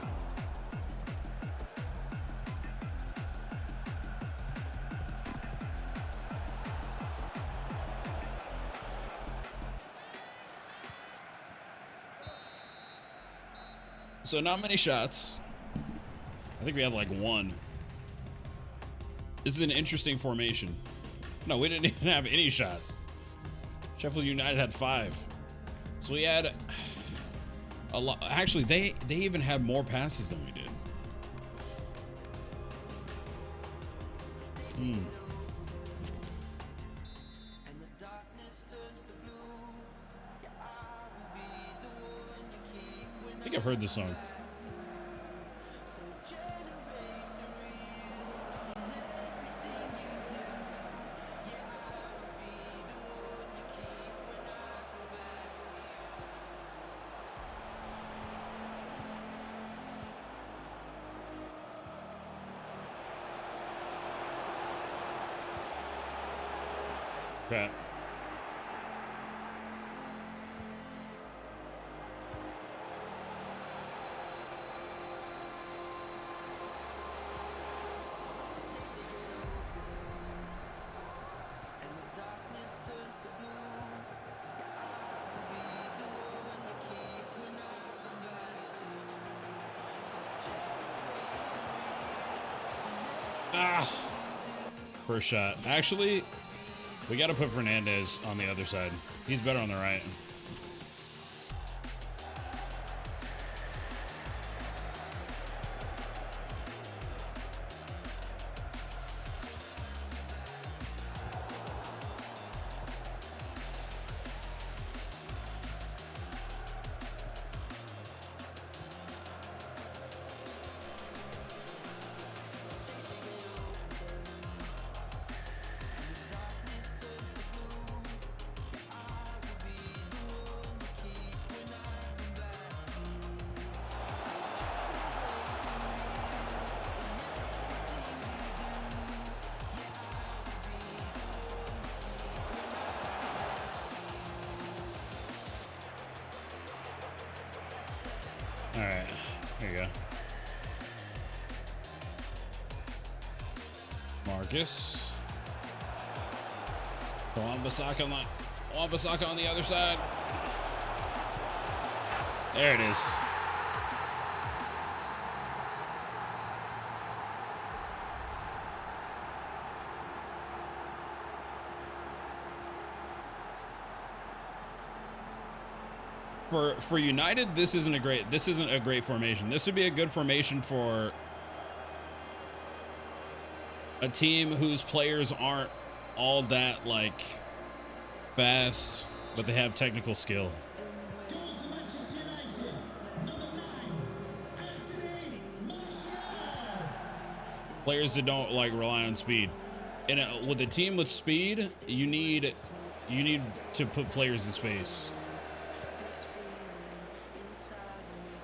So not many shots. I think we had like one. This is an interesting formation. No, we didn't even have any shots. Sheffield United had 5. So we had a lot. Actually, they even had more passes than we did. I think I've heard this song. Okay. Ah. First shot. Actually, we got to put Fernandez on the other side. He's better on the right. All right, here you go. Marcus. Wan-Bissaka on the other side. There it is. For United, this isn't a great formation. This would be a good formation for a team whose players aren't all that like fast, but they have technical skill. Players that don't like rely on speed. And with a team with speed, you need to put players in space.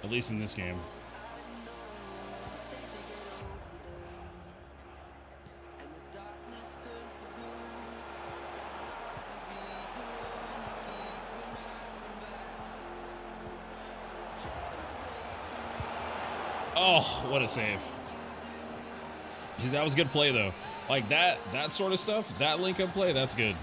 At least in this game. Oh, what a save. That was good play though. Like that sort of stuff, that link up play, that's good.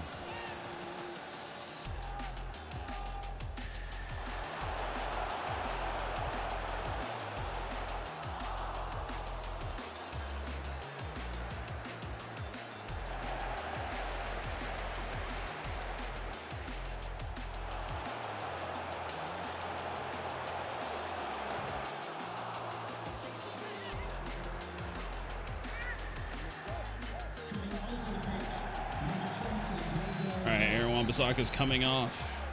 Wan-Bissaka's coming off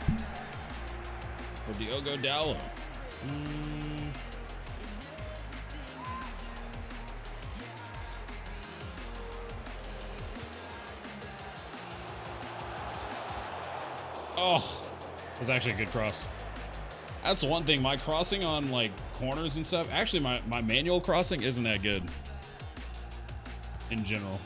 for Diogo Dalot. Oh, that's actually a good cross. That's one thing. My crossing on like corners and stuff. Actually, my manual crossing isn't that good in general.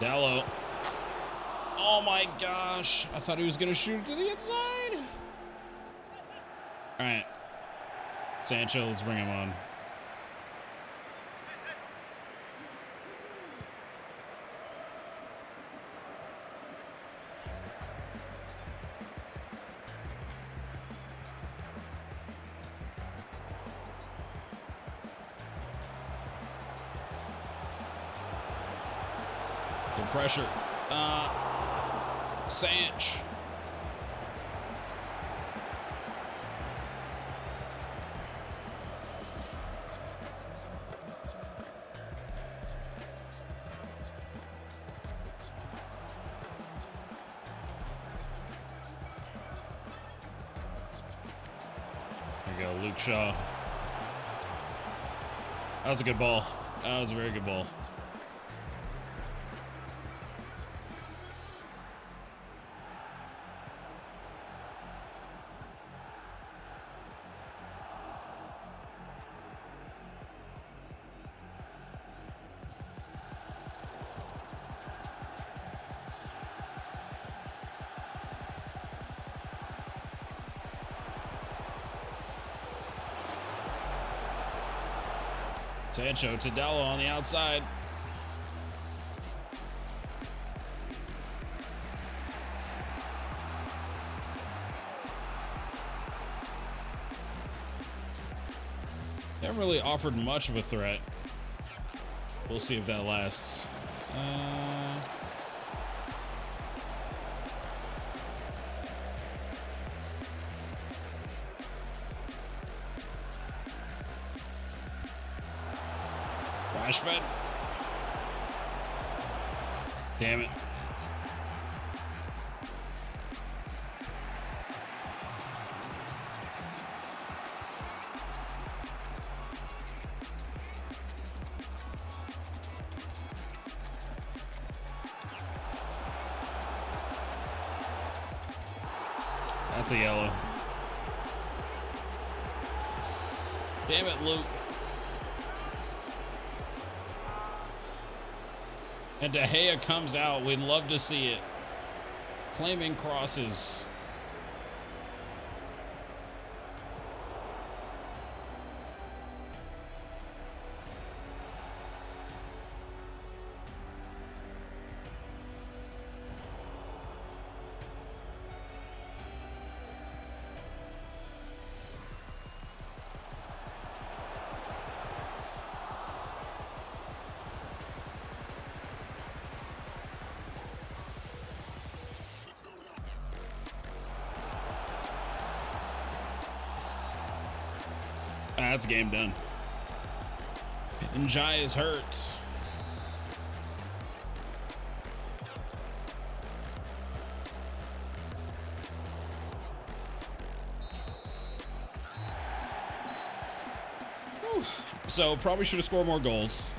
Dalot. Oh my gosh. I thought he was going to shoot to the inside. All right. Sancho, let's bring him on. Good pressure. Sanch. There you go, Luke Shaw. That was a good ball. That was a very good ball. Sancho to Dalot on the outside. They haven't really offered much of a threat. We'll see if that lasts. Rashford. Damn it. That's a yellow. Damn it, Luke. And De Gea comes out. We'd love to see it. Claiming crosses. That's game done. And Jai is hurt. Whew. So probably should have scored more goals.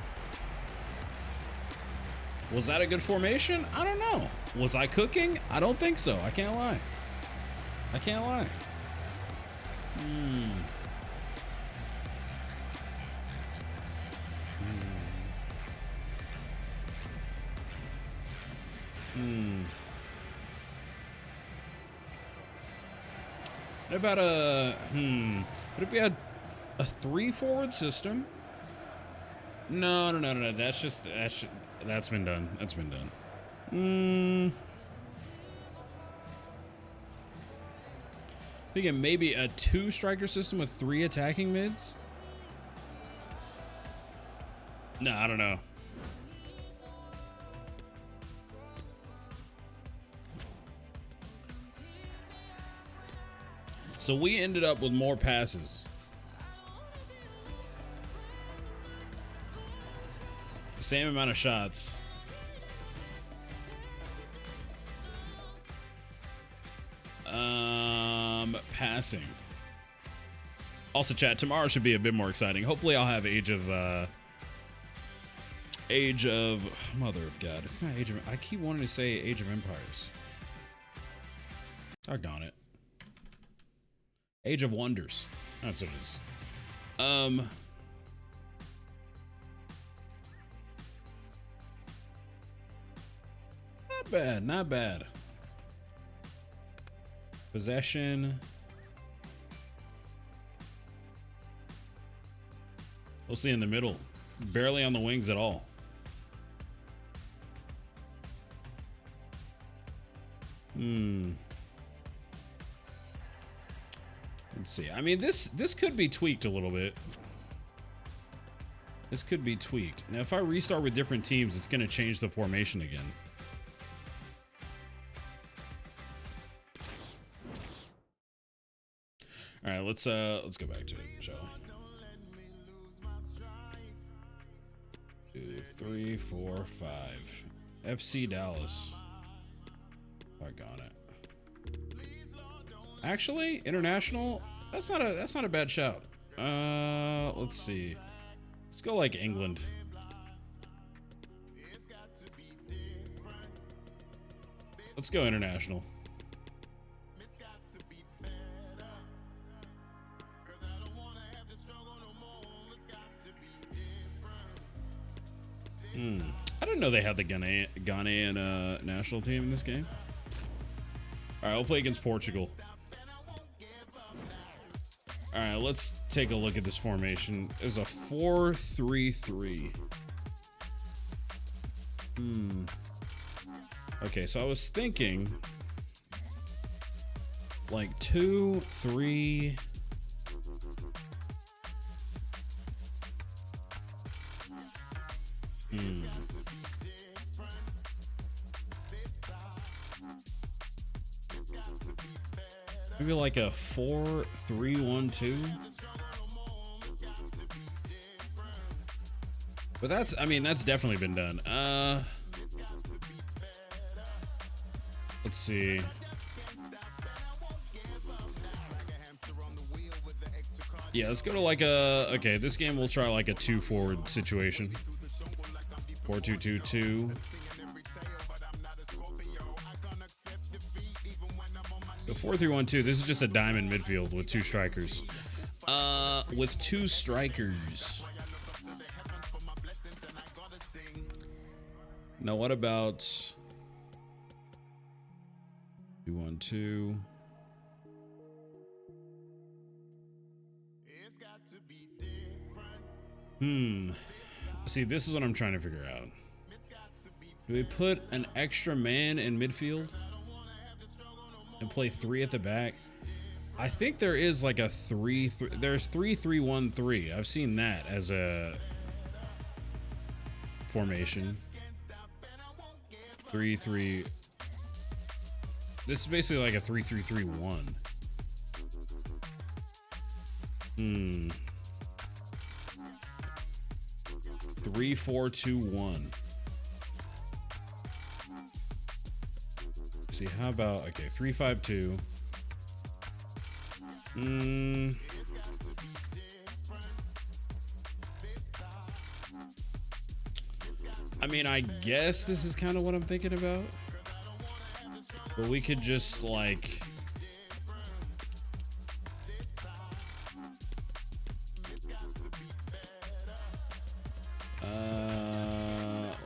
Was that a good formation? I don't know. Was I cooking? I don't think so. I can't lie. I can't lie. What about would it be a 3-forward system? No. That's been done. That's been done. Thinking maybe a 2-striker system with 3 attacking mids? No, I don't know. So we ended up with more passes. Same amount of shots. Passing. Also, chat, tomorrow should be a bit more exciting. Hopefully I'll have Age of Mother of God. It's not Age of, I keep wanting to say Age of Empires. Doggone it. Age of Wonders. That's what it is. Not bad, not bad. Possession. We'll see in the middle. Barely on the wings at all. Let's see. I mean, this could be tweaked a little bit. This could be tweaked. Now, if I restart with different teams, it's going to change the formation again. All right, let's go back to it, shall we? 2, 3, 4, 5. FC Dallas. Doggone it. Actually, international. That's not a bad shout. Let's see. Let's go like England. Let's go international. I didn't know they had the Ghanaian national team in this game. All right, we'll play against Portugal. All right, let's take a look at this formation. It's a 4-3-3. Okay, so I was thinking like 2, 3. Maybe like a 4-3-1-2. But that's, I mean, that's definitely been done. Let's see. Yeah, let's go to like a, okay, this game we'll try like a 2-forward situation. 4-2-2-2. The 4-3-1-2. This is just a diamond midfield with 2 strikers. With 2 strikers. Now what about 2-1-2? See, this is what I'm trying to figure out. Do we put an extra man in midfield and play 3 at the back? I think there is like a 3-3. There's 3-3-1-3. I've seen that as a formation. 3-3. This is basically like a 3-3-3-1. 3-4-2-1. See, how about, okay, 3-5-2. I mean, I guess this is kind of what I'm thinking about. But we could just like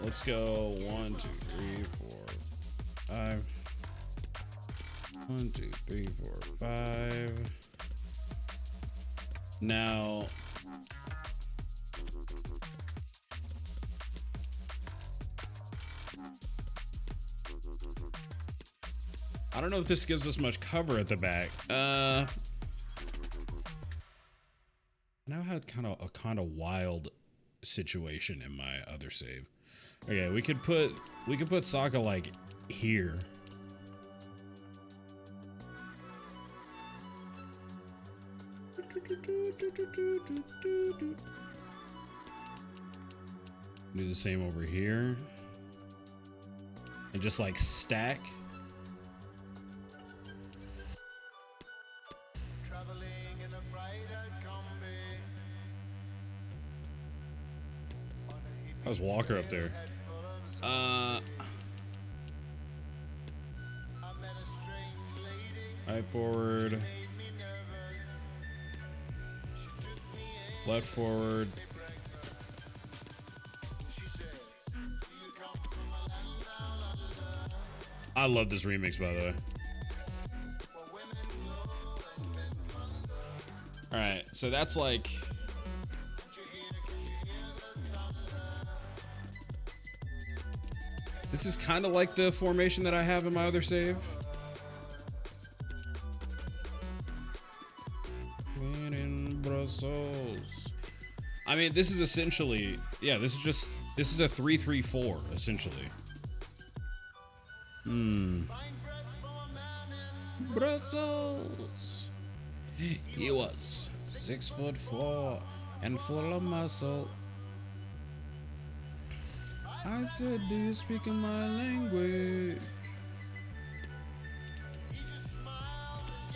let's go 1, 2, 3, 4, 5. 1, 2, 3, 4, 5. Now I don't know if this gives us much cover at the back. Now I had kind of wild situation in my other save. Okay, we could put Sokka like here. Do the same over here. And just like stack. How's Walker up there? Right forward. Left forward. I love this remix, by the way. All right, so that's like. This is kind of like the formation that I have in my other save. In Brussels. I mean, this is essentially, yeah, this is a 3-3-4 essentially. Brussels. He was 6'4" and full of muscle. I said, do you speak in my language?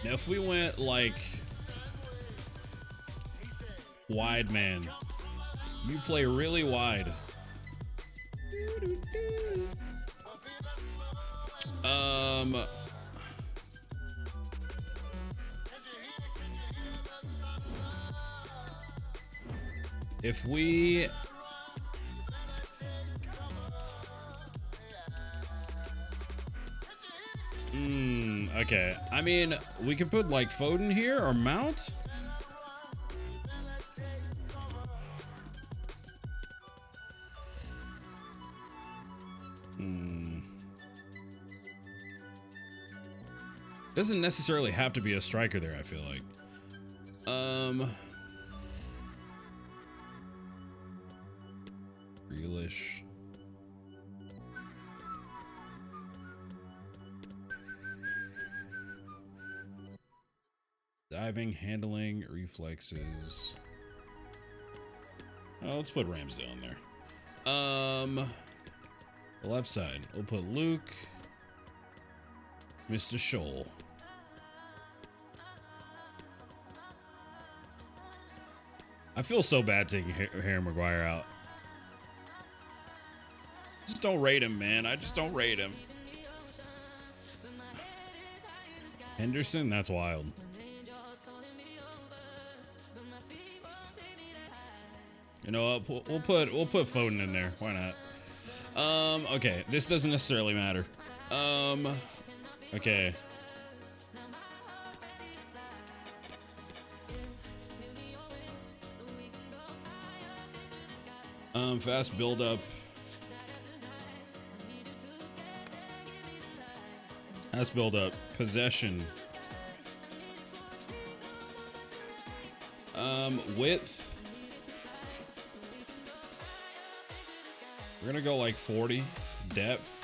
Now, if we went like wide man, you play really wide. If we okay, I mean, we could put like Foden here or Mount. Doesn't necessarily have to be a striker there, I feel like. Grealish. Diving, handling, reflexes. Oh, let's put Ramsdale in there. The left side. We'll put Luke. Mr. Scholl. I feel so bad taking Harry Maguire out. Just don't rate him, man. I just don't rate him. Henderson, that's wild. You know what? We'll put Foden in there. Why not? Okay. This doesn't necessarily matter. Okay. Fast build up. Fast build up. Possession. Width. We're gonna go like 40. Depth.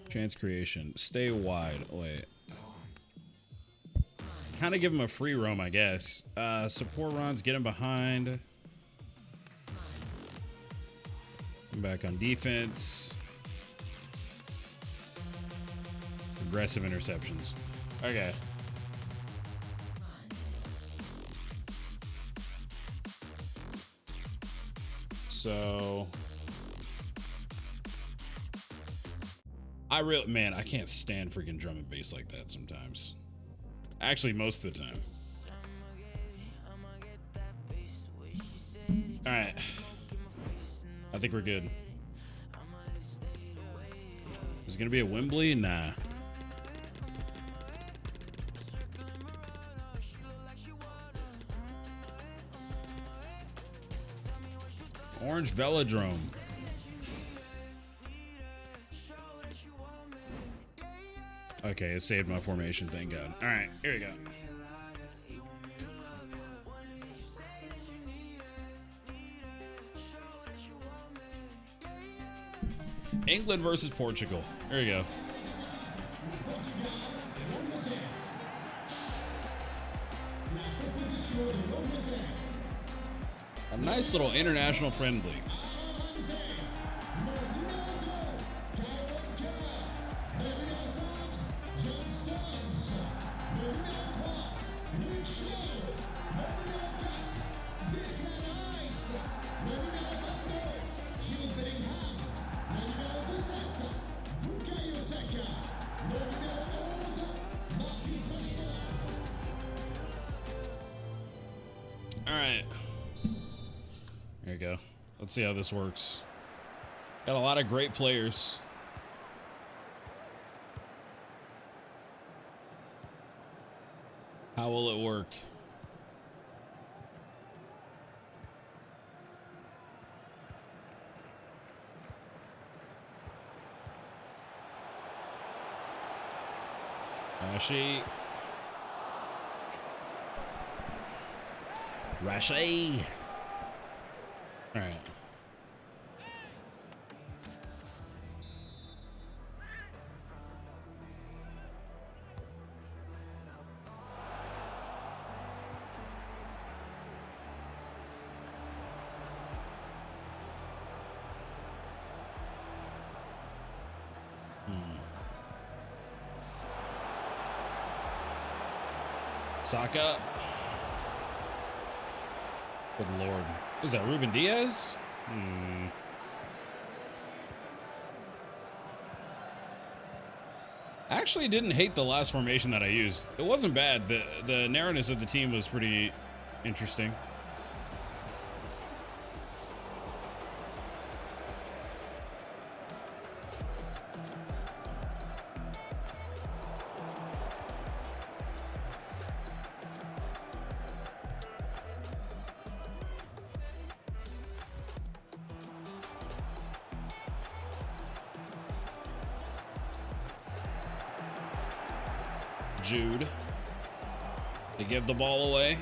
Chance creation. Stay wide. Wait. Kind of give him a free roam, I guess. Support runs. Get him behind. Back on defense. Aggressive interceptions. Okay. So man, I can't stand freaking drum and bass like that sometimes. Actually, most of the time. All right. I think we're good. Is it gonna be a Wembley? Nah. Orange Velodrome. Okay, it saved my formation, thank God. All right, here we go. England versus Portugal. There you go. A nice little international friendly. All right. There you go. Let's see how this works. Got a lot of great players. How will it work? Rashi. All right. Saka. Good Lord. Is that Ruben Diaz? I actually didn't hate the last formation that I used. It wasn't bad. The narrowness of the team was pretty interesting. Jude. They give the ball away.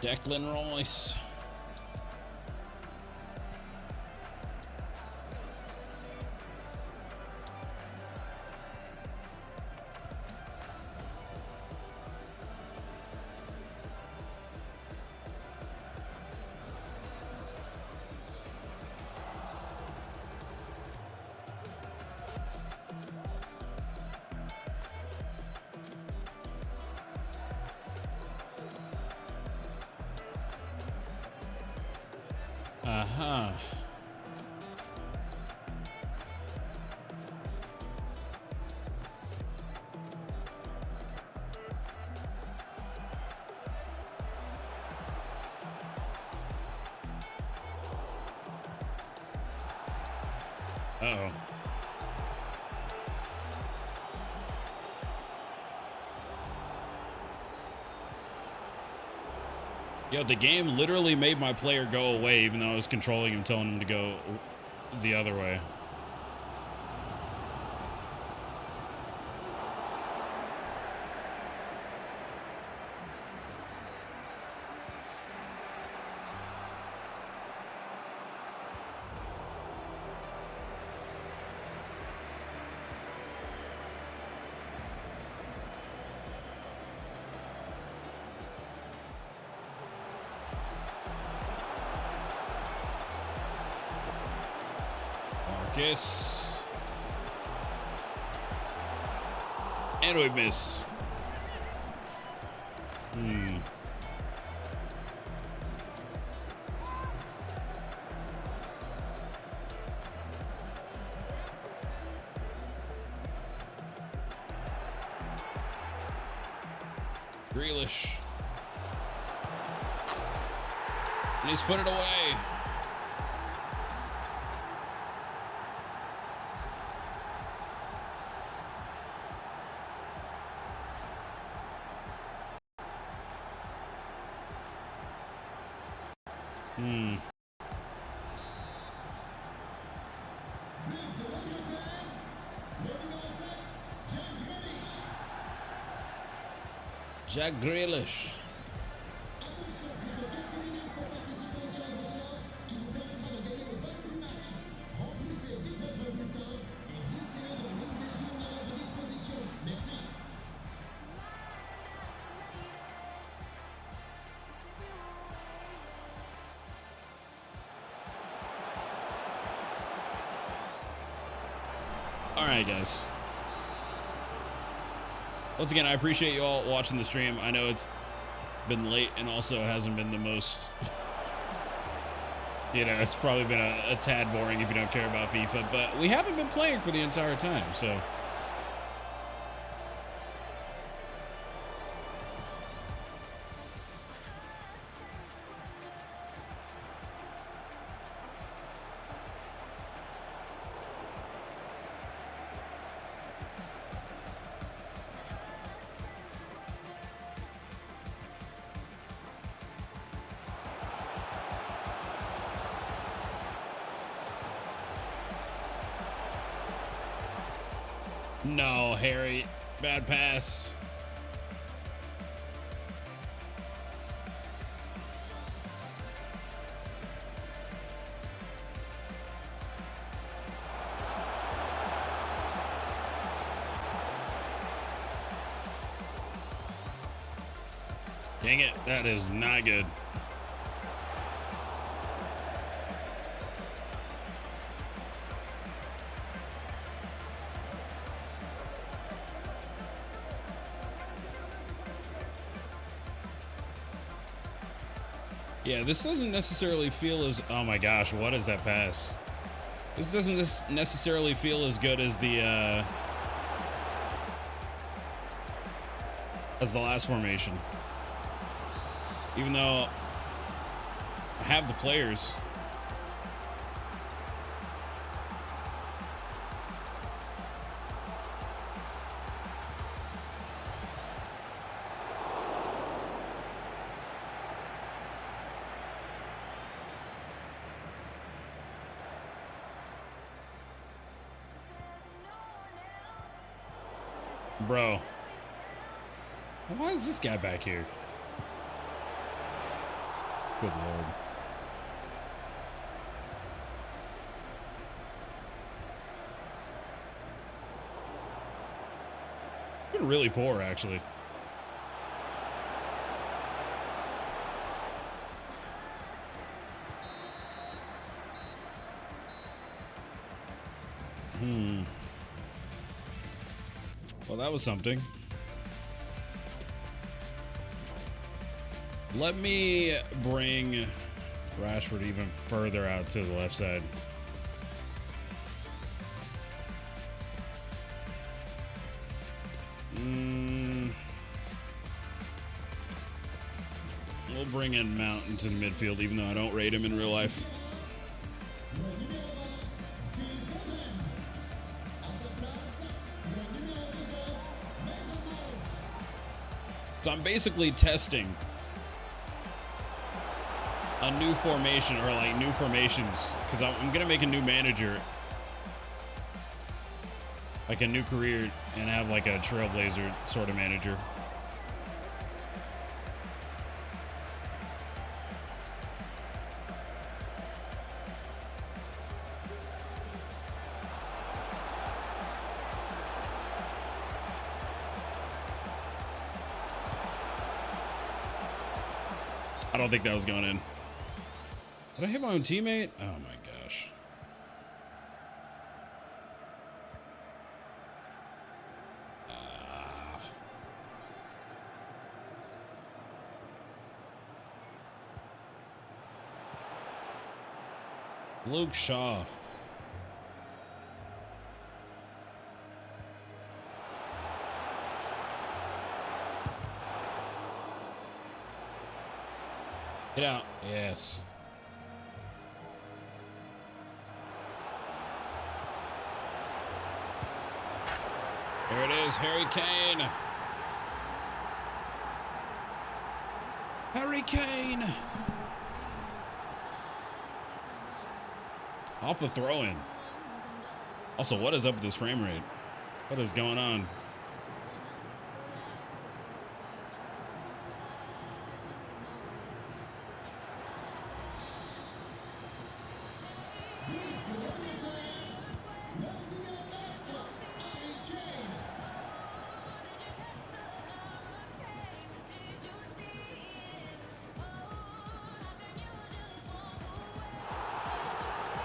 Declan Rice. Uh-huh. Uh-oh. Yo, the game literally made my player go away even though I was controlling him, telling him to go the other way. Marcus. And we miss. Grealish. And he's put it away. Hmm. Jack Grealish. All right, guys. Once again, I appreciate you all watching the stream. I know it's been late and also hasn't been the most, you know, it's probably been a tad boring if you don't care about FIFA, but we haven't been playing for the entire time, so. No, Harry. Bad pass. Dang it. That is not good. Yeah, this doesn't necessarily feel as... Oh my gosh, what is that pass? This doesn't necessarily feel as good as the last formation. Even though I have the players. Bro. Why is this guy back here? Good lord. Been really poor, actually. Well, that was something. Let me bring Rashford even further out to the left side. We'll bring in Mount into the midfield, even though I don't rate him in real life. So I'm basically testing a new formation, or like new formations, because I'm gonna make a new manager, like a new career, and have like a Trailblazer sort of manager. I don't think that was going in. Did I hit my own teammate? Oh my gosh. Luke Shaw. Get out. Yes. There it is, Harry Kane. Harry Kane. Off the throw-in. Also, what is up with this frame rate? What is going on?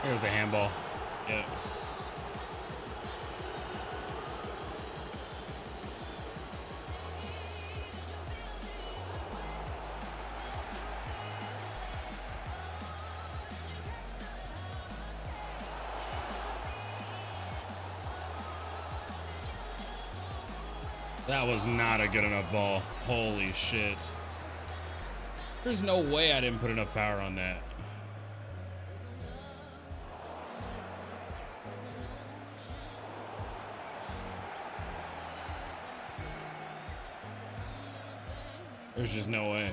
There's a handball. Yeah. That was not a good enough ball. Holy shit. There's no way I didn't put enough power on that. There's just no way.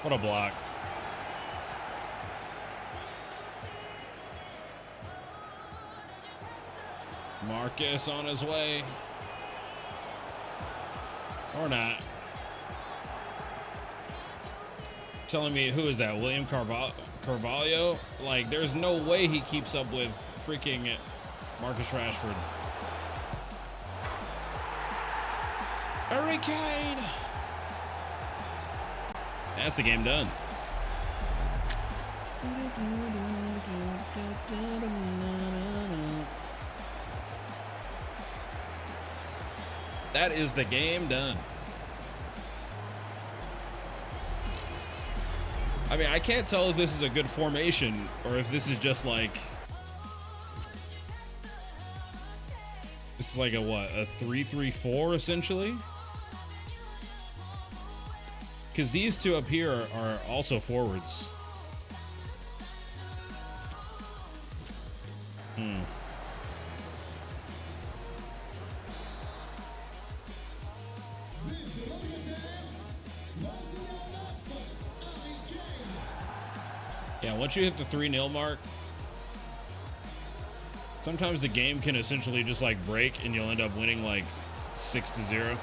What a block. Marcus on his way. Or not. Telling me, who is that? William Carvalho? Like, there's no way he keeps up with freaking Marcus Rashford. Hurricane! That's the game done. That is the game done. I mean, I can't tell if this is a good formation or if this is just like... This is like a what? A 3-3-4 essentially? Because these two up here are also forwards. Yeah, once you hit the 3-0 mark, sometimes the game can essentially just like break and you'll end up winning like 6-0.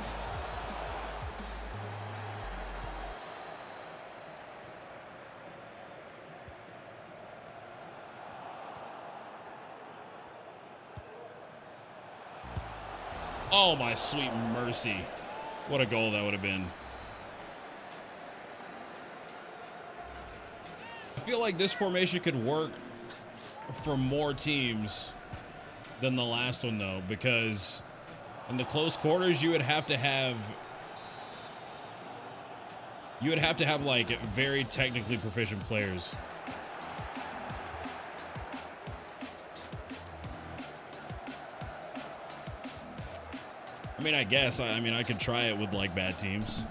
Oh, my sweet mercy. What a goal that would have been. I feel like this formation could work for more teams than the last one, though, because in the close quarters, you would have to have like very technically proficient players. I mean, I guess, I mean, I could try it with like bad teams.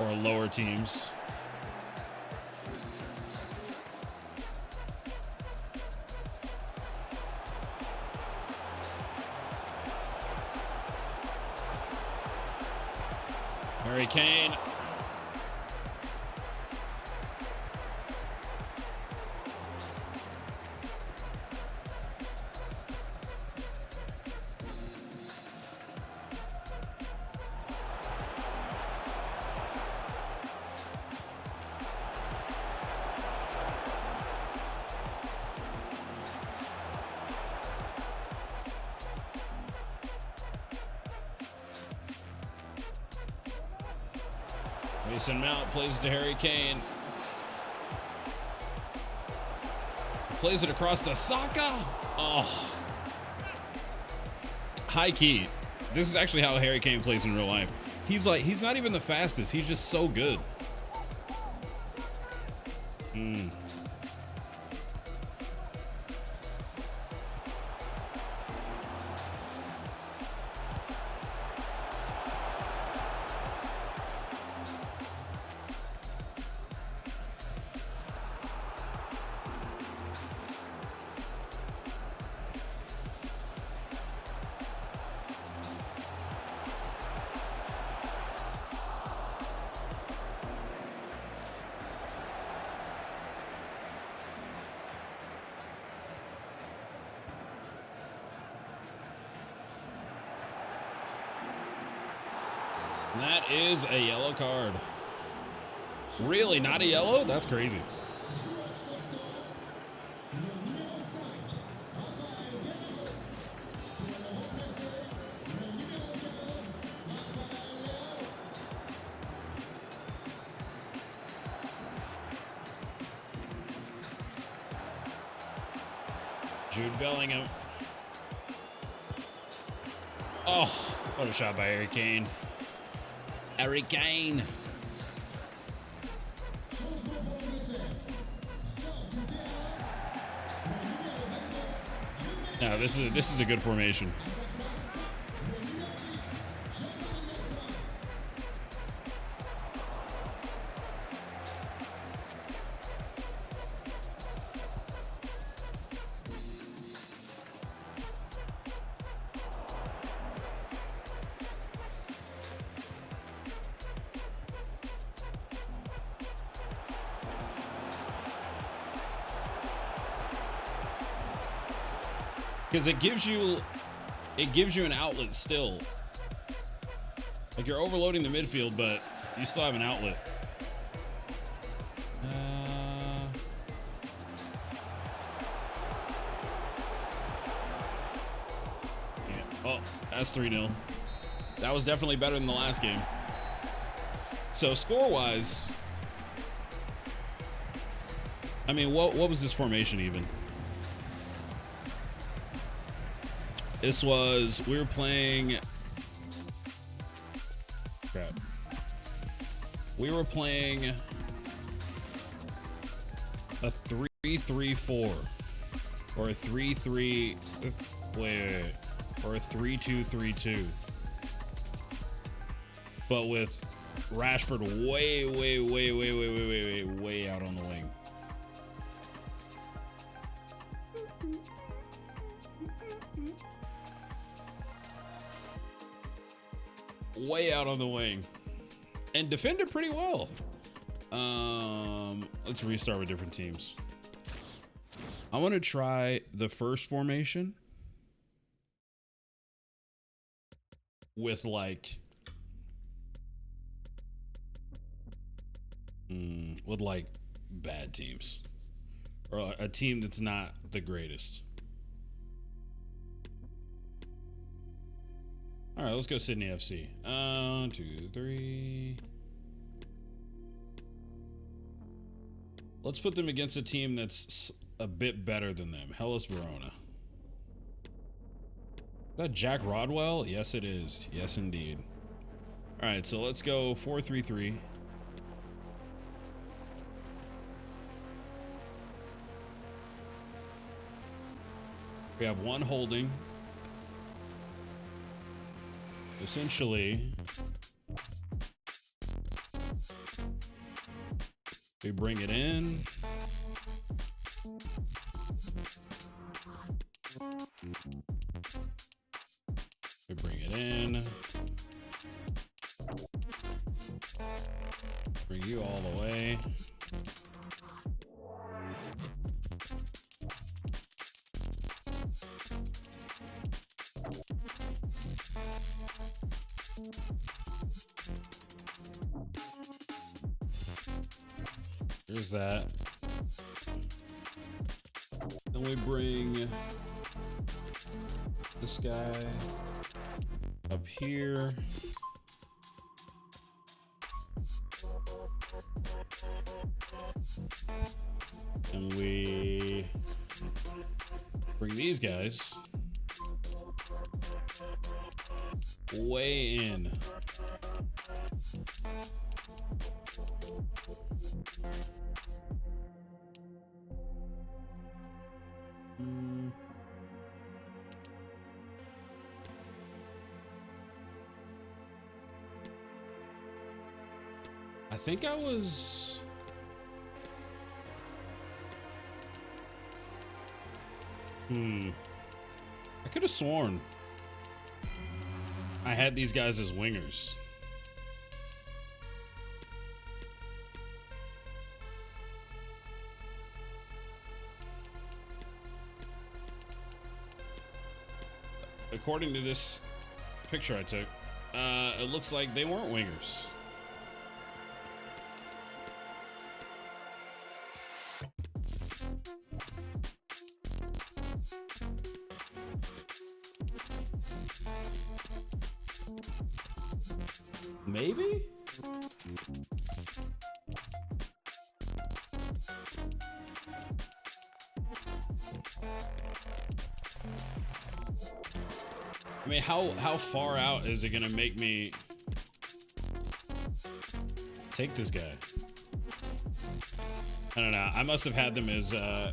Or lower teams. Harry Kane. Mason Mount plays it to Harry Kane. Plays it across to Saka. Oh. High key. This is actually how Harry Kane plays in real life. He's not even the fastest. He's just so good. That is a yellow card. Really? Not a yellow? That's crazy. Jude Bellingham. Oh, what a shot by Harry Kane. Harry Kane. No, this is a good formation. Because it gives you an outlet still. Like you're overloading the midfield, but you still have an outlet. Yeah. Oh, that's 3-0. That was definitely better than the last game. So score-wise, I mean, what was this formation even? This was, we were playing, crap. We were playing a 3-3-4 or a 3-3, wait, or a 3-2-3-2. But with Rashford way out on the wing. Way out on the wing and defended pretty well. Let's restart with different teams. I want to try the first formation with like bad teams or a team that's not the greatest. All right, let's go Sydney FC. 1, 2, 3. Let's put them against a team that's a bit better than them. Hellas Verona. Is that Jack Rodwell? Yes, it is. Yes, indeed. All right, so let's go 4-3-3. We have one holding. Essentially, we bring it in. We bring it in. Bring you all the way. There's that. Then we bring this guy up here. And we bring these guys way in. I think I was... I could have sworn I had these guys as wingers. According to this picture I took, it looks like they weren't wingers. Maybe? I mean, how far out is it gonna make me take this guy? I don't know. I must have had them as all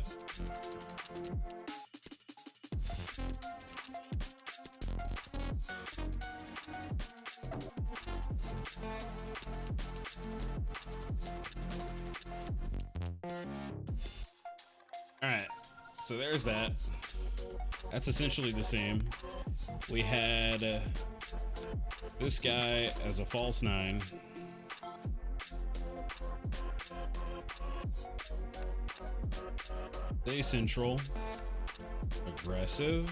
right, so there's that. That's essentially the same. We had this guy as a false 9. Day central. Aggressive.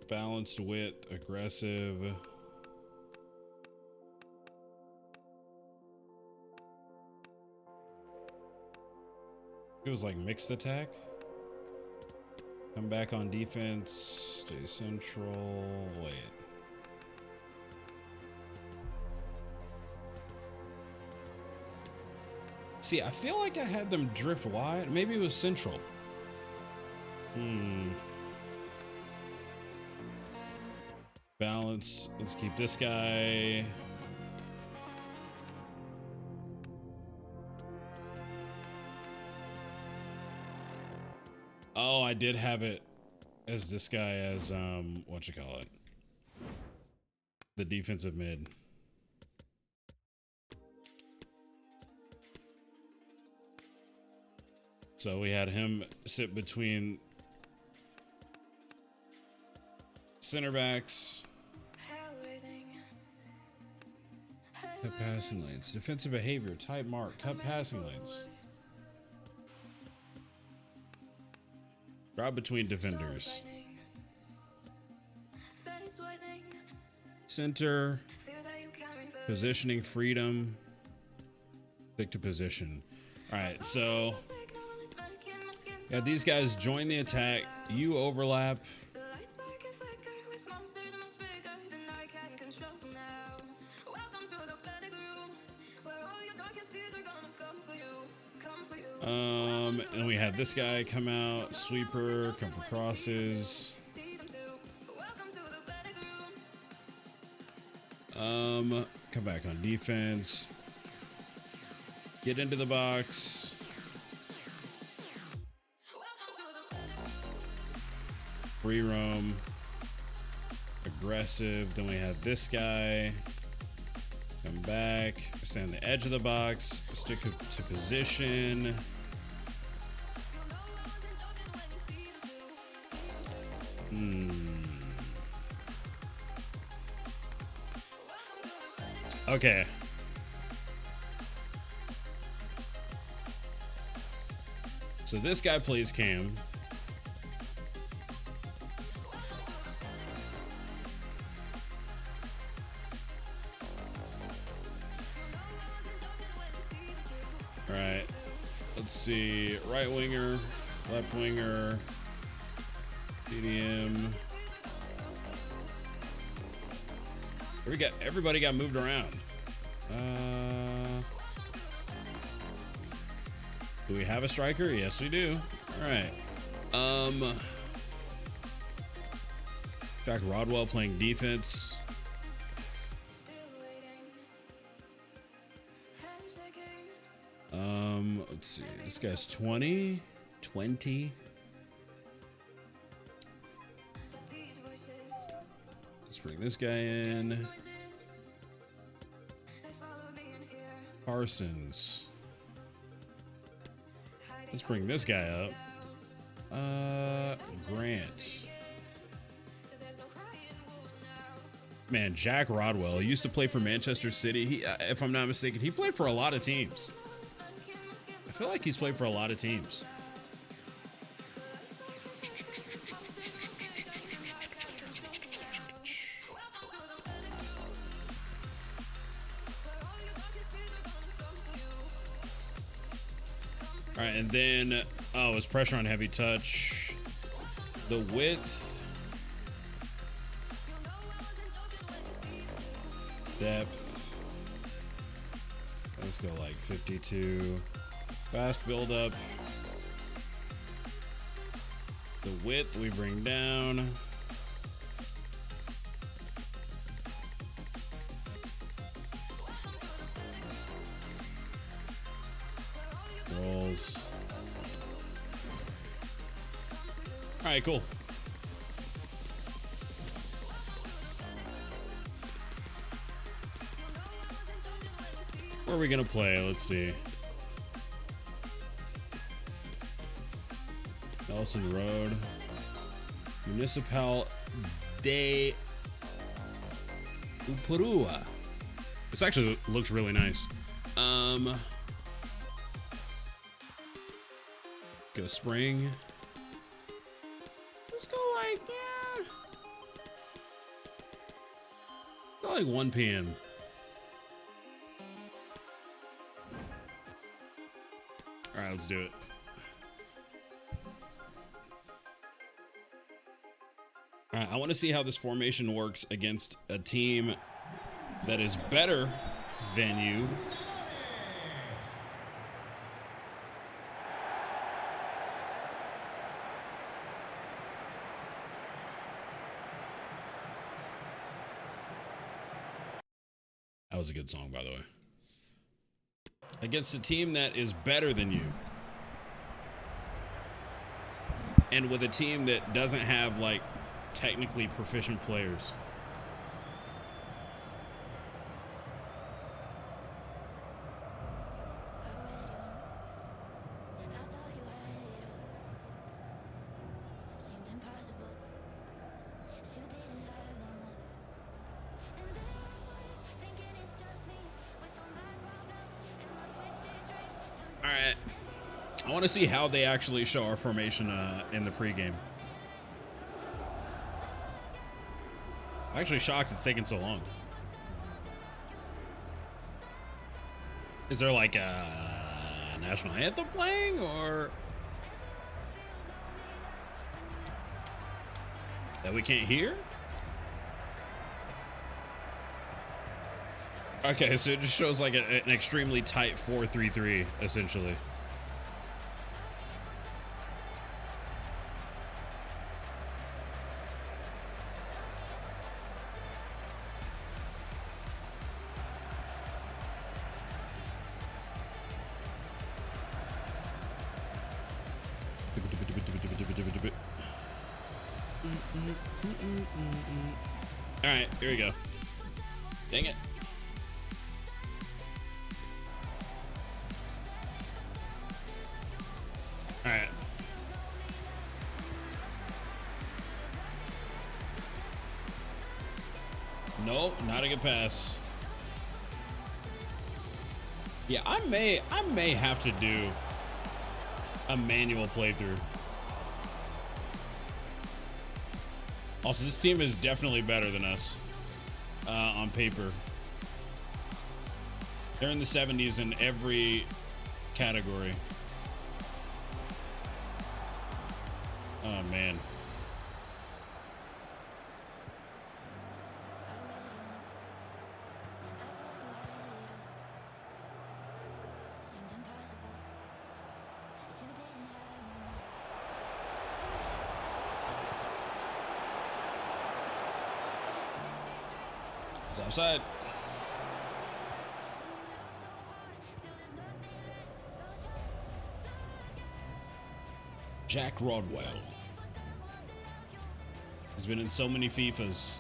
Balanced width, aggressive. It was like mixed attack. Come back on defense. Stay central. Wait. See, I feel like I had them drift wide. Maybe it was central. Balance. Let's keep this guy. Oh, I did have it as this guy as what you call it, the defensive mid. So we had him sit between center backs. Cut passing lanes. Defensive behavior. Tight mark. Cut passing lanes. Drop between defenders. Center. Positioning freedom. Stick to position. All right, so yeah, these guys join the attack. You overlap. And we had this guy come out, sweeper, come for crosses. Come back on defense. Get into the box. Free roam. Aggressive. Then we have this guy. Come back. Stand on the edge of the box. Stick to position. Okay. So this guy plays Cam. All right. Let's see. Right winger, left winger, CDM. Everybody got moved around. Do we have a striker? Yes, we do. All right. Jack Rodwell playing defense. Let's see. This guy's 20. Let's bring this guy in. Parsons. Let's bring this guy up. Grant. Man, Jack Rodwell. He used to play for Manchester City. He, if I'm not mistaken, he played for a lot of teams. I feel like he's played for a lot of teams. All right, and then, oh, it's pressure on heavy touch. The width. Depth. Let's go like 52. Fast build up. The width we bring down. Rolls. All right, cool. Where are we gonna play? Let's see. Nelson Road. Municipal de Upurua. This actually looks really nice. Go spring. Let's go like, yeah. Go like 1 p.m. All right, let's do it. All right, I want to see how this formation works against a team that is better than you. That was a good song, by the way. Against a team that is better than you. And with a team that doesn't have, like, technically proficient players. All right, I want to see how they actually show our formation in the pregame. I'm actually shocked it's taking so long. Is there like a national anthem playing or that we can't hear? Okay, so it just shows like an extremely tight 4-3-3 essentially. All right, here we go. Dang it. All right. Nope, not a good pass. Yeah, I may have to do a manual playthrough. Also, this team is definitely better than us on paper. They're in the 70s in every category. Oh, man. It's outside. Jack Rodwell. He's been in so many FIFAs.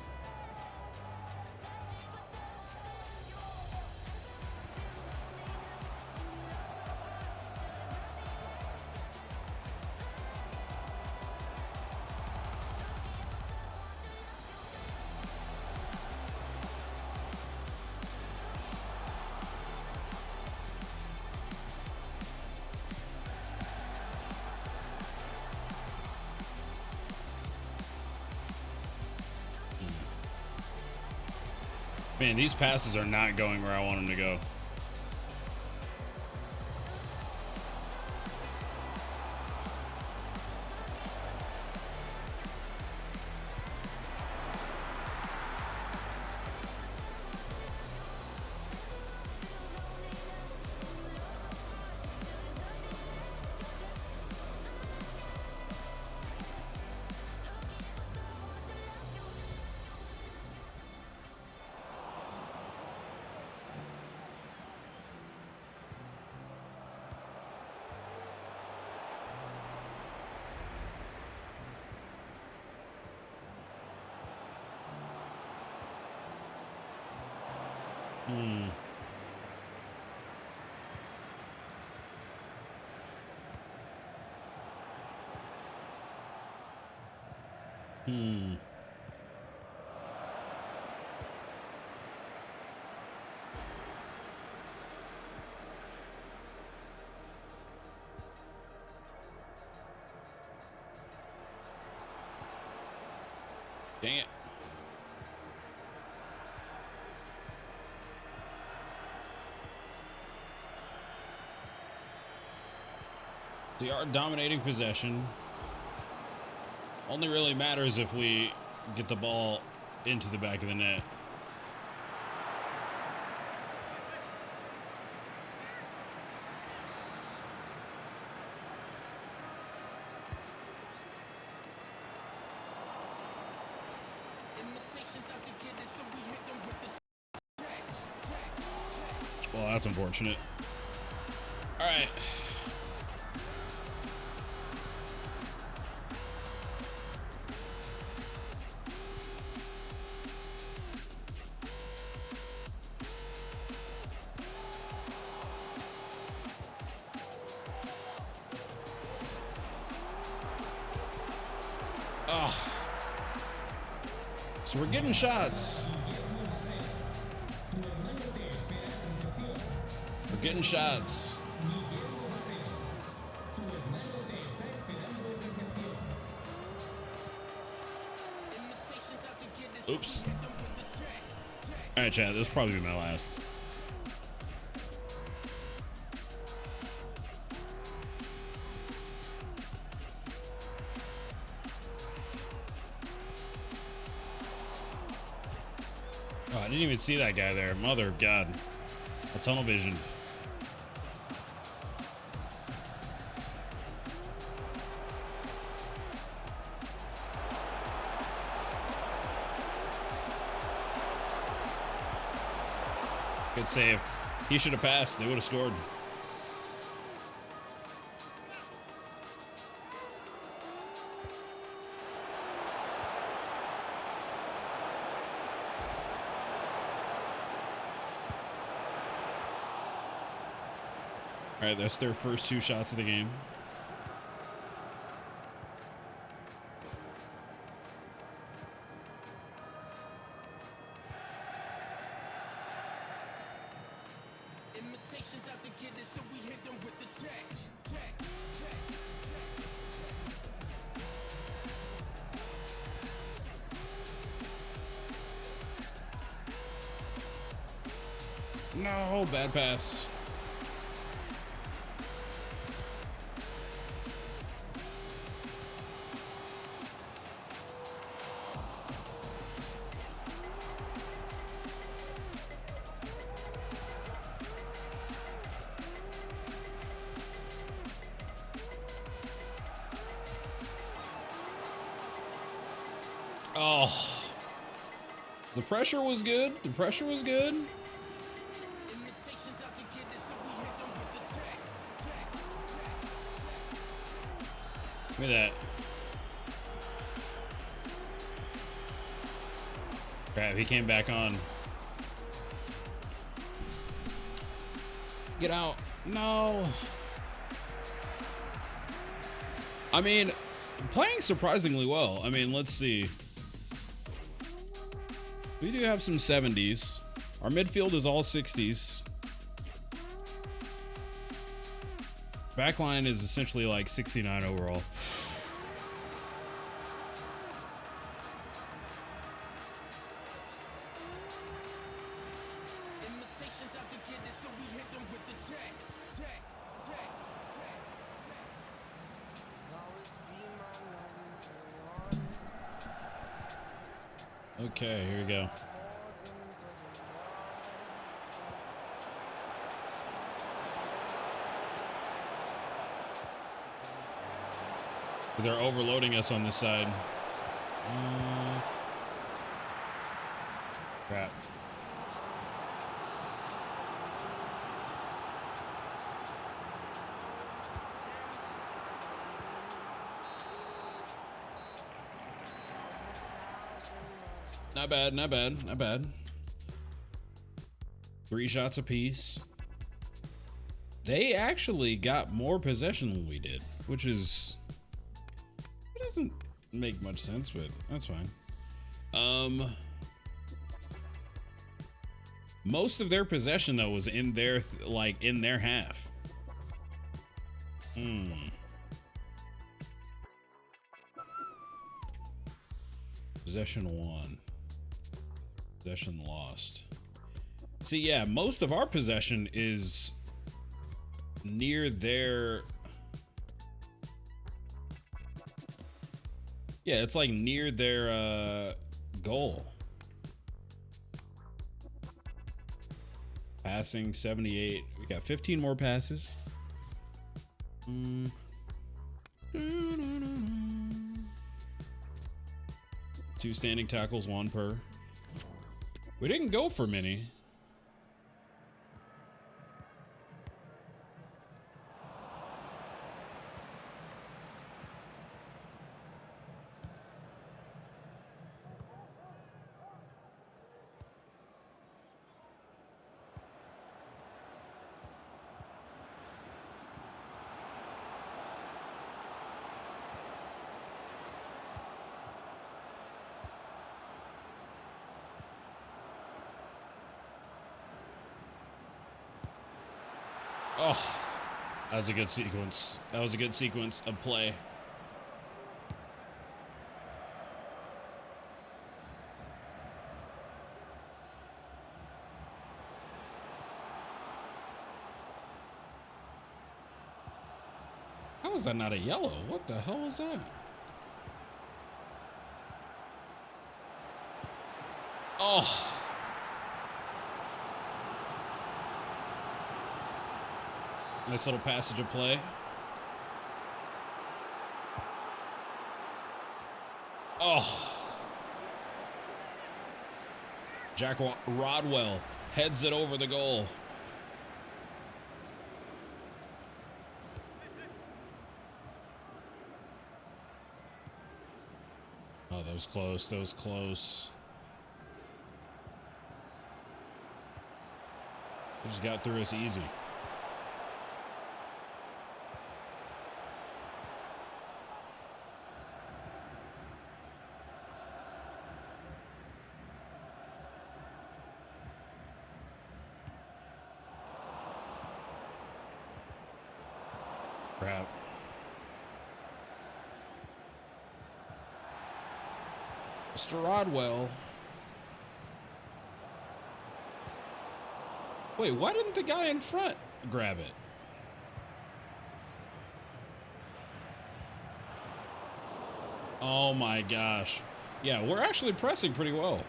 Man, these passes are not going where I want them to go. Hmm. Hmm. Dang it. They are dominating possession. Only really matters if we get the ball into the back of the net. Well, that's unfortunate. All right. Oh. So we're getting shots. We're getting shots. Oops. All right, chat. This will probably be my last. Oh, I didn't even see that guy there. Mother of God. A tunnel vision. Good save. He should have passed. They would have scored. All right, that's their first 2 shots of the game. No, bad pass. Oh, the pressure was good. The pressure was good. Look at that. Crap, he came back on. Get out. No. I mean, playing surprisingly well. I mean, let's see. We do have some 70s. Our midfield is all 60s. Backline is essentially like 69 overall. Okay, here we go. They're overloading us on this side. Crap. Not bad, not bad, not bad. 3 shots apiece. They actually got more possession than we did, which is, it doesn't make much sense, but that's fine. Most of their possession though was in their in their half. Possession won. Possession lost. See, yeah, most of our possession is near their, yeah, it's like near their goal. Passing 78. We got 15 more passes. 2 standing tackles, 1 per. We didn't go for many. Oh, that was a good sequence. That was a good sequence of play. How is that not a yellow? What the hell was that? Oh. Nice little passage of play. Oh. Jack Rodwell heads it over the goal. Oh, that was close. That was close. They just got through us easy. Crap. Mr. Rodwell. Wait, why didn't the guy in front grab it? Oh my gosh. Yeah, we're actually pressing pretty well.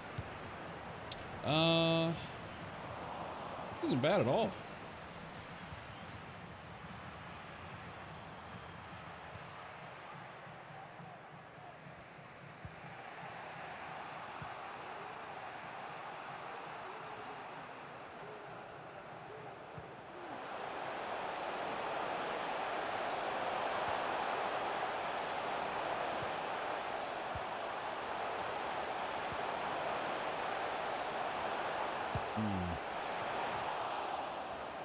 Isn't bad at all.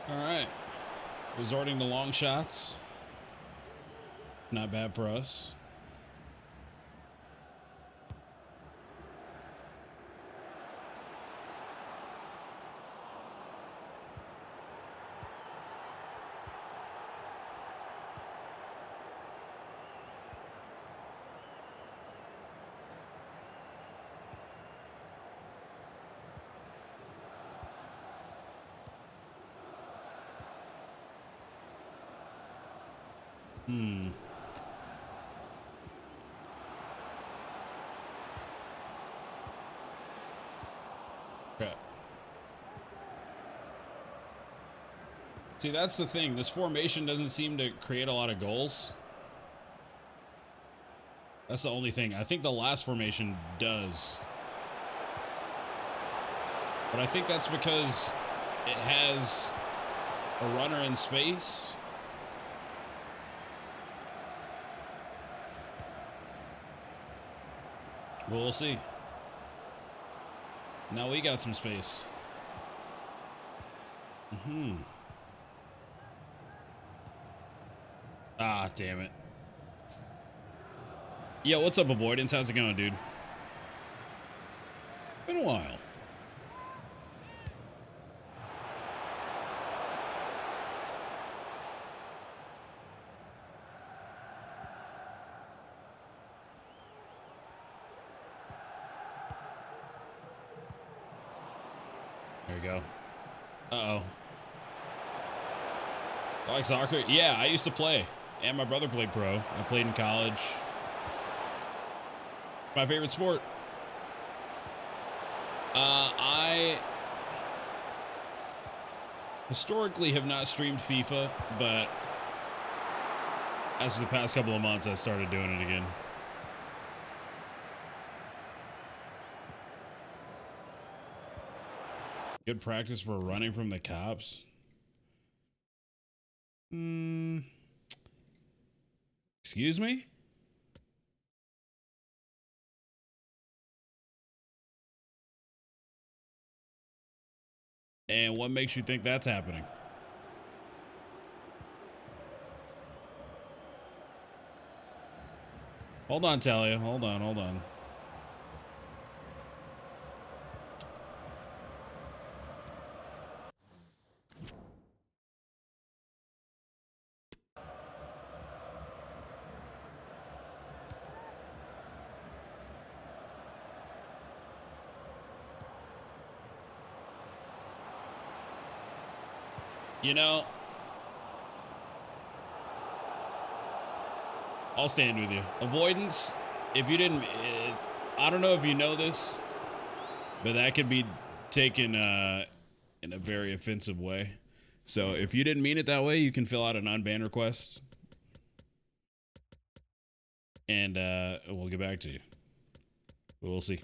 All right. Resorting to long shots. Not bad for us. Okay. See, that's the thing. This formation doesn't seem to create a lot of goals. That's the only thing. I think the last formation does. But I think that's because it has a runner in space. Well, we'll see. Now we got some space. Ah, damn it. Yo, what's up, Avoidance? How's it going, dude? Been a while. There you go. Uh-oh. Like soccer? Yeah, I used to play. And my brother played pro. I played in college. My favorite sport. I historically have not streamed FIFA, but as for the past couple of months, I started doing it again. Good practice for running from the cops. Excuse me? And what makes you think that's happening? Hold on, Talia. Hold on, hold on. You know, I'll stand with you. Avoidance, if you didn't, I don't know if you know this, but that could be taken in a very offensive way. So if you didn't mean it that way, you can fill out an unban request. And we'll get back to you. We'll see.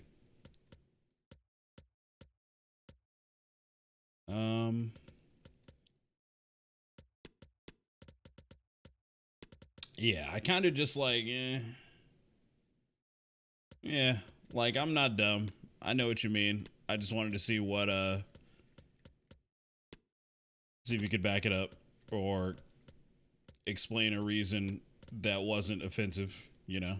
Yeah, I kind of just like, yeah, like I'm not dumb. I know what you mean. I just wanted to see what, see if you could back it up or explain a reason that wasn't offensive, you know?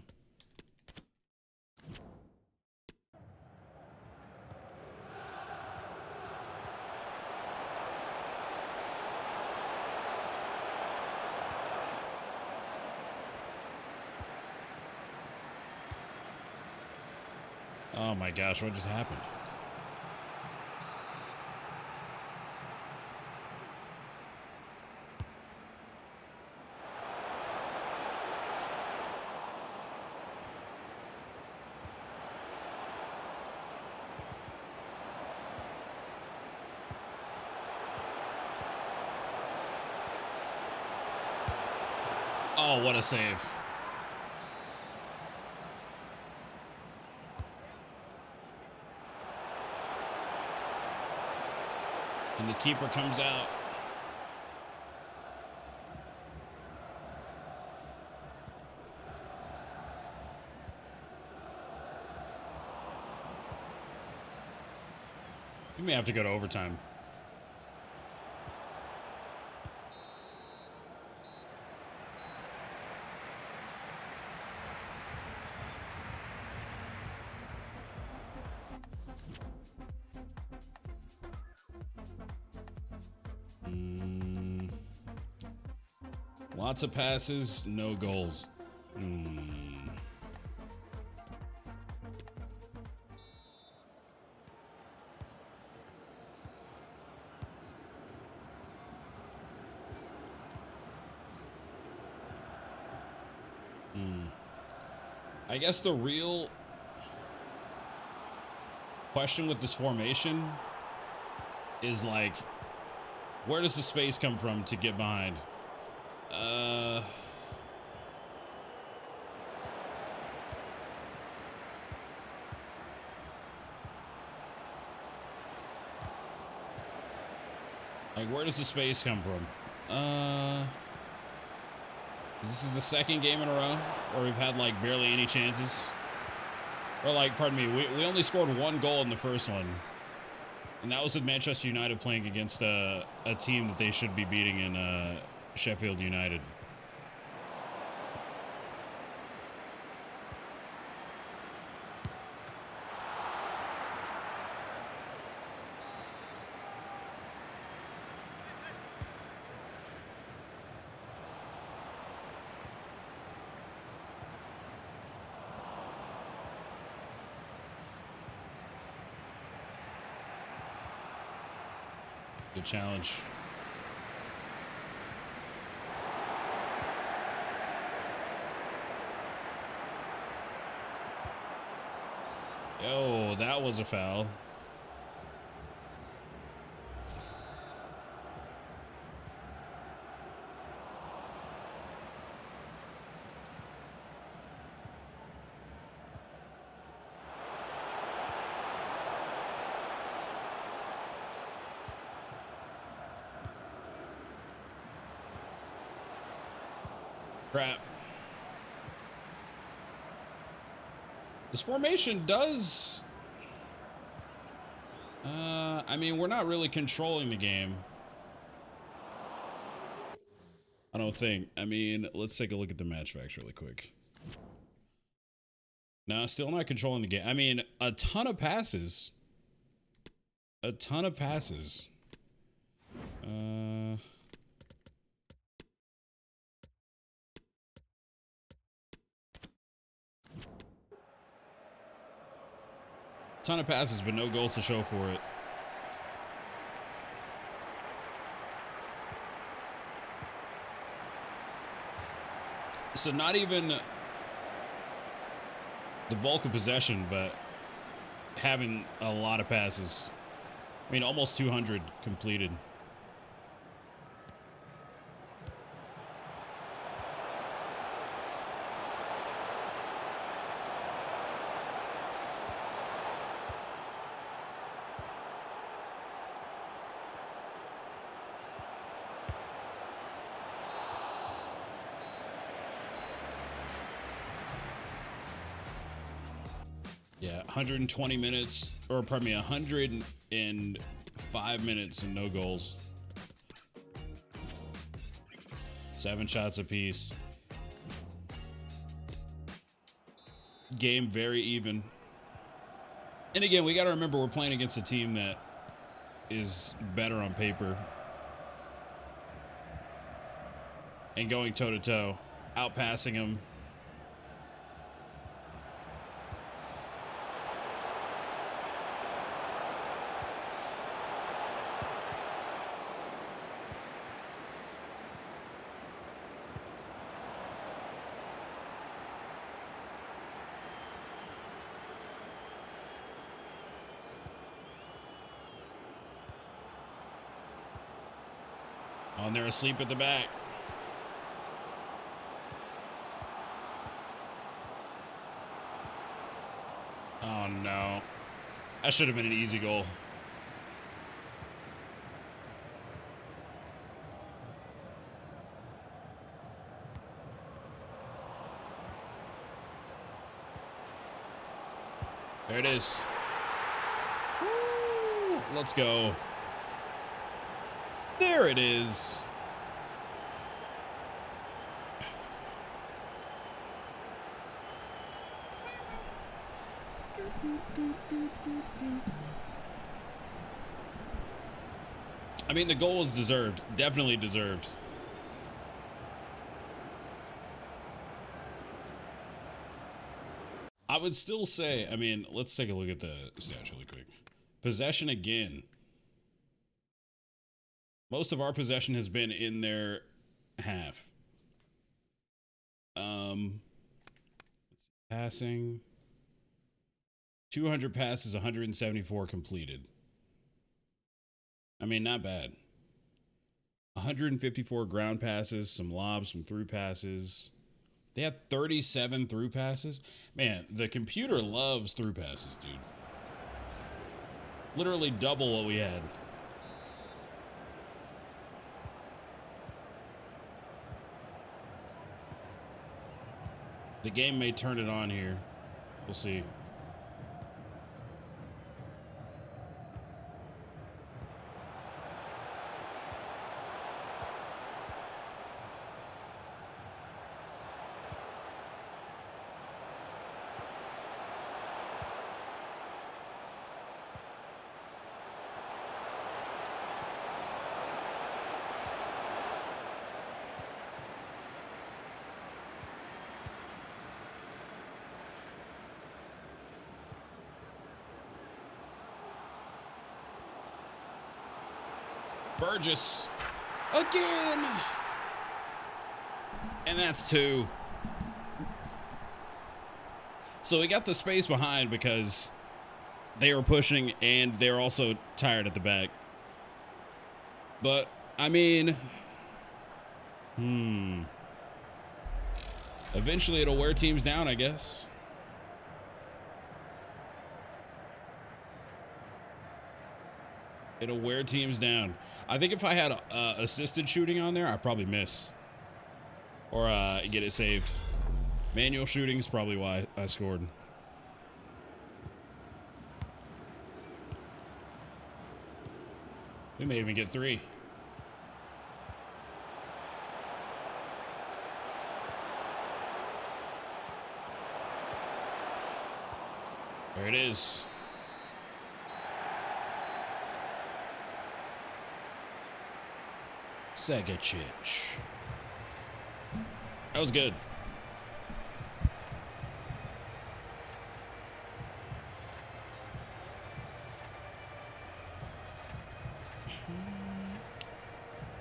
Oh my gosh, what just happened? Oh, what a save. And the keeper comes out. You may have to go to overtime. Lots of passes, no goals. I guess the real question with this formation is like, where does the space come from to get behind? Like, where does the space come from? This is the second game in a row where we've had like barely any chances. Or like, pardon me, we only scored one goal in the first one. And that was with Manchester United playing against a team that they should be beating in Sheffield United. Good challenge. Yo, that was a foul. Crap. This formation does... I mean, we're not really controlling the game. I don't think. I mean, let's take a look at the match facts really quick. No, still not controlling the game. I mean, a ton of passes. A ton of passes. Ton of passes, but no goals to show for it. So not even the bulk of possession, but having a lot of passes. I mean, almost 200 completed. Yeah, 120 minutes, or pardon me, 105 minutes and no goals. 7 shots apiece. Game very even. And again, we got to remember we're playing against a team that is better on paper. And going toe-to-toe, outpassing them. Oh, and they're asleep at the back. Oh, no. That should have been an easy goal. There it is. Woo! Let's go. There it is. I mean, the goal is deserved. Definitely deserved. I would still say, I mean, let's take a look at the stats really quick. Possession again. Most of our possession has been in their half. Passing. 200 passes, 174 completed. I mean, not bad. 154 ground passes, some lobs, some through passes. They had 37 through passes. Man, the computer loves through passes, dude. Literally double what we had. The game may turn it on here. We'll see. Burgess again. And that's 2. So we got the space behind because they were pushing and they're also tired at the back. But, I mean, eventually it'll wear teams down, I guess. It'll wear teams down. I think if I had assisted shooting on there, I'd probably miss. Or get it saved. Manual shooting is probably why I scored. We may even get 3. There it is. Segacic. That was good.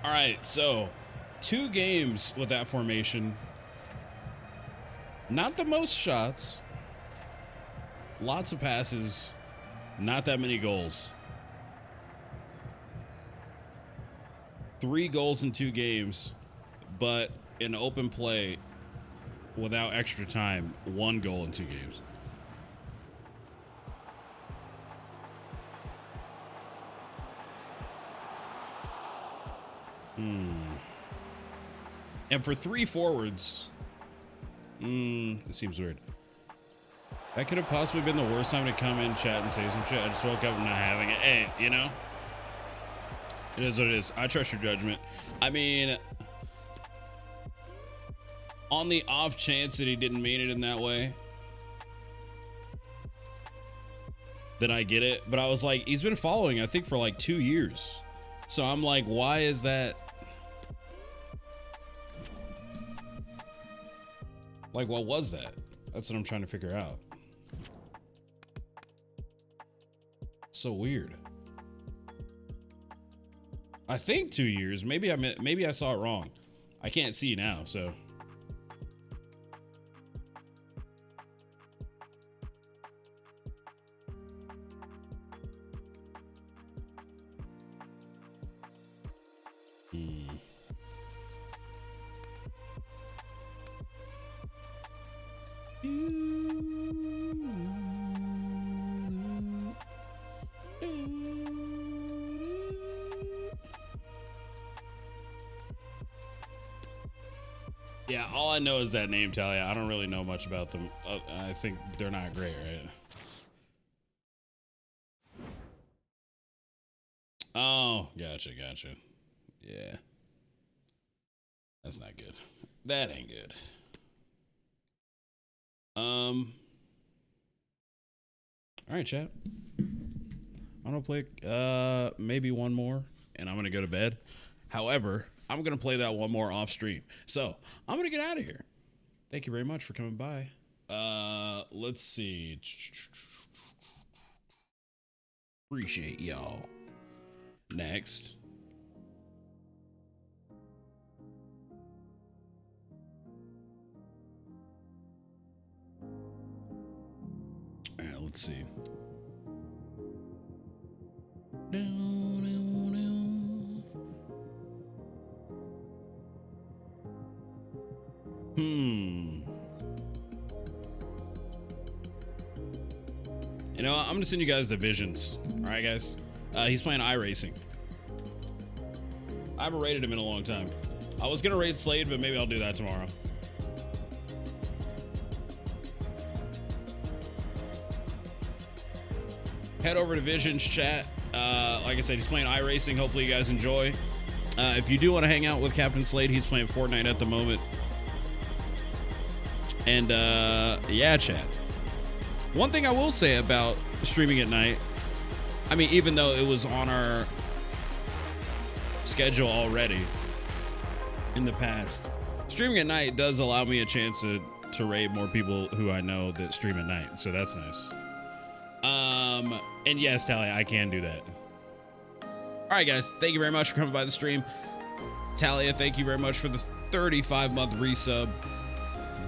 All right, so 2 games with that formation. Not the most shots. Lots of passes. Not that many goals. 3 goals in 2 games, but in open play without extra time, 1 goal in 2 games. And for 3 forwards, it seems weird. That could have possibly been the worst time to come in, chat, and say some shit. I just woke up and not having it. Hey, you know? It is what it is. I trust your judgment. I mean, on the off chance that he didn't mean it in that way, then I get it. But I was like, he's been following, I think, for like 2 years. So I'm like, why is that? Like, what was that? That's what I'm trying to figure out. So weird. I think 2 years. Maybe I saw it wrong. I can't see now, so. Yeah, all I know is that name, Talia. I don't really know much about them. I think they're not great, right? Oh, gotcha. Yeah. That's not good. That ain't good. All right, chat. I'm gonna play maybe one more, and I'm gonna go to bed. However, I'm gonna play that one more off stream. So I'm gonna get out of here. Thank you very much for coming by. Let's see. Appreciate y'all. Next. All right, let's see. You know, I'm gonna send you guys the visions. All right, guys. He's playing iRacing. I haven't rated him in a long time. I was gonna raid Slade, but maybe I'll do that tomorrow. Head over to Visions chat. Like I said, he's playing iRacing. Hopefully you guys enjoy. If you do want to hang out with Captain Slade, he's playing Fortnite at the moment. And yeah, chat. One thing I will say about streaming at night, I mean, even though it was on our schedule already in the past, streaming at night does allow me a chance to raid more people who I know that stream at night. So that's nice. And yes, Talia, I can do that. All right, guys. Thank you very much for coming by the stream. Talia, thank you very much for the 35-month resub.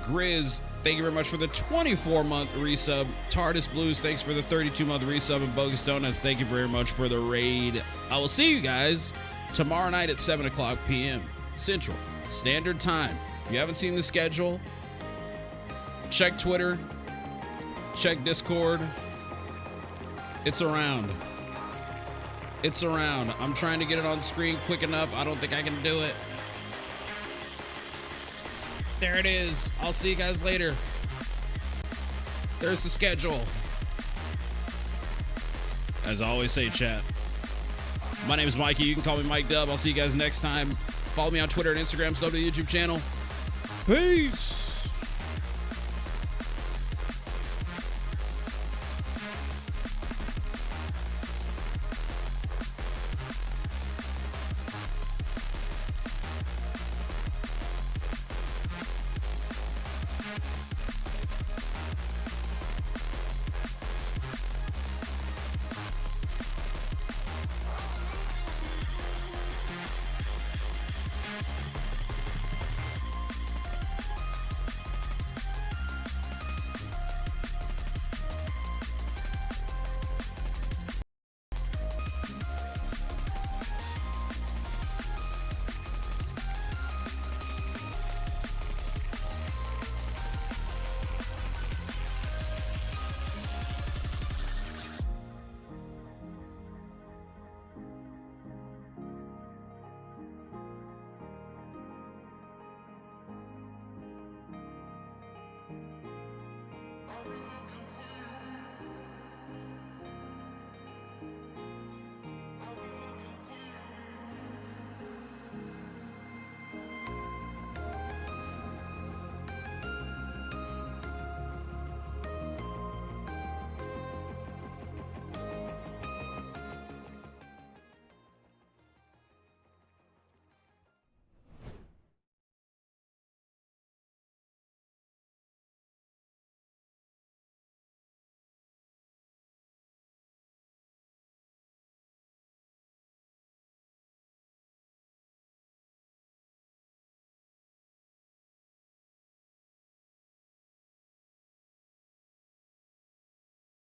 Grizz, thank you very much for the 24-month resub. TARDIS Blues, thanks for the 32-month resub. And Bogus Donuts, thank you very much for the raid. I will see you guys tomorrow night at 7 o'clock p.m. Central Standard Time. If you haven't seen the schedule, check Twitter, check Discord. It's around. It's around. I'm trying to get it on screen quick enough. I don't think I can do it. There it is. I'll see you guys later. There's the schedule. As I always say, chat. My name is Mikey. You can call me MicDub. I'll see you guys next time. Follow me on Twitter and Instagram. Sub to the YouTube channel. Peace. Are we looking for